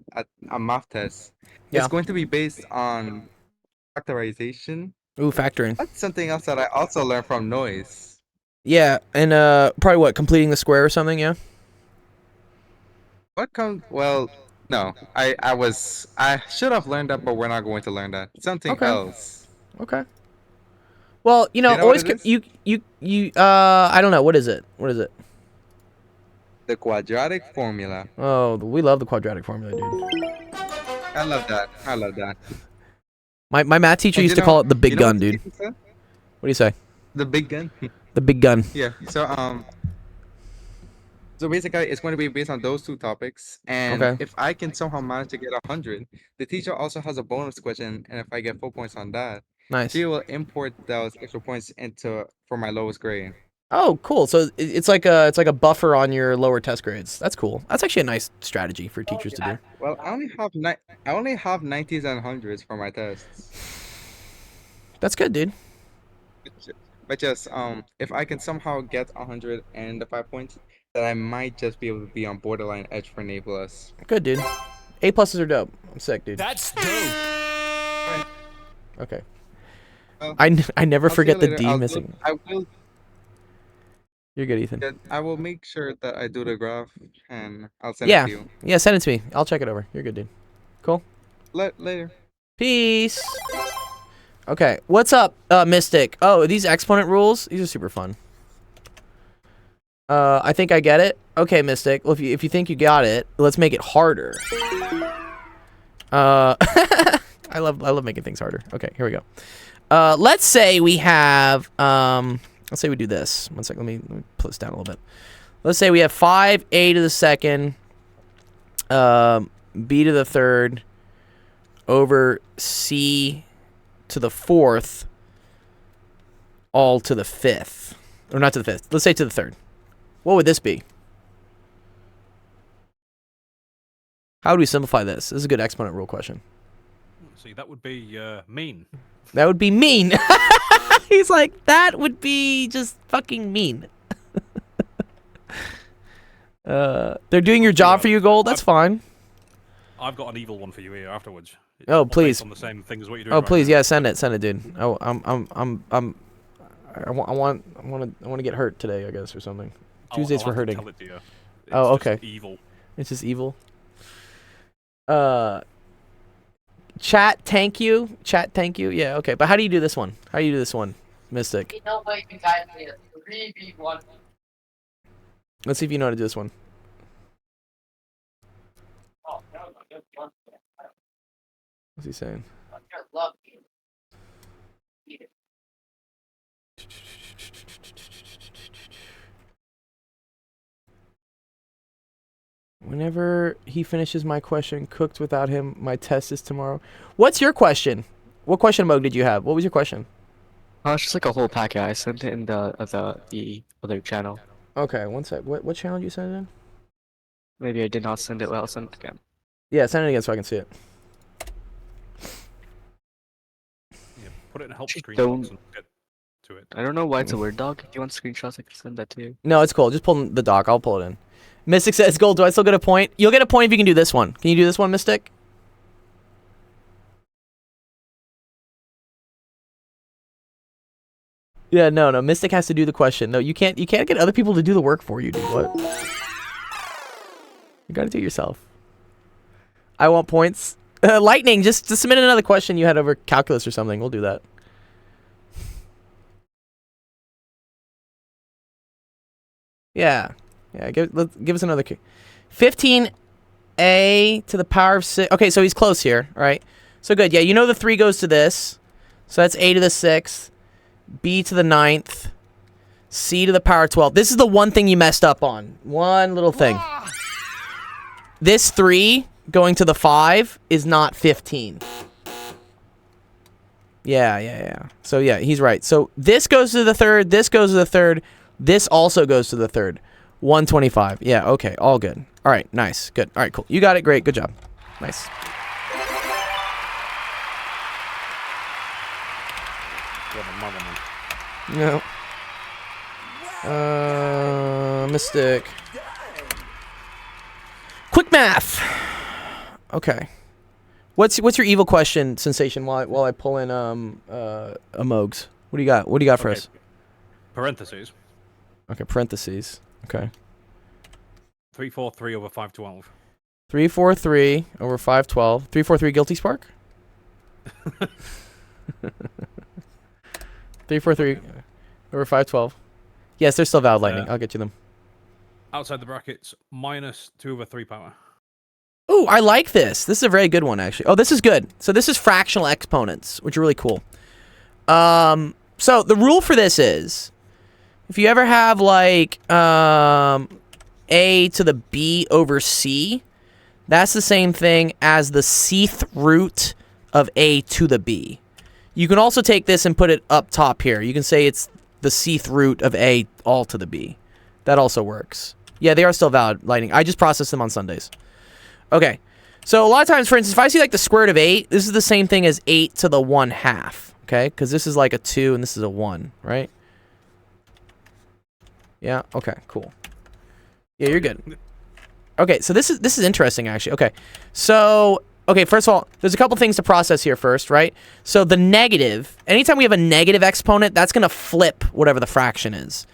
D: a math test.
A: Yeah.
D: It's going to be based on factorization.
A: Ooh, factoring.
D: That's something else that I also learned from noise.
A: Yeah, and probably what, completing the square or something, yeah?
D: What comes? Well, no, I should have learned that, but we're not going to learn that. Something
A: Okay.
D: else.
A: Okay. Well, you know,
D: You know
A: always
D: what it
A: you I don't know, what is it? What is it?
D: The quadratic formula.
A: Oh, we love the quadratic formula, dude.
D: I love that. I love that.
A: My math teacher
D: And
A: used
D: you
A: to call
D: know-
A: it the big
D: you know
A: gun,
D: what the
A: dude.
D: teacher said?
A: What do you say?
D: The big gun.
A: The big gun.
D: Yeah. So basically, it's going to be based on those two topics, and
A: Okay.
D: if I can somehow manage to get 100, the teacher also has a bonus question, and if I get full points on that,
A: Nice.
D: she will import those extra points into for my lowest grade.
A: Oh, cool. So it's like a buffer on your lower test grades. That's cool. That's actually a nice strategy for teachers to do.
D: Well, I only have 90s and 100s for my tests.
A: That's good, dude.
D: But just if I can somehow get 100 and the 5 points, then I might just be able to be on borderline edge for an A plus.
A: Good, dude. A pluses are dope. I'm sick, dude.
E: That's dope.
A: Okay.
D: Well,
A: I never
D: I'll see you
A: forget the
D: later.
A: D
D: I'll do-
A: missing.
D: I will.
A: You're good, Ethan.
D: I will make sure that I do the graph and I'll send
A: Yeah.
D: it to you.
A: Yeah, send it to me. I'll check it over. You're good, dude. Cool.
D: Later.
A: Peace. Okay, what's up, Mystic? Oh, these exponent rules? These are super fun. I think I get it. Okay, Mystic. Well, if you think you got it, let's make it harder. I love making things harder. Okay, here we go. Let's say we have let's say we do this. One second. Let me put this down a little bit. Let's say we have 5a to the second, b to the third, over c to the fourth, all to the fifth. Or not to the fifth. Let's say to the third. What would this be? How would we simplify this? This is a good exponent rule question.
B: See, that would be mean.
A: That would be mean. He's like, that would be just fucking mean. They're doing your job for you, Gold. That's fine.
B: I've got an evil one for you here afterwards. It's
A: Oh,
B: all based
A: please.
B: On the same thing as what you're doing.
A: Oh,
B: right
A: please,
B: now.
A: yeah, send it, dude. Oh, I want to get hurt today, I guess, or something. Tuesdays
B: I'll
A: for
B: have to
A: hurting.
B: tell it to you.
A: Oh,
B: It's just
A: okay.
B: Evil.
A: It's just evil. Chat, thank you. Chat, thank you. Yeah, okay. But how do you do this one? How do you do this one? Mystic.
G: No way you guys made a 3v1.
A: Let's see if you know how to do this one.
G: Oh, no, good one.
A: What's he saying?
G: You're lucky.
A: Whenever he finishes my question, cooked without him, my test is tomorrow. What's your question? What question mode did you have? What was your question?
C: It's just like a whole packet. I sent it in the other channel.
A: Okay, one sec. What channel did you send it in?
C: Maybe I did not send it. Well, I'll send it again.
A: Yeah, send it again so I can see it.
B: Yeah, put it in help
C: Just
B: screen
C: don't-
B: box and get to it.
C: I don't know why it's a Word doc. If you want screenshots, I can send that to you.
A: No, it's cool. Just pull the doc. I'll pull it in. Mystic says, Gold, do I still get a point? You'll get a point if you can do this one. Can you do this one, Mystic? Yeah, no. Mystic has to do the question. No, you can't get other people to do the work for you, dude. What? You gotta do it yourself. I want points. Lightning, just submit another question you had over calculus or something. We'll do that. Yeah. Yeah, give us another 15a to the power of 6. Okay, so he's close here, right? So good. Yeah, you know the 3 goes to this. So that's a to the 6th, b to the 9th, c to the power of 12. This is the one thing you messed up on. One little thing. This 3 going to the 5 is not 15. Yeah. So yeah, he's right. So this goes to the 3rd, this goes to the 3rd, this also goes to the 3rd. 125. Yeah, okay, all good. All right, nice, good. All right, cool. You got it, great, good job. Nice.
B: What a mother, man.
A: No. Mystic. Quick math. Okay. What's your evil question, Sensation? While I pull in Amogs. What do you got? What do you got for
B: Okay.
A: us?
B: Parentheses.
A: Okay, parentheses. Okay.
B: 343 over 512.
A: 343 over 512. 343 guilty spark. 343 over 512. Yes, they're still valid lightning. I'll get you them.
B: Outside the brackets, minus 2 over 3 power.
A: Ooh, I like this. This is a very good one, actually. Oh, this is good. So this is fractional exponents, which are really cool. So the rule for this is, if you ever have like a to the b over c, that's the same thing as the cth root of a to the b. You can also take this and put it up top here. You can say it's the cth root of a all to the b. That also works. Yeah, they are still valid, Lightning. I just process them on Sundays. Okay. So a lot of times, for instance, if I see like the square root of 8, this is the same thing as 8 to the 1/2. Okay? Because this is like a 2 and this is a 1, right? Yeah? Okay, cool. Yeah, you're good. Okay, so this is interesting, actually. Okay. So, okay, first of all, there's a couple things to process here first, right? So the negative, anytime we have a negative exponent, that's going to flip whatever the fraction is.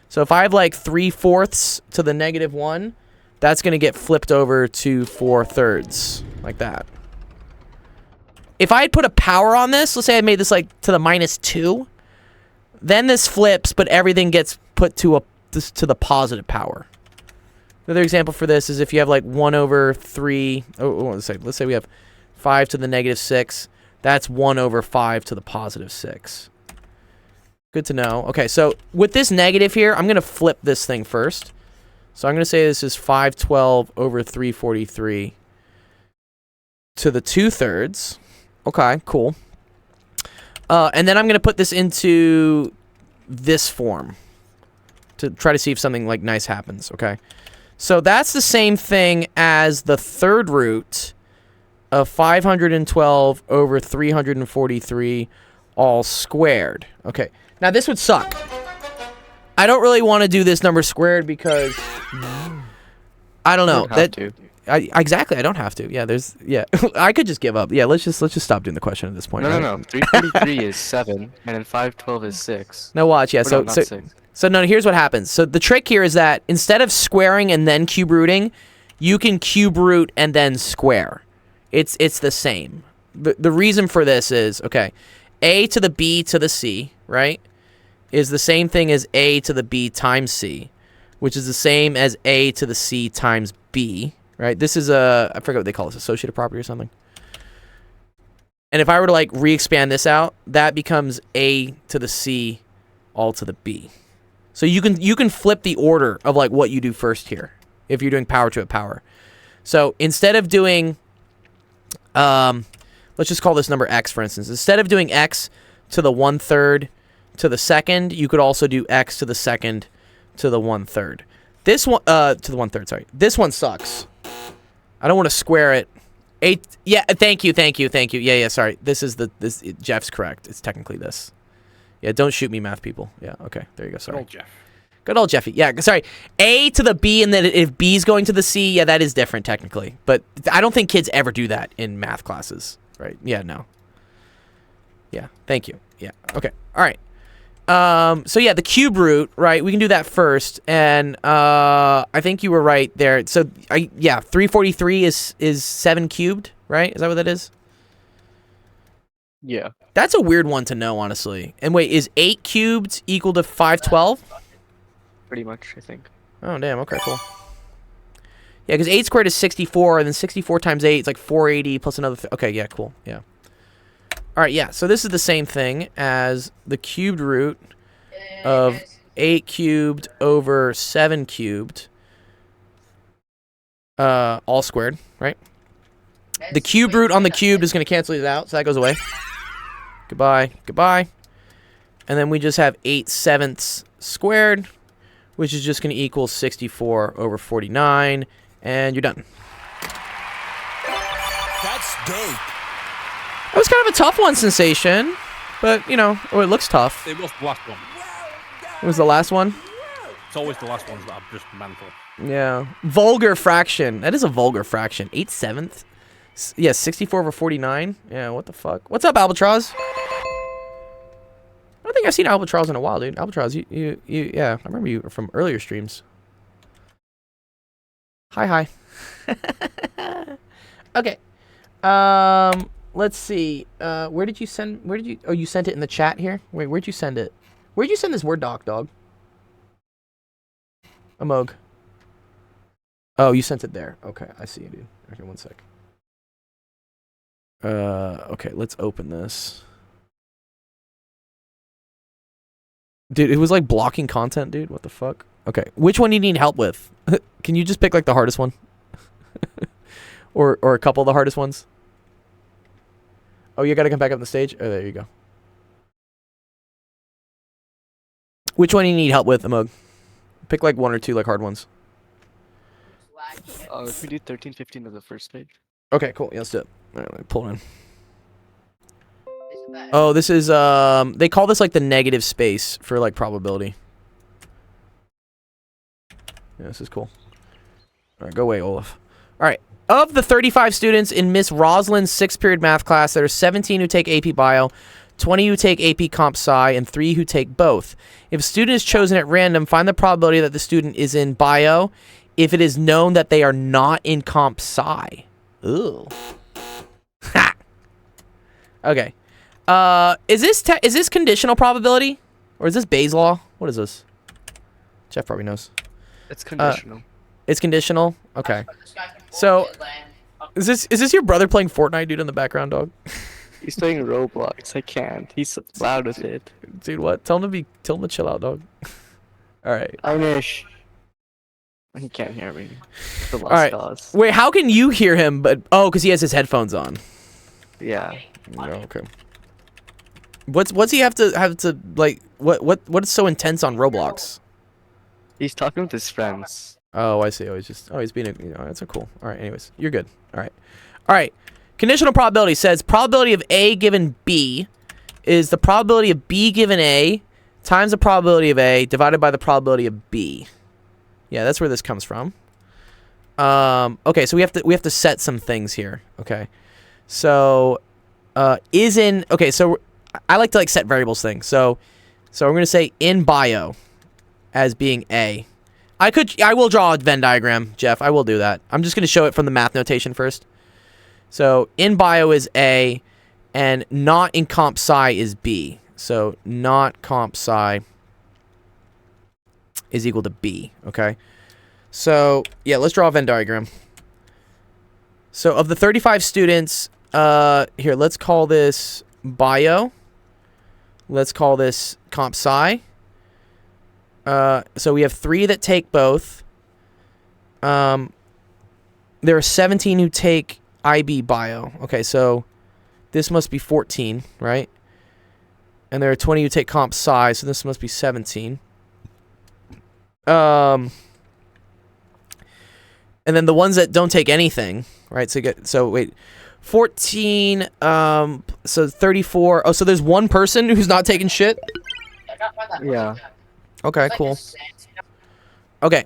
A: So if I have like 3/4 to the -1, that's going to get flipped over to 4/3, like that. If I had put a power on this, let's say I made this like to the -2, then this flips, but everything gets put to the positive power. Another example for this is if you have like 1/3. Let's say we have 5 to the -6. That's 1/5 to the +6. Good to know. Okay, so with this negative here, I'm going to flip this thing first. So I'm going to say this is 512 over 343 to the 2/3. Okay, cool. And then I'm going to put this into this form to try to see if something like nice happens, okay? So that's the same thing as the 3rd root of 512 over 343 all squared. Okay, now this would suck. I don't really want to do this number squared because I don't know. Exactly, I don't have to. Yeah, I could just give up. Yeah, let's just stop doing the question at this point.
C: No,
A: right?
C: no. 343 is 7, and then 512 is 6.
A: Now watch. Yeah,
C: Or no, not 6.
A: So no, here's what happens. So the trick here is that instead of squaring and then cube rooting, you can cube root and then square. It's the same. The reason for this is, okay, a to the b to the c, right? is the same thing as a to the b times c, which is the same as a to the c times b, right? This is I forget what they call this, associative property or something. And if I were to like re-expand this out, that becomes a to the c all to the b. So you can flip the order of like what you do first here if you're doing power to a power. So instead of doing, let's just call this number x, for instance. Instead of doing x to the 1/3 to the second, you could also do x to the second to the 1/3. This one, to the 1/3, sorry. This one sucks. I don't want to square it. Yeah, thank you. Yeah, sorry. Jeff's correct. It's technically this. Yeah, don't shoot me, math people. Yeah, okay. There you go, sorry.
B: Good old Jeff.
A: Good old Jeffy. Yeah, sorry. A to the B, and then if B's going to the C, yeah, that is different technically. But I don't think kids ever do that in math classes, right? Yeah, no. Yeah, thank you. Yeah, okay. All right. So yeah, the cube root, right? We can do that first, and I think you were right there. So yeah, 343 is 7 cubed, right? Is that what that is?
C: Yeah.
A: That's a weird one to know, honestly. And wait, is 8 cubed equal to 512?
C: Pretty much, I think.
A: Oh, damn. Okay, cool. Yeah, because 8 squared is 64, and then 64 times 8 is like 480 plus another... okay, yeah, cool. Yeah. All right, yeah. So this is the same thing as the cubed root of 8 cubed over 7 cubed, all squared, right? The cube root on the cubed is going to cancel it out, so that goes away. Goodbye. And then we just have 8/7 squared, which is just going to equal 64 over 49, and you're done.
E: That's dope.
A: That was kind of a tough one, Sensation, but, you know, it looks tough.
B: It was the last one.
A: It was the last one?
B: It's always the last ones that are just mental.
A: Yeah. Vulgar fraction. That is a vulgar fraction. 8/7? Yeah, 64 over 49. Yeah, what the fuck? What's up, Albatross? I don't think I've seen Albatross in a while, dude. Albatross, you yeah, I remember you from earlier streams. Hi. Okay. Let's see. Where did you send? Oh, you sent it in the chat here. Wait, where'd you send it? Where'd you send this Word doc, dog? Amog. Oh, you sent it there. Okay, I see you, dude. Okay, one sec. Okay, let's open this. Dude, it was like blocking content, dude. What the fuck? Okay, which one do you need help with? Can you just pick like the hardest one? or a couple of the hardest ones? Oh, you gotta come back up the stage? Oh, there you go. Which one do you need help with, Amog? Pick like one or two like hard ones.
C: If we do 13, 15 as the first page.
A: Okay, cool. Yeah, let's do it. All right, let me pull it in. Oh, this is, they call this like the negative space for like probability. Yeah, this is cool. All right, go away, Olaf. All right. Of the 35 students in Miss Rosalind's 6th period math class, there are 17 who take AP Bio, 20 who take AP Comp Sci, and 3 who take both. If a student is chosen at random, find the probability that the student is in Bio if it is known that they are not in Comp Sci. Ooh. Ha! Okay. Is this conditional probability? Or is this Bayes' law? What is this? Jeff probably knows.
C: It's conditional.
A: It's conditional? Okay. So, is this your brother playing Fortnite, dude, in the background, dog?
C: He's playing Roblox. I can't. He's loud with it.
A: Dude, what? Tell him to chill out, dog. All right.
C: Inish. He can't hear me. The lost
A: right.
C: cause.
A: Wait, how can you hear him? But because he has his headphones on.
C: Yeah.
A: Oh, okay. What's he have to like? What is so intense on Roblox?
C: He's talking with his friends.
A: Oh, I see. Oh, he's being that's so cool. All right. Anyways, you're good. All right. Conditional probability says probability of A given B is the probability of B given A times the probability of A divided by the probability of B. Yeah, that's where this comes from. Okay, so we have to set some things here. Okay, so so I like to like set variables things. So we're gonna say in Bio as being A. I will draw a Venn diagram, Jeff. I will do that. I'm just gonna show it from the math notation first. So in Bio is A, and not in Comp Sci is B. So not Comp Sci is equal to B, okay? So, yeah, let's draw a Venn diagram. So, of the 35 students, here, let's call this bio. Let's call this comp sci. So we have 3 that take both. There are 17 who take IB bio. Okay, so this must be 14, right? And there are 20 who take comp sci, so this must be 17. And then the ones that don't take anything, right? So wait, 14. So 34. Oh, so there's one person who's not taking shit.
G: I got one that
C: Yeah.
A: Okay,
G: It's like
A: cool.
G: a sand-
A: Okay.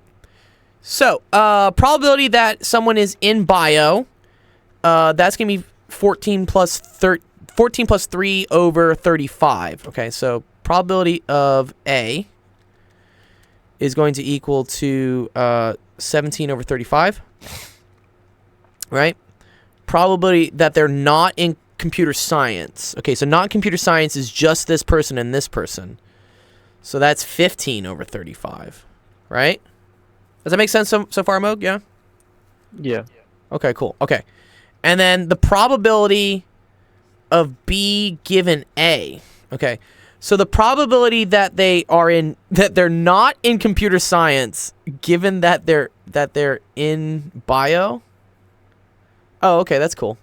A: So, probability that someone is in bio, that's going to be 14 plus 3 over 35. Okay, so probability of A is going to equal to 17 over 35. Right? Probability that they're not in computer science. Okay, so not computer science is just this person and this person. So that's 15 over 35. Right? Does that make sense so far, Moog? Yeah?
C: Yeah.
A: Okay, cool. Okay. And then the probability of B given A. Okay. So the probability that they're not in computer science, given that they're in bio. Oh, okay, that's cool.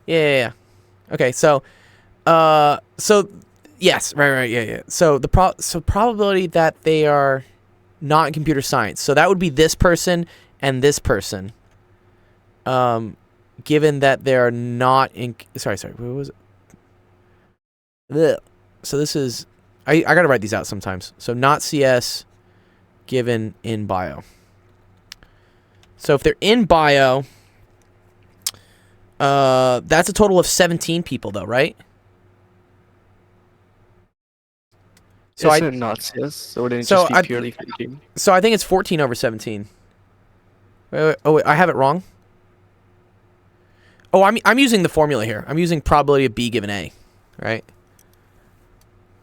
A: Yeah. Okay, so yes, right, yeah. So probability that they are not in computer science. So that would be this person and this person. Given that they are not in... Sorry, what was it? Ugh. So this is... I gotta write these out sometimes. So not CS given in bio. So if they're in bio, that's a total of 17 people though, right? So
C: Isn't it not CS? So wouldn't it
A: so
C: just be
A: I-
C: purely 15?
A: So I think it's 14 over 17. Wait, I have it wrong. Oh, I'm using the formula here. I'm using probability of B given A, right?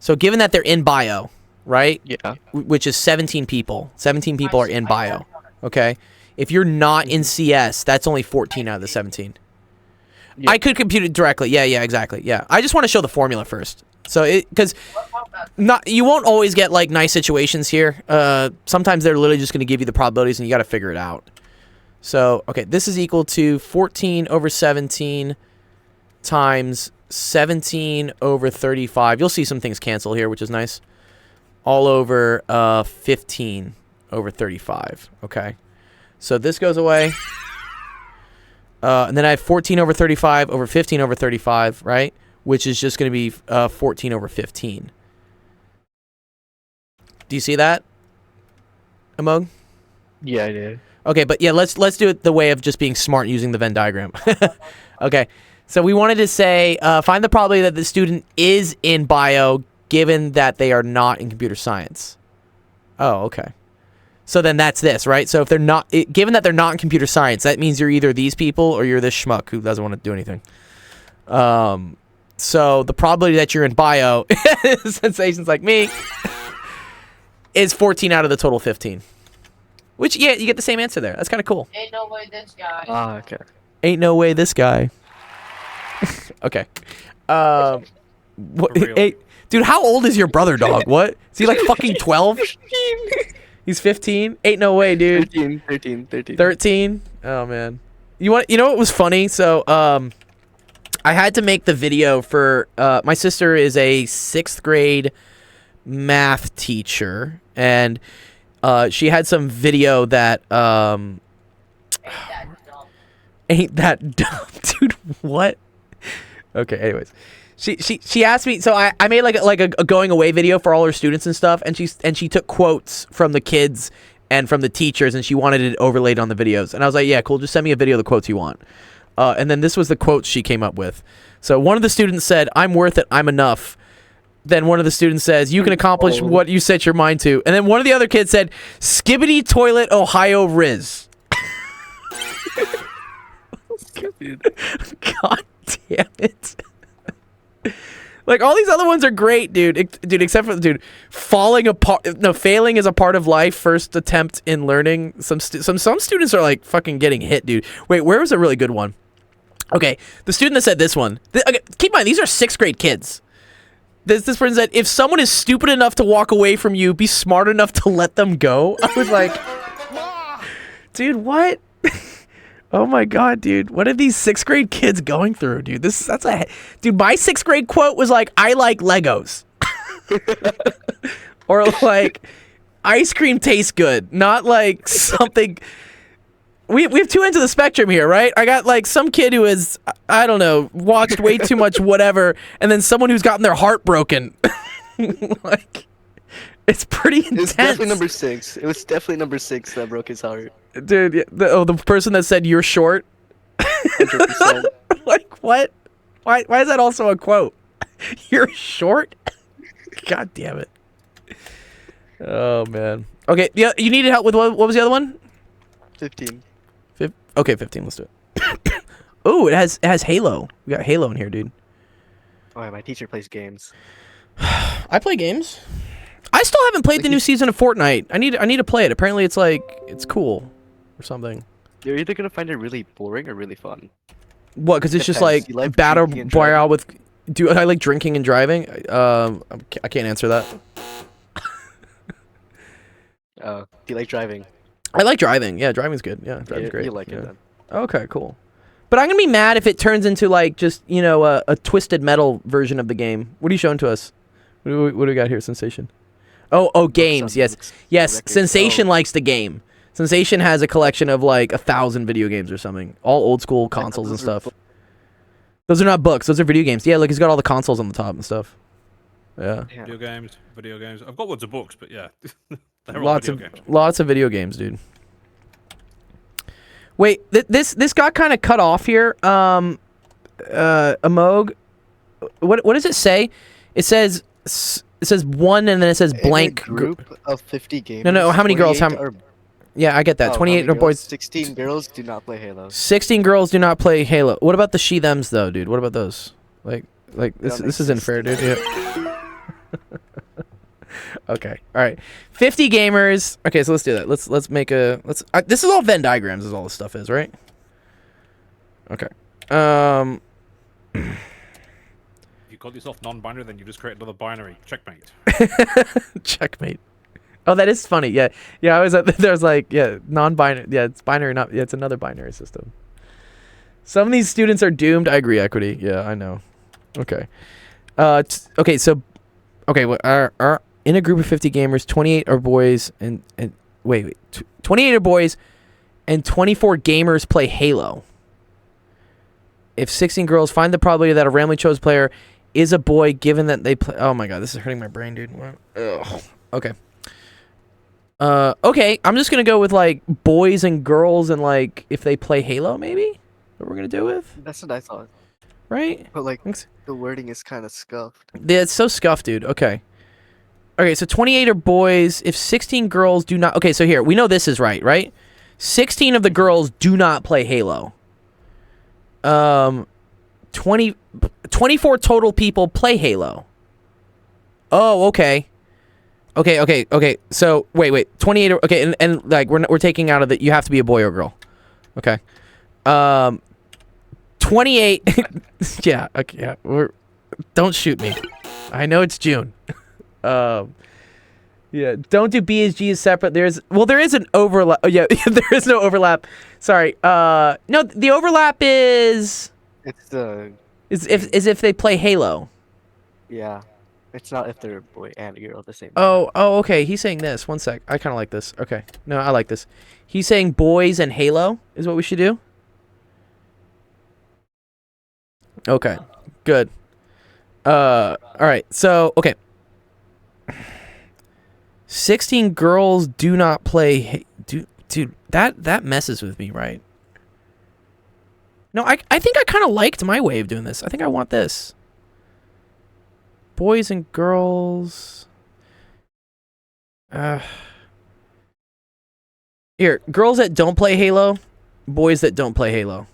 A: So given that they're in bio, right?
C: Yeah.
A: Which is 17 people. 17 people are in bio, okay? If you're not in CS, that's only 14 out of the 17.
C: Yeah.
A: I could compute it directly. Yeah, exactly. Yeah. I just want to show the formula first. So because you won't always get like nice situations here. Sometimes they're literally just going to give you the probabilities and you got to figure it out. So, okay, this is equal to 14 over 17 times 17 over 35. You'll see some things cancel here, which is nice. All over 15 over 35. Okay. So this goes away. And then I have 14 over 35 over 15 over 35, right? Which is just going to be 14 over 15. Do you see that, Amog?
C: Yeah, I did.
A: Okay, but yeah, let's do it the way of just being smart using the Venn diagram. Okay, so we wanted to say find the probability that the student is in bio given that they are not in computer science. Oh, okay. So then that's this, right? So if they're not, given that they're not in computer science, that means you're either these people or you're this schmuck who doesn't want to do anything. So the probability that you're in bio, sensations like me, is 14 out of the total 15. Which, yeah, you get the same answer there. That's kind of cool.
G: Ain't no way this guy.
C: Ah, okay.
A: Ain't no way this guy. Okay.
B: For real.
A: Hey, dude, how old is your brother, dog? What? Is he like fucking 12? He's 15? Ain't no way, dude.
C: 13.
A: 13? Oh, man. You know what was funny? So, I had to make the video for, my sister is a 6th grade math teacher, and she had some video that
G: Ain't that dumb.
A: ain't that dumb, dude. What? Okay, anyways, she asked me, so I made like a going away video for all her students and stuff, and she took quotes from the kids and from the teachers, and she wanted it overlaid on the videos, and I was like, yeah, cool, just send me a video of the quotes you want. And then this was the quotes she came up with. So one of the students said, "I'm worth it, I'm enough." Then one of the students says, "You can accomplish what you set your mind to." And then one of the other kids said, "Skibbity toilet Ohio Riz." God damn it. Like all these other ones are great, dude. Dude, except for falling apart. No, failing is a part of life. First attempt in learning. Some students are like fucking getting hit, dude. Wait, where was a really good one? Okay, the student that said this one. Okay, keep in mind these are 6th grade kids. This person said, if someone is stupid enough to walk away from you, be smart enough to let them go. I was like, dude, what? Oh my god, dude. What are these 6th grade kids going through, dude? Dude, my 6th grade quote was like, I like Legos. Or like, ice cream tastes good. Not like something. We have 2 ends of the spectrum here, right? I got like some kid who has, I don't know, watched way too much whatever, and then someone who's gotten their heart broken. Like, it's pretty intense.
C: It was definitely number 6. It was definitely number 6 that broke his heart.
A: Dude, yeah, the person that said you're short.
C: 100%.
A: Like, what? Why is that also a quote? You're short? God damn it. Oh, man. Okay, yeah, you needed help with what was the other one?
C: 15.
A: Okay, 15, let's do it. Oh, it has Halo. We got Halo in here, dude.
C: Oh, yeah, my teacher plays games.
A: I play games. I still haven't played the new season of Fortnite. I need to play it. Apparently it's cool or something.
C: You're either gonna find it really boring or really fun.
A: What? Because it's just
C: Depends.
A: like
C: You like
A: battle
C: drinking and
A: royale with. Do I like drinking and driving? I can't answer that.
C: Do you like driving?
A: I like driving. Yeah, driving's good. Yeah, driving's
C: Yeah,
A: great.
C: you like
A: yeah.
C: it then.
A: Okay, cool. But I'm gonna be mad if it turns into like just a twisted metal version of the game. What are you showing to us? What do we got here? Sensation. Oh, games. Yes, yes.
C: records.
A: Sensation
C: Oh.
A: likes the game. Sensation has a collection of like 1,000 video games or something, all old school consoles and
C: those are
A: stuff. Those are not books. Those are video games. Yeah, look, he's got all the consoles on the top and stuff. Yeah.
C: Yeah.
B: Video games. I've got loads of books, but yeah, they're all
A: Lots
B: video
A: of
B: games.
A: lots of video games, dude. Wait, this got kind of cut off here. Amog. What does it say? It says 1 and then it says blank.
C: In a group of 50 gamers.
A: No, how many girls?
C: 28 are-
A: Yeah, I get that.
C: oh, how
A: 28
C: many
A: are boys.
C: girls? 16 girls do not play Halo.
A: 16 girls do not play Halo. What about the she thems though, dude? What about those? Like this
C: don't
A: isn't
C: exist.
A: fair, dude. Yeah. Okay. All right. 50 gamers. Okay, so let's do that. Let's make a this is all Venn diagrams is all this stuff is, right? Okay.
B: If you call yourself non-binary, then you just create another binary. Checkmate.
A: Checkmate. Oh, that is funny. Yeah. Yeah, I was there's like, yeah, non-binary. Yeah, it's binary not yeah, it's another binary system. Some of these students are doomed. I agree, Equity. Yeah, I know. Okay. Okay, so okay, in a group of 50 gamers, 28 are boys and wait, 28 are boys and 24 gamers play Halo. If 16 girls, find the probability that a randomly chosen player is a boy given that they play. Oh my god, this is hurting my brain, dude. Ugh. Okay. Okay, I'm just gonna go with like boys and girls and like if they play Halo, maybe. What we're gonna do with,
C: That's what I thought.
A: right?
C: But like,
A: Thanks.
C: the wording is kind of scuffed.
A: Yeah, it's so scuffed, dude. Okay. Okay, so 28 are boys. If 16 girls do not... Okay, so here. We know this is right, right? 16 of the girls do not play Halo. 24 total people play Halo. Oh, okay. Okay. So, wait. 28... Okay, and like, we're taking out of the... You have to be a boy or girl. Okay. 28... yeah, okay, yeah. Don't shoot me. I know it's June. Yeah, don't do B as G is separate. There is an overlap. Oh, yeah, there is no overlap. Sorry. No, the overlap is
C: It's the
A: if they play Halo.
C: yeah. It's not if they're a boy and a girl at the same time.
A: Oh, okay. He's saying this. One sec. I kind of like this. Okay. No, I like this. He's saying boys and Halo is what we should do. Okay. Good. All right. So, okay. 16 girls do not play. Dude, that messes with me, right? No, I think I kind of liked my way of doing this. I think I want this. Boys and girls. Here, girls that don't play Halo, boys that don't play Halo.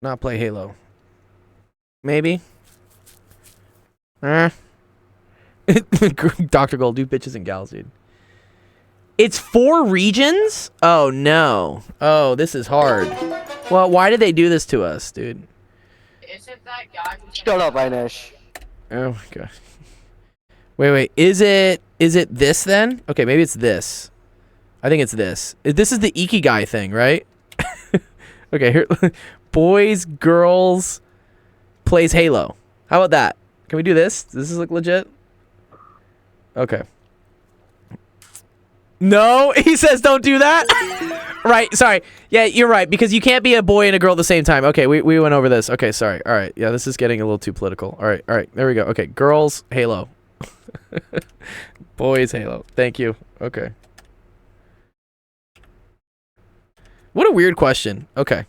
A: Not play Halo. Maybe. Dr. Gold, do bitches and gals, dude. It's 4 regions? Oh, no. Oh, this is hard. Well, why did they do this to us, dude?
G: Isn't that guy who's
C: Shut up, Inish.
A: Oh, my God. Wait. Is it this, then? Okay, maybe it's this. I think it's this. This is the Ikigai thing, right? Okay, here. Boys, girls, plays Halo. How about that? Can we do this? Does this look legit? Okay. No, he says don't do that. Right, sorry. Yeah, you're right, because you can't be a boy and a girl at the same time. Okay, we went over this. Okay, sorry. All right, yeah, this is getting a little too political. All right, there we go. Okay, girls, Halo. Boys, Halo. Thank you. Okay. What a weird question. Okay.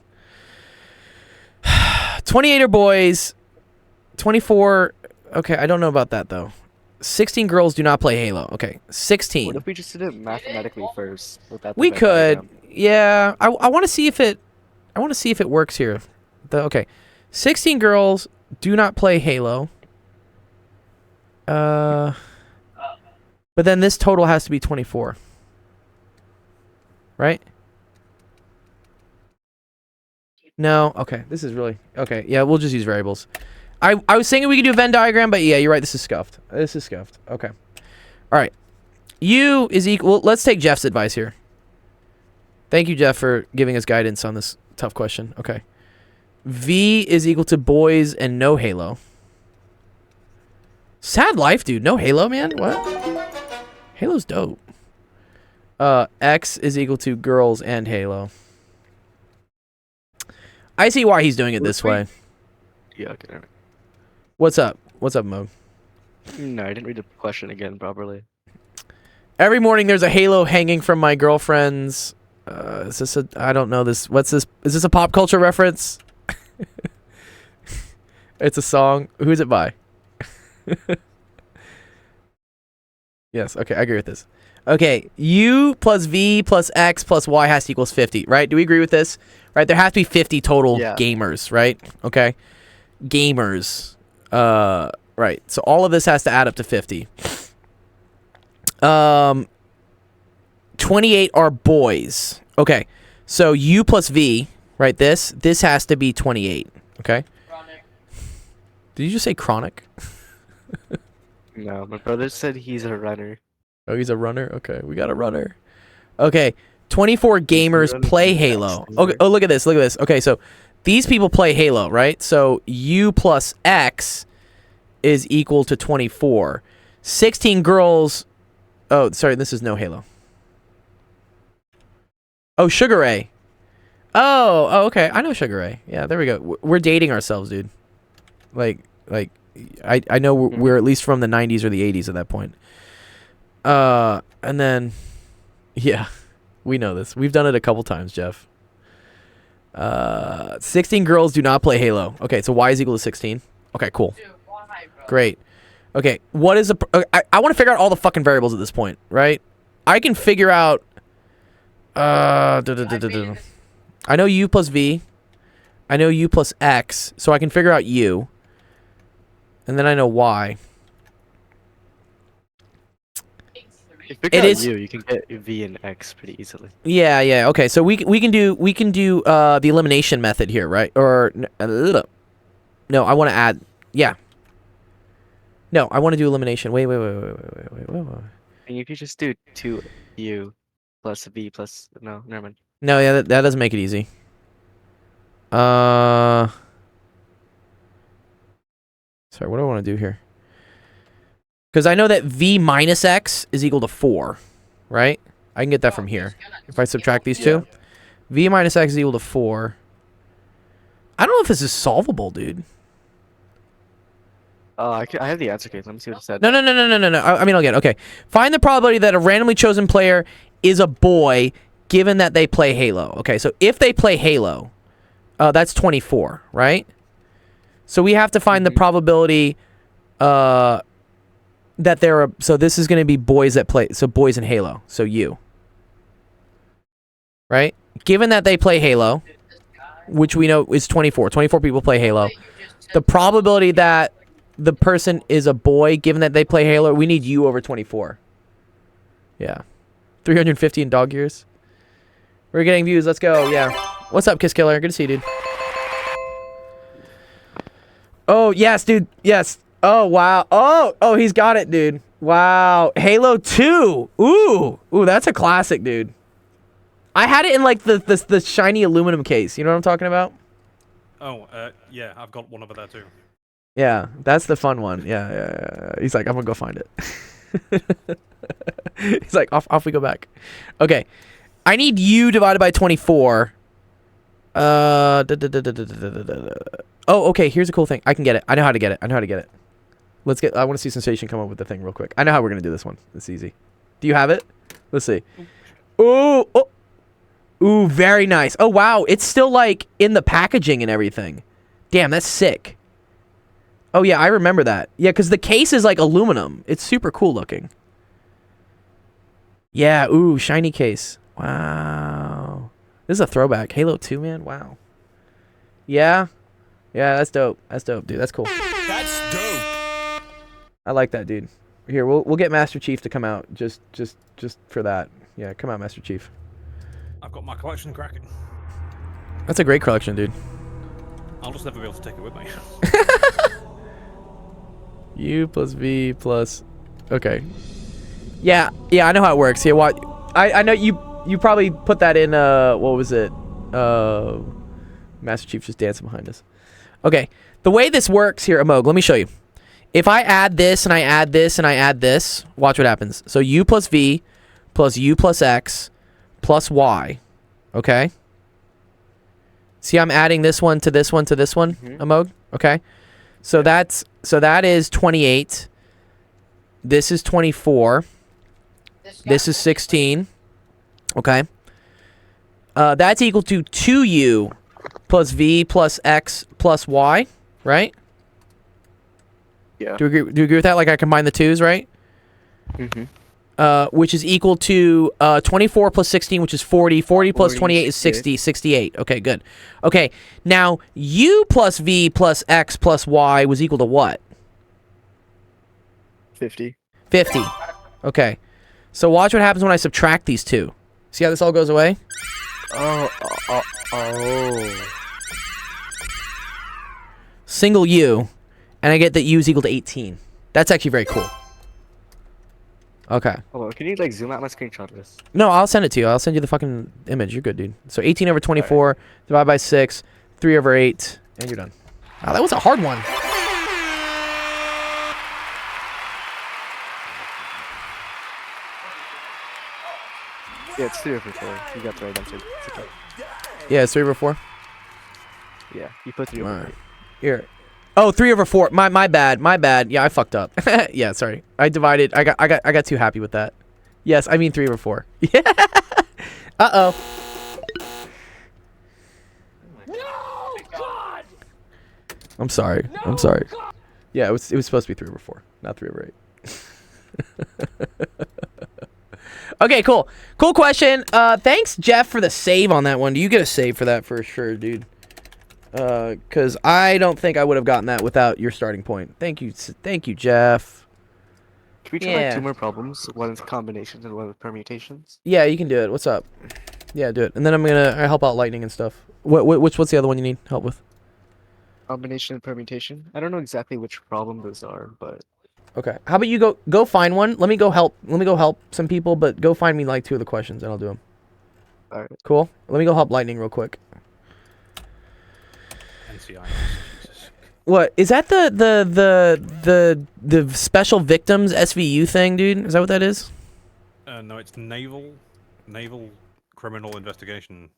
A: 28 are boys. 24. Okay, I don't know about that, though. 16 girls do not play Halo. Okay, 16.
C: What if we just did it mathematically first? Without the
A: We
C: Venn
A: could.
C: diagram?
A: Yeah, I want to see if it. I want to see if it works here. Okay, 16 girls do not play Halo. But then this total has to be 24. Right? No. Okay, this is really okay. Yeah, we'll just use variables. I was thinking we could do a Venn diagram, but yeah, you're right. This is scuffed. Okay. All right. U is equal. Well, let's take Jeff's advice here. Thank you, Jeff, for giving us guidance on this tough question. Okay. V is equal to boys and no Halo. Sad life, dude. No Halo, man. What? Halo's dope. X is equal to girls and Halo. I see why he's doing it this way.
C: Yeah, okay. All right.
A: What's up? What's up, Mo?
C: No, I didn't read the question again properly.
A: Every morning there's a Halo hanging from my girlfriend's. Is this a? I don't know this. What's this? Is this a pop culture reference? It's a song. Who's it by? Yes. Okay, I agree with this. Okay, U plus V plus X plus Y has to equals 50, right? Do we agree with this? Right, there has to be 50 total gamers, right? Okay, gamers. Right. So all of this has to add up to 50. 28 are boys. Okay. So U plus V, right? This has to be 28. Okay.
G: chronic?
A: Did you just say chronic?
C: No, my brother said he's a runner.
A: Oh, he's a runner? Okay. We got a runner. Okay. 24 gamers
C: running
A: play
C: fast,
A: Halo.
C: isn't
A: Okay.
C: it?
A: Oh, look at this. Look at this. Okay. So these people play Halo, right? So U plus X is equal to 24. 16 girls. Oh, sorry. This is no Halo. Oh, Sugar Ray. Oh, okay. I know Sugar Ray. Yeah, there we go. We're dating ourselves, dude. Like, I know we're at least from the 90s or the 80s at that point. And then, yeah, we know this. We've done it a couple times, Jeff. 16 girls do not play Halo. Okay, so Y is equal to 16. Okay, cool.
G: Dude, why, bro?
A: Great. Okay, what is the... I want to figure out all the fucking variables at this point, right? I can figure out... I know U plus V. I know U plus X, so I can figure out U. And then I know Y.
C: If you figure
A: It
C: out
A: is-
C: you can get V and X pretty easily.
A: Yeah. Okay, so we can do the elimination method here, right? Or no, I want to add. Yeah. No, I want to do elimination. Wait.
C: And you could just do 2U plus V plus... No, never mind.
A: No, yeah, that doesn't make it easy. Sorry, what do I want to do here? Because I know that V minus X is equal to 4, right? I can get that from here. If I subtract these two. V minus X is equal to 4. I don't know if this is solvable, dude.
C: I have the answer case. Let me see what it said.
A: No. I mean, I'll get it. Okay. Find the probability that a randomly chosen player is a boy given that they play Halo. Okay, so if they play Halo, that's 24, right? So we have to find the probability that there are... So this is going to be boys that play... So boys in Halo. So U. Right? Given that they play Halo, which we know is 24. 24 people play Halo.
G: You just
A: the probability that the person is a boy, given that they play Halo, we need you over 24. Yeah. 350 in dog years. We're getting views. Let's go. Yeah. What's up, Kiss Killer? Good to see you, dude. Oh, yes, dude. Yes. Oh, wow. Oh, he's got it, dude. Wow. Halo 2. Ooh, that's a classic, dude. I had it in like the shiny aluminum case. You know what I'm talking about?
B: Oh, yeah, I've got one over there too.
A: Yeah, that's the fun one. Yeah. He's like, I'm gonna go find it. He's like, off we go back. Okay, I need you divided by 24. Oh, okay. Here's a cool thing. I can get it. I know how to get it. Let's get. I want to see Sensation come up with the thing real quick. I know how we're gonna do this one. It's easy. Do you have it? Let's see. Ooh, very nice. Oh wow, it's still like in the packaging and everything. Damn, that's sick. Oh yeah, I remember that. Yeah, because the case is like aluminum. It's super cool looking. Yeah, ooh, shiny case. Wow. This is a throwback. Halo 2, man. Wow. Yeah, that's dope. That's dope, dude. That's cool.
E: That's dope.
A: I like that, dude. Here, we'll get Master Chief to come out just for that. Yeah, come out, Master Chief.
B: I've got my collection cracking.
A: That's a great collection, dude.
B: I'll just never be able to take it with me.
A: U plus V plus... Okay. Yeah, I know how it works. Yeah, what? I know you probably put that in, what was it? Master Chief just dancing behind us. Okay, the way this works here, Amog, let me show you. If I add this, and I add this, and I add this, watch what happens. So U plus V plus U plus X plus Y, okay? See, I'm adding this one to this one to this one, Amog, okay? So that is 28. This is 24. This is 16. Okay. That's equal to 2U plus V plus X plus Y, right?
C: Yeah.
A: Do you agree with that? Like I combine the twos, right?
C: Mm-hmm.
A: Which is equal to 24 plus 16, which is 40. 40 plus 28 is 60. 68. Okay, good. Okay, now U plus V plus X plus Y was equal to what?
C: 50.
A: 50. Okay. So watch what happens when I subtract these two. See how this all goes away?
C: Oh.
A: Single U, and I get that U is equal to 18. That's actually very cool. Okay.
C: Hold on, can you like zoom out my screenshot of this?
A: No, I'll send it to you. I'll send you the fucking image. You're good, dude. So 18 over 24, divided by 6, 3 over 8, and you're done. Wow, that was a hard one.
C: Yeah, it's 3 over 4. You got the right answer. It's okay.
A: Yeah, it's 3 over 4.
C: Yeah, you put 3 over
A: Alright.
C: 8.
A: Here. Oh, 3 over 4. My bad. Yeah, I fucked up. Yeah, sorry. I divided. I got too happy with that. Yes, I mean 3 over 4. Yeah. Uh-oh.
E: No, God!
A: I'm sorry. I'm sorry. Yeah, it was supposed to be 3 over 4, not 3 over 8. Okay, cool. Cool question. Thanks, Jeff, for the save on that one. Do you get a save for that for sure, dude? Because I don't think I would have gotten that without your starting point. Thank you, Jeff.
C: Can we try
A: Yeah.
C: like 2 more problems? One with combinations and one with permutations?
A: Yeah, you can do it. What's up? Yeah, do it. And then I'm gonna help out Lightning and stuff. What's the other one you need help with?
C: Combination and permutation? I don't know exactly which problem those are, but...
A: Okay. How about you go find one? Let me go help some people, but go find me like 2 of the questions and I'll do them.
C: Alright.
A: Cool. Let me go help Lightning real quick.
B: NCIS. Jesus.
A: What is that? The special victims SVU thing, dude? Is that what that is?
B: No, it's naval criminal investigation,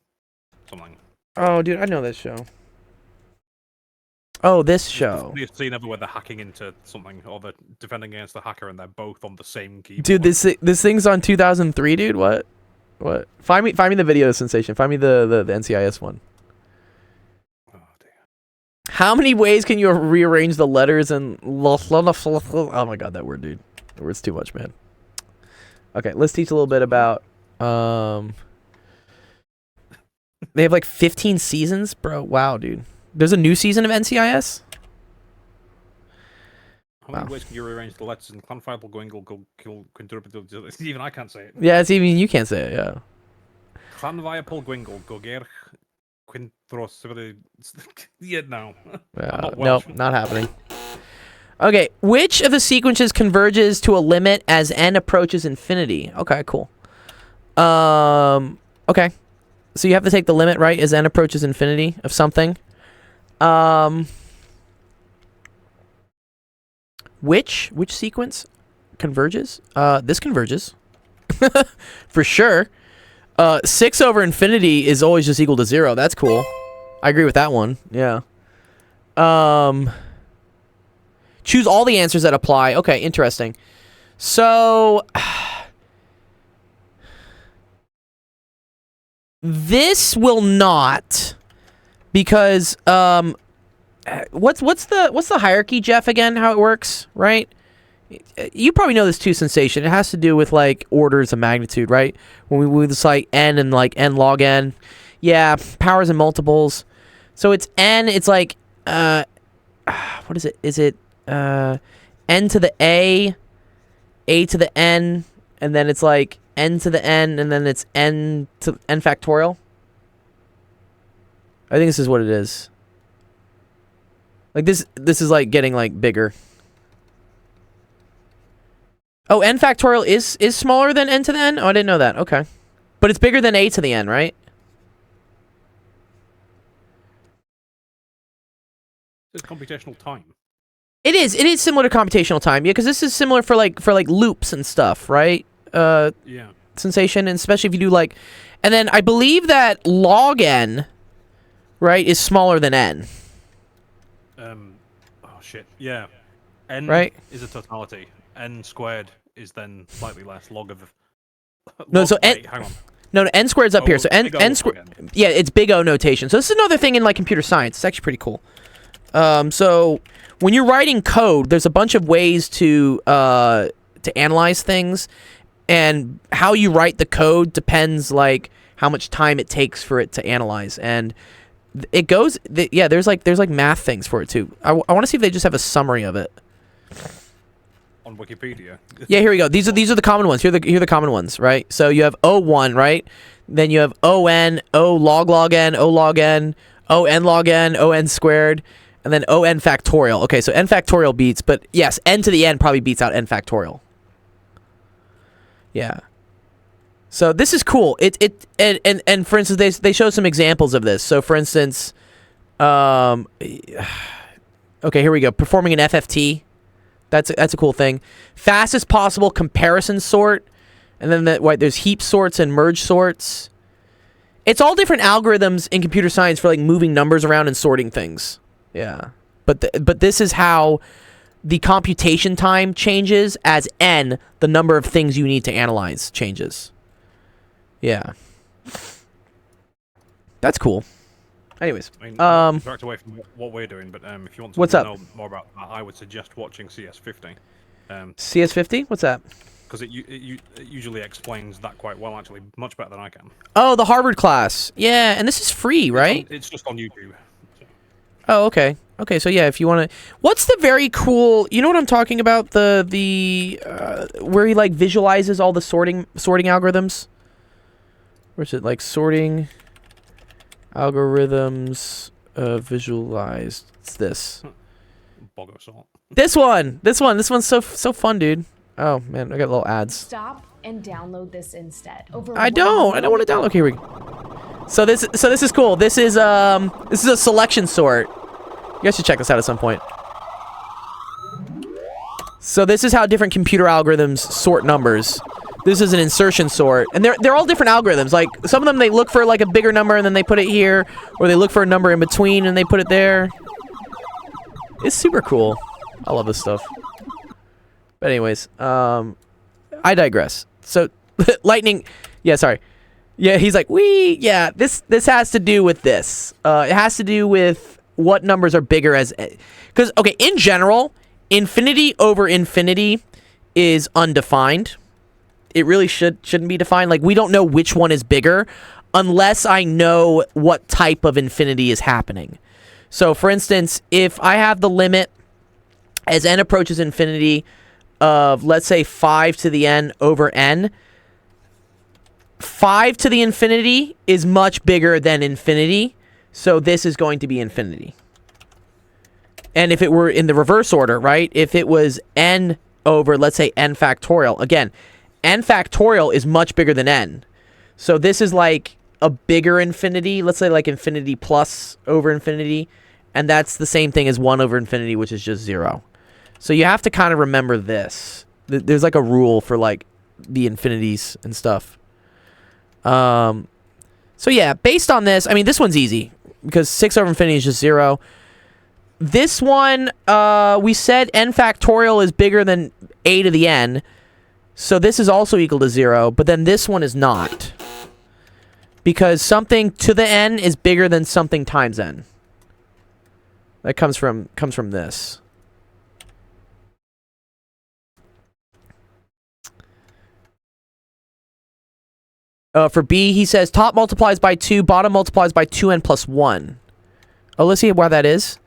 B: something.
A: Oh, dude, I know this show. Oh, this show.
B: You've seen everywhere they're hacking into something, or they're defending against the hacker, and they're both on the same keyboard.
A: Dude, this thing's on 2003, dude. What? Find me the video Sensation. Find me the NCIS one.
B: Oh dear.
A: How many ways can you rearrange the letters and oh my god, that word, dude. That word's too much, man. Okay, let's teach a little bit about they have like 15 seasons, bro. Wow, dude. There's a new season of NCIS?
B: How many
A: Wow.
B: ways can you rearrange the letters in Clanfiable, Gwingle, Quintuple? Even I can't say it.
A: Yeah, it's even you can't say it. Yeah.
B: Clanviable, Gwingle, Goger, Quintros. Yeah, no.
A: Yeah,
B: not
A: nope,
B: Welsh.
A: not happening. Okay, which of the sequences converges to a limit as n approaches infinity? Okay, cool. Okay. So you have to take the limit, right, as n approaches infinity of something. Which sequence converges? This converges. For sure. 6 over infinity is always just equal to 0. That's cool. I agree with that one. Yeah. Choose all the answers that apply. Okay, interesting. So this will not, because what's the hierarchy, Jeff, again, how it works, right? You probably know this too, Sensation. It has to do with like orders of magnitude, right? When we move this like n and like n log n. Yeah, powers and multiples. So it's n, it's like what is it? Is it n to the a to the n, and then it's like n to the n, and then it's n to n factorial? I think this is what it is. Like this is like getting like bigger. Oh, n factorial is smaller than n to the n? Oh, I didn't know that. Okay. But it's bigger than a to the n, right?
B: It's computational time.
A: It is similar to computational time. Yeah, because this is similar for like loops and stuff, right?
B: Yeah.
A: Sensation, and especially if you do like, and then I believe that log n, right, is smaller than n.
B: Oh shit. Yeah. N
A: Right.
B: is a totality. N squared is then slightly less. Log of.
A: No,
B: log-
A: so n-
B: wait, hang on.
A: No, n squared's up here. So n
B: big O
A: n
B: log
A: squared.
B: n.
A: Yeah, it's big O notation. So this is another thing in like computer science. It's actually pretty cool. So when you're writing code, there's a bunch of ways to analyze things, and how you write the code depends like how much time it takes for it to analyze. And it goes, yeah. There's like math things for it too. I want to see if they just have a summary of it.
B: On Wikipedia.
A: Yeah, here we go. These are the common ones. Here are the common ones, right? So you have O1, right? Then you have ON, O log n, O log n, O n log n, O n squared, and then O n factorial. Okay, so n factorial beats, but yes, n to the n probably beats out n factorial. Yeah. So this is cool. And for instance, they show some examples of this. So for instance, okay, here we go. Performing an FFT. That's a cool thing. Fastest possible comparison sort, and then there's heap sorts and merge sorts. It's all different algorithms in computer science for like moving numbers around and sorting things. Yeah, but this is how the computation time changes as n, the number of things you need to analyze changes. Yeah, that's cool. Anyways,
B: I mean, back away from what we're doing, but if you want
A: What's
B: to
A: up?
B: know more about that, I would suggest watching CS50.
A: CS50, what's that?
B: Because it usually explains that quite well, actually, much better than I can.
A: Oh, the Harvard class. Yeah, and this is free, right?
B: It's just on YouTube.
A: Oh, okay. Okay, so yeah, if you want to, what's the very cool? You know what I'm talking about? The where he like visualizes all the sorting algorithms. Where's it? Like sorting algorithms visualized. It's this.
B: Boggo salt.
A: This one's so fun, dude. Oh man, I got little ads.
H: Stop and download this instead.
A: I don't want to download. Here we go. So this is cool. This is a selection sort. You guys should check this out at some point. So this is how different computer algorithms sort numbers. This is an insertion sort, and they're all different algorithms. Like some of them, they look for like a bigger number and then they put it here, or they look for a number in between and they put it there. It's super cool. I love this stuff. But anyways, I digress. So lightning, yeah, sorry. Yeah, he's like, yeah, this has to do with this. It has to do with what numbers are bigger as, because okay, in general, infinity over infinity is undefined. It really shouldn't be defined. Like we don't know which one is bigger unless I know what type of infinity is happening. So for instance, if I have the limit as n approaches infinity of, let's say, 5 to the n over n, 5 to the infinity is much bigger than infinity, so this is going to be infinity. And if it were in the reverse order, right? If it was n over, let's say, n factorial. Again, n factorial is much bigger than n. So this is like a bigger infinity. Let's say like infinity plus over infinity. And that's the same thing as 1 over infinity, which is just 0. So you have to kind of remember this. There's like a rule for like the infinities and stuff. So yeah, based on this, I mean, this one's easy because 6 over infinity is just 0. This one, we said n factorial is bigger than a to the n. So this is also equal to 0, but then this one is not. Because something to the n is bigger than something times n. That comes from this. For B, he says top multiplies by 2, bottom multiplies by 2n plus 1. Oh, let's see why that is.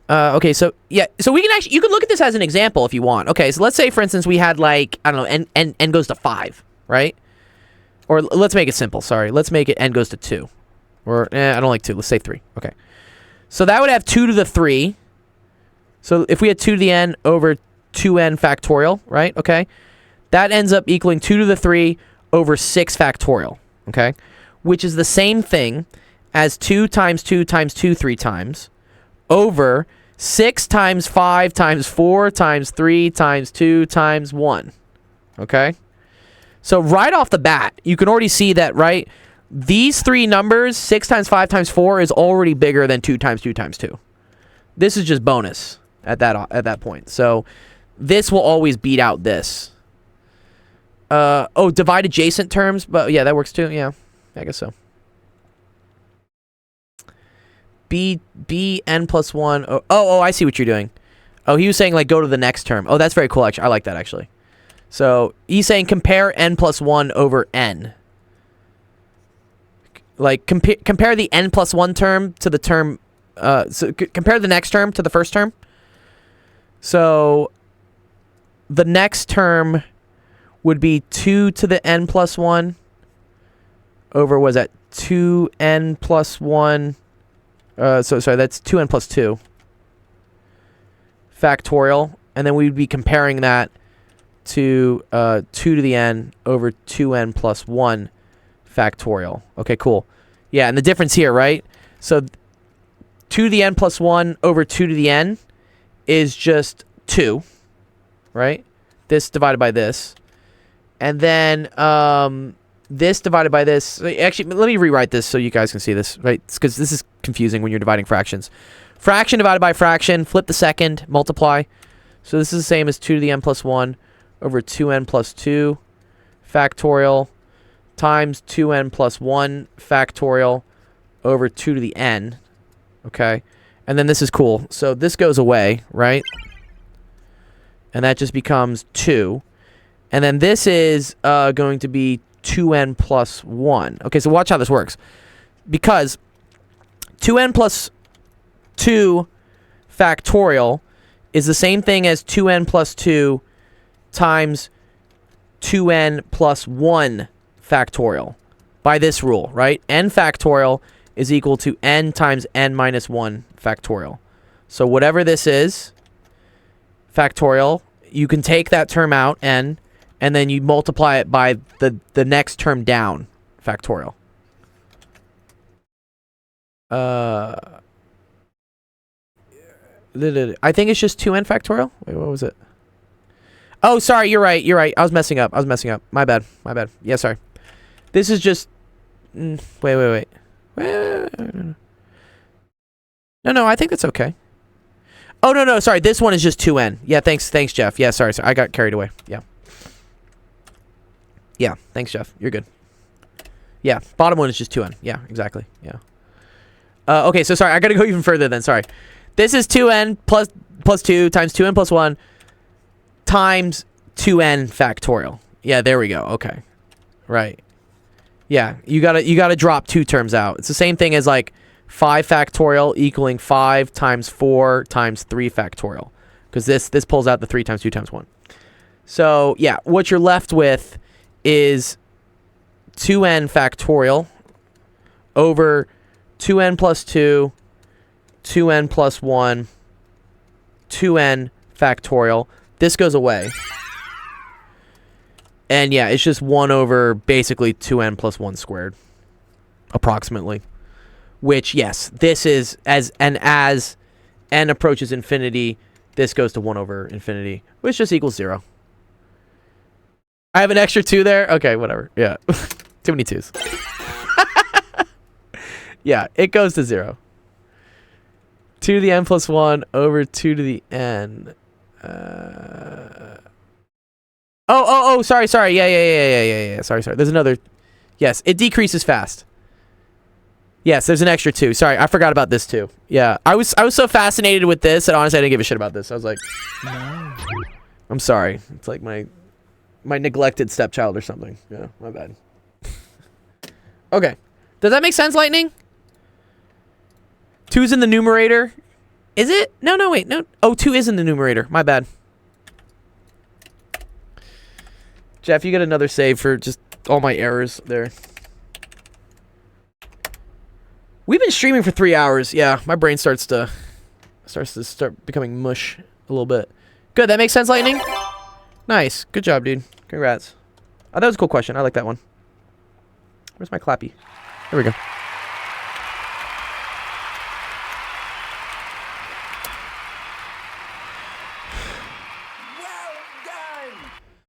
A: Okay, so yeah, so we can actually, you can look at this as an example if you want. Okay, so let's say, for instance, we had like, I don't know, n goes to 5, right? Or let's make it simple, sorry. Let's make it n goes to 2. Or, I don't like 2, let's say 3. Okay. So that would have 2 to the 3. So if we had 2 to the n over 2n factorial, right? Okay. That ends up equaling 2 to the 3 over 6 factorial, okay? Which is the same thing as 2 times 2 times 2 3 times over 6 times 5 times 4 times 3 times 2 times 1, okay? So right off the bat, you can already see that, right? These three numbers, 6 times 5 times 4, is already bigger than 2 times 2 times 2. This is just bonus at that point. So this will always beat out this. Oh, divide adjacent terms, but yeah, that works too. Yeah, I guess so. B n plus 1. Oh, I see what you're doing. Oh, he was saying like go to the next term. Oh, that's very cool. Actually, I like that actually. So he's saying compare n plus 1 over n. Like compare the n plus 1 term to the term. So compare the next term to the first term. So the next term would be 2 to the n plus 1 over, was that 2n plus 1? Sorry, that's 2n plus 2 factorial. And then we'd be comparing that to 2 to the n over 2n plus 1 factorial. Okay, cool. Yeah, and the difference here, right? So 2 to the n plus 1 over 2 to the n is just 2, right? This divided by this. And then this divided by this. Actually, let me rewrite this so you guys can see this, right? Because this is confusing when you're dividing fractions. Fraction divided by fraction, flip the second, multiply. So this is the same as 2 to the n plus 1 over 2n plus 2 factorial times 2n plus 1 factorial over 2 to the n. Okay? And then this is cool. So this goes away, right? And that just becomes 2. And then this is going to be 2n plus 1. Okay, so watch how this works. Because 2n plus 2 factorial is the same thing as 2n plus 2 times 2n plus 1 factorial by this rule, right? N factorial is equal to n times n minus 1 factorial. So whatever this is, factorial, you can take that term out, n, and then you multiply it by the next term down, factorial. I think it's just 2n factorial. Wait, what was it? Oh, sorry, you're right. I was messing up. My bad. Yeah, sorry. This is just... Wait. No, I think that's okay. Oh, no, sorry. This one is just 2n. Yeah, thanks, Jeff. Yeah, sorry. I got carried away. Yeah, thanks, Jeff. You're good. Yeah, bottom one is just 2n. Yeah, exactly. Yeah. Okay, so sorry. I got to go even further then. Sorry. This is 2n plus 2 times 2n plus 1 times 2n factorial. Yeah, there we go. Okay. Right. Yeah, you gotta drop 2 terms out. It's the same thing as like 5 factorial equaling 5 times 4 times 3 factorial. because this pulls out the 3 times 2 times 1. So yeah, what you're left with is 2n factorial over 2n plus 2, 2n plus 1, 2n factorial. This goes away. And yeah, it's just 1 over basically 2n plus 1 squared, approximately. Which, yes, this is, as n approaches infinity, this goes to 1 over infinity, which just equals 0. I have an extra 2 there? Okay, whatever. Yeah. Too many 2s. Yeah, it goes to 0. 2 to the n plus 1 over 2 to the n. Sorry. Yeah. Sorry. There's another. Yes, it decreases fast. Yes, there's an extra 2. Sorry, I forgot about this too. Yeah, I was so fascinated with this that honestly I didn't give a shit about this. I was like, no. I'm sorry. It's like my neglected stepchild or something. Yeah, my bad. Okay, does that make sense, Lightning? 2's in the numerator. Is it? No, wait, no. Oh, 2 is in the numerator. My bad. Jeff, you get another save for just all my errors there. We've been streaming for 3 hours. Yeah, my brain starts to becoming mush a little bit. Good, that makes sense, Lightning? Nice. Good job, dude. Congrats. Oh, that was a cool question. I like that one. Where's my clappy? There we go.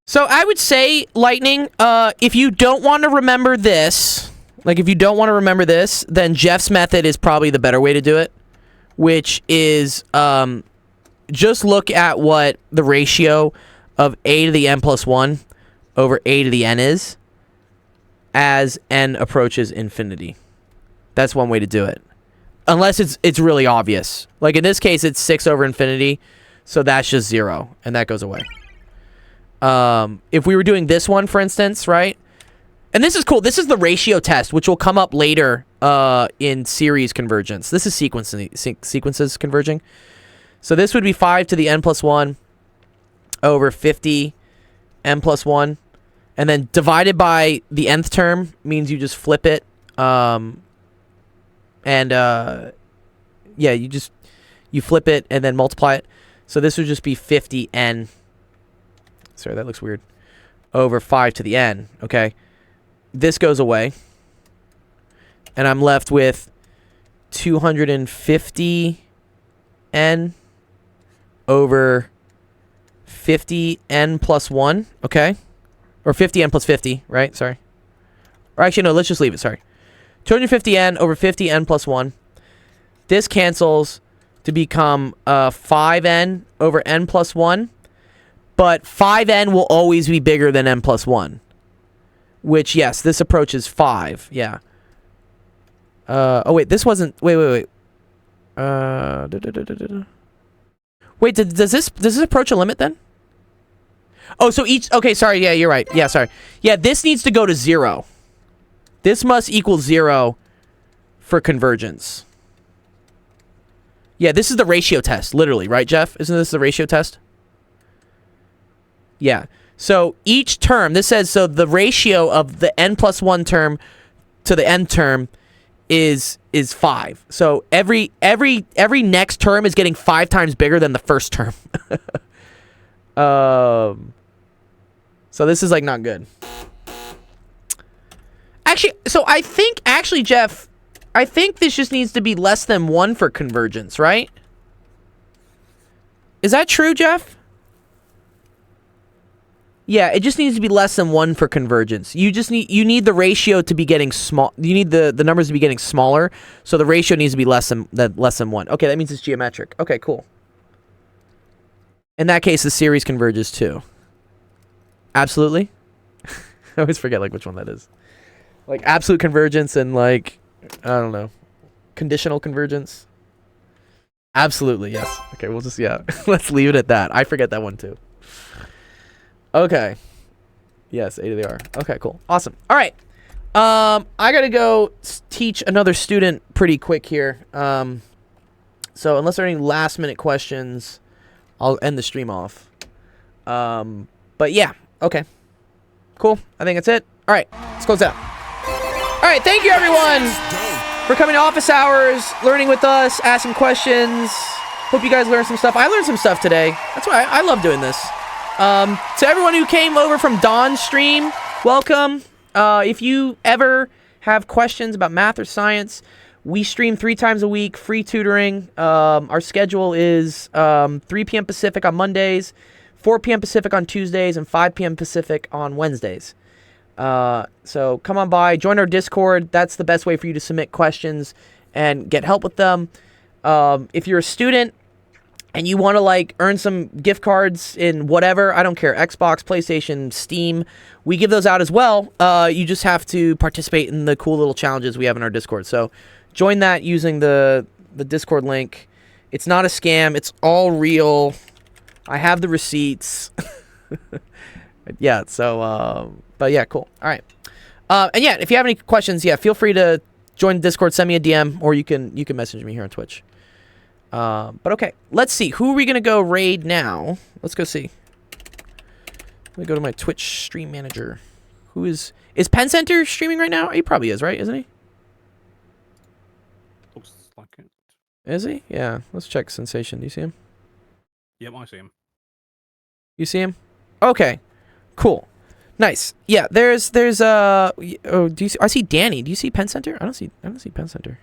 A: So I would say, Lightning, if you don't want to remember this, then Jeff's method is probably the better way to do it, which is just look at what the ratio of a to the n plus 1 over a to the n is as n approaches infinity. That's one way to do it. Unless it's really obvious. Like in this case, it's 6 over infinity, so that's just 0, and that goes away. If we were doing this one, for instance, right? And this is cool. This is the ratio test, which will come up later in series convergence. This is sequences converging. So this would be 5 to the n plus 1 over 50 n plus 1. And then divided by the nth term means you just flip it. Yeah, you flip it and then multiply it. So this would just be 50n. Sorry, that looks weird. Over 5 to the n, okay? This goes away. And I'm left with 250n over 50n plus 1, okay? Or 50n plus 50, right? Sorry. Or actually, no, let's just leave it, sorry. 250n over 50n plus 1. This cancels to become 5n over n plus 1. But 5n will always be bigger than n plus 1. Which, yes, this approaches 5. Yeah. Oh, wait, this wasn't... Wait. Wait, does this approach a limit then? Oh, so each... Okay, sorry, yeah, you're right. Yeah, sorry. Yeah, this needs to go to 0. This must equal 0 for convergence. Yeah, this is the ratio test, literally, right, Jeff? Isn't this the ratio test? Yeah. So each term, this says, so the ratio of the n plus 1 term to the n term is 5. So every next term is getting 5 times bigger than the first term. So this is like not good. Actually, so I think Jeff, I think this just needs to be less than 1 for convergence, right? Is that true, Jeff? Yeah, it just needs to be less than 1 for convergence. You need the ratio to be getting small. You need the numbers to be getting smaller, so the ratio needs to be less than 1. Okay, that means it's geometric. Okay, cool. In that case, the series converges too. Absolutely. I always forget like which one that is. Like absolute convergence and like I don't know, conditional convergence. Absolutely, yes. Okay, we'll just let's leave it at that. I forget that one too. Okay. Yes, A to the R. Okay, cool. Awesome. All right. I got to go teach another student pretty quick here. So unless there are any last minute questions, I'll end the stream off. But yeah, okay. Cool. I think that's it. All right, let's close out. All right, thank you everyone for coming to office hours, learning with us, asking questions. Hope you guys learned some stuff. I learned some stuff today. That's why I love doing this. To everyone who came over from Dawn's stream, welcome. If you ever have questions about math or science, we stream 3 times a week, free tutoring. Our schedule is 3 p.m. Pacific on Mondays, 4 p.m. Pacific on Tuesdays, and 5 p.m. Pacific on Wednesdays. So come on by, join our Discord. That's the best way for you to submit questions and get help with them. If you're a student and you want to like earn some gift cards in whatever, I don't care, Xbox, PlayStation, Steam, we give those out as well. You just have to participate in the cool little challenges we have in our Discord. So join that using the Discord link. It's not a scam. It's all real. I have the receipts. Yeah, so, but yeah, cool. All right. And yeah, if you have any questions, yeah, feel free to join Discord, send me a DM, or you can message me here on Twitch. But okay, let's see. Who are we going to go raid now? Let's go see. Let me go to my Twitch stream manager. Who is Pen Center streaming right now? He probably is, right? Isn't he?
B: Looks like it.
A: Is he? Yeah. Let's check Sensation. Do you see him?
B: Yep, I see him.
A: You see him? Okay. Cool. Nice. Yeah, there's oh, do you see, I see Danny. Do you see Pen Center? I don't see Pen Center.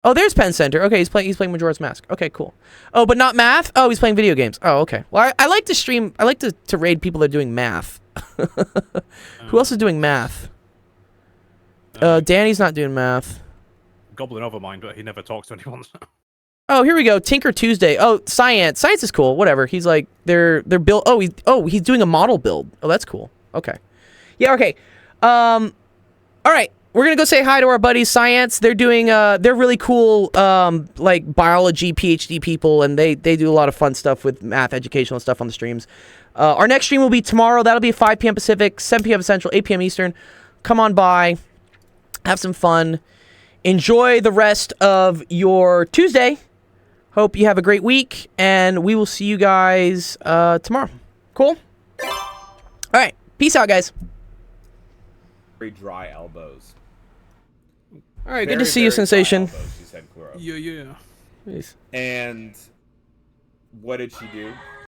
A: Oh, there's Pen Center. Okay, he's playing Majora's Mask. Okay, cool. Oh, but not math? Oh, he's playing video games. Oh, okay. Well, I like to stream. I like to raid people that are doing math. Who else is doing math? Danny's not doing math.
B: Goblin Overmind, but he never talks to anyone.
A: Oh, here we go. Tinker Tuesday. Oh, Science. Science is cool. Whatever. He's like they're build. Oh, he's doing a model build. Oh, that's cool. Okay. Yeah. Okay. All right. We're gonna go say hi to our buddies Science. They're doing they're really cool like biology PhD people, and they do a lot of fun stuff with math educational stuff on the streams. Our next stream will be tomorrow. That'll be 5 p.m. Pacific, 7 p.m. Central, 8 p.m. Eastern. Come on by, have some fun, enjoy the rest of your Tuesday. Hope you have a great week, and we will see you guys tomorrow. Cool? All right. Peace out, guys.
I: Very dry elbows.
A: All right. Good to see you, Sensation.
I: Elbows, she said, Kuro.
B: Yeah.
A: Peace.
I: And what did she do?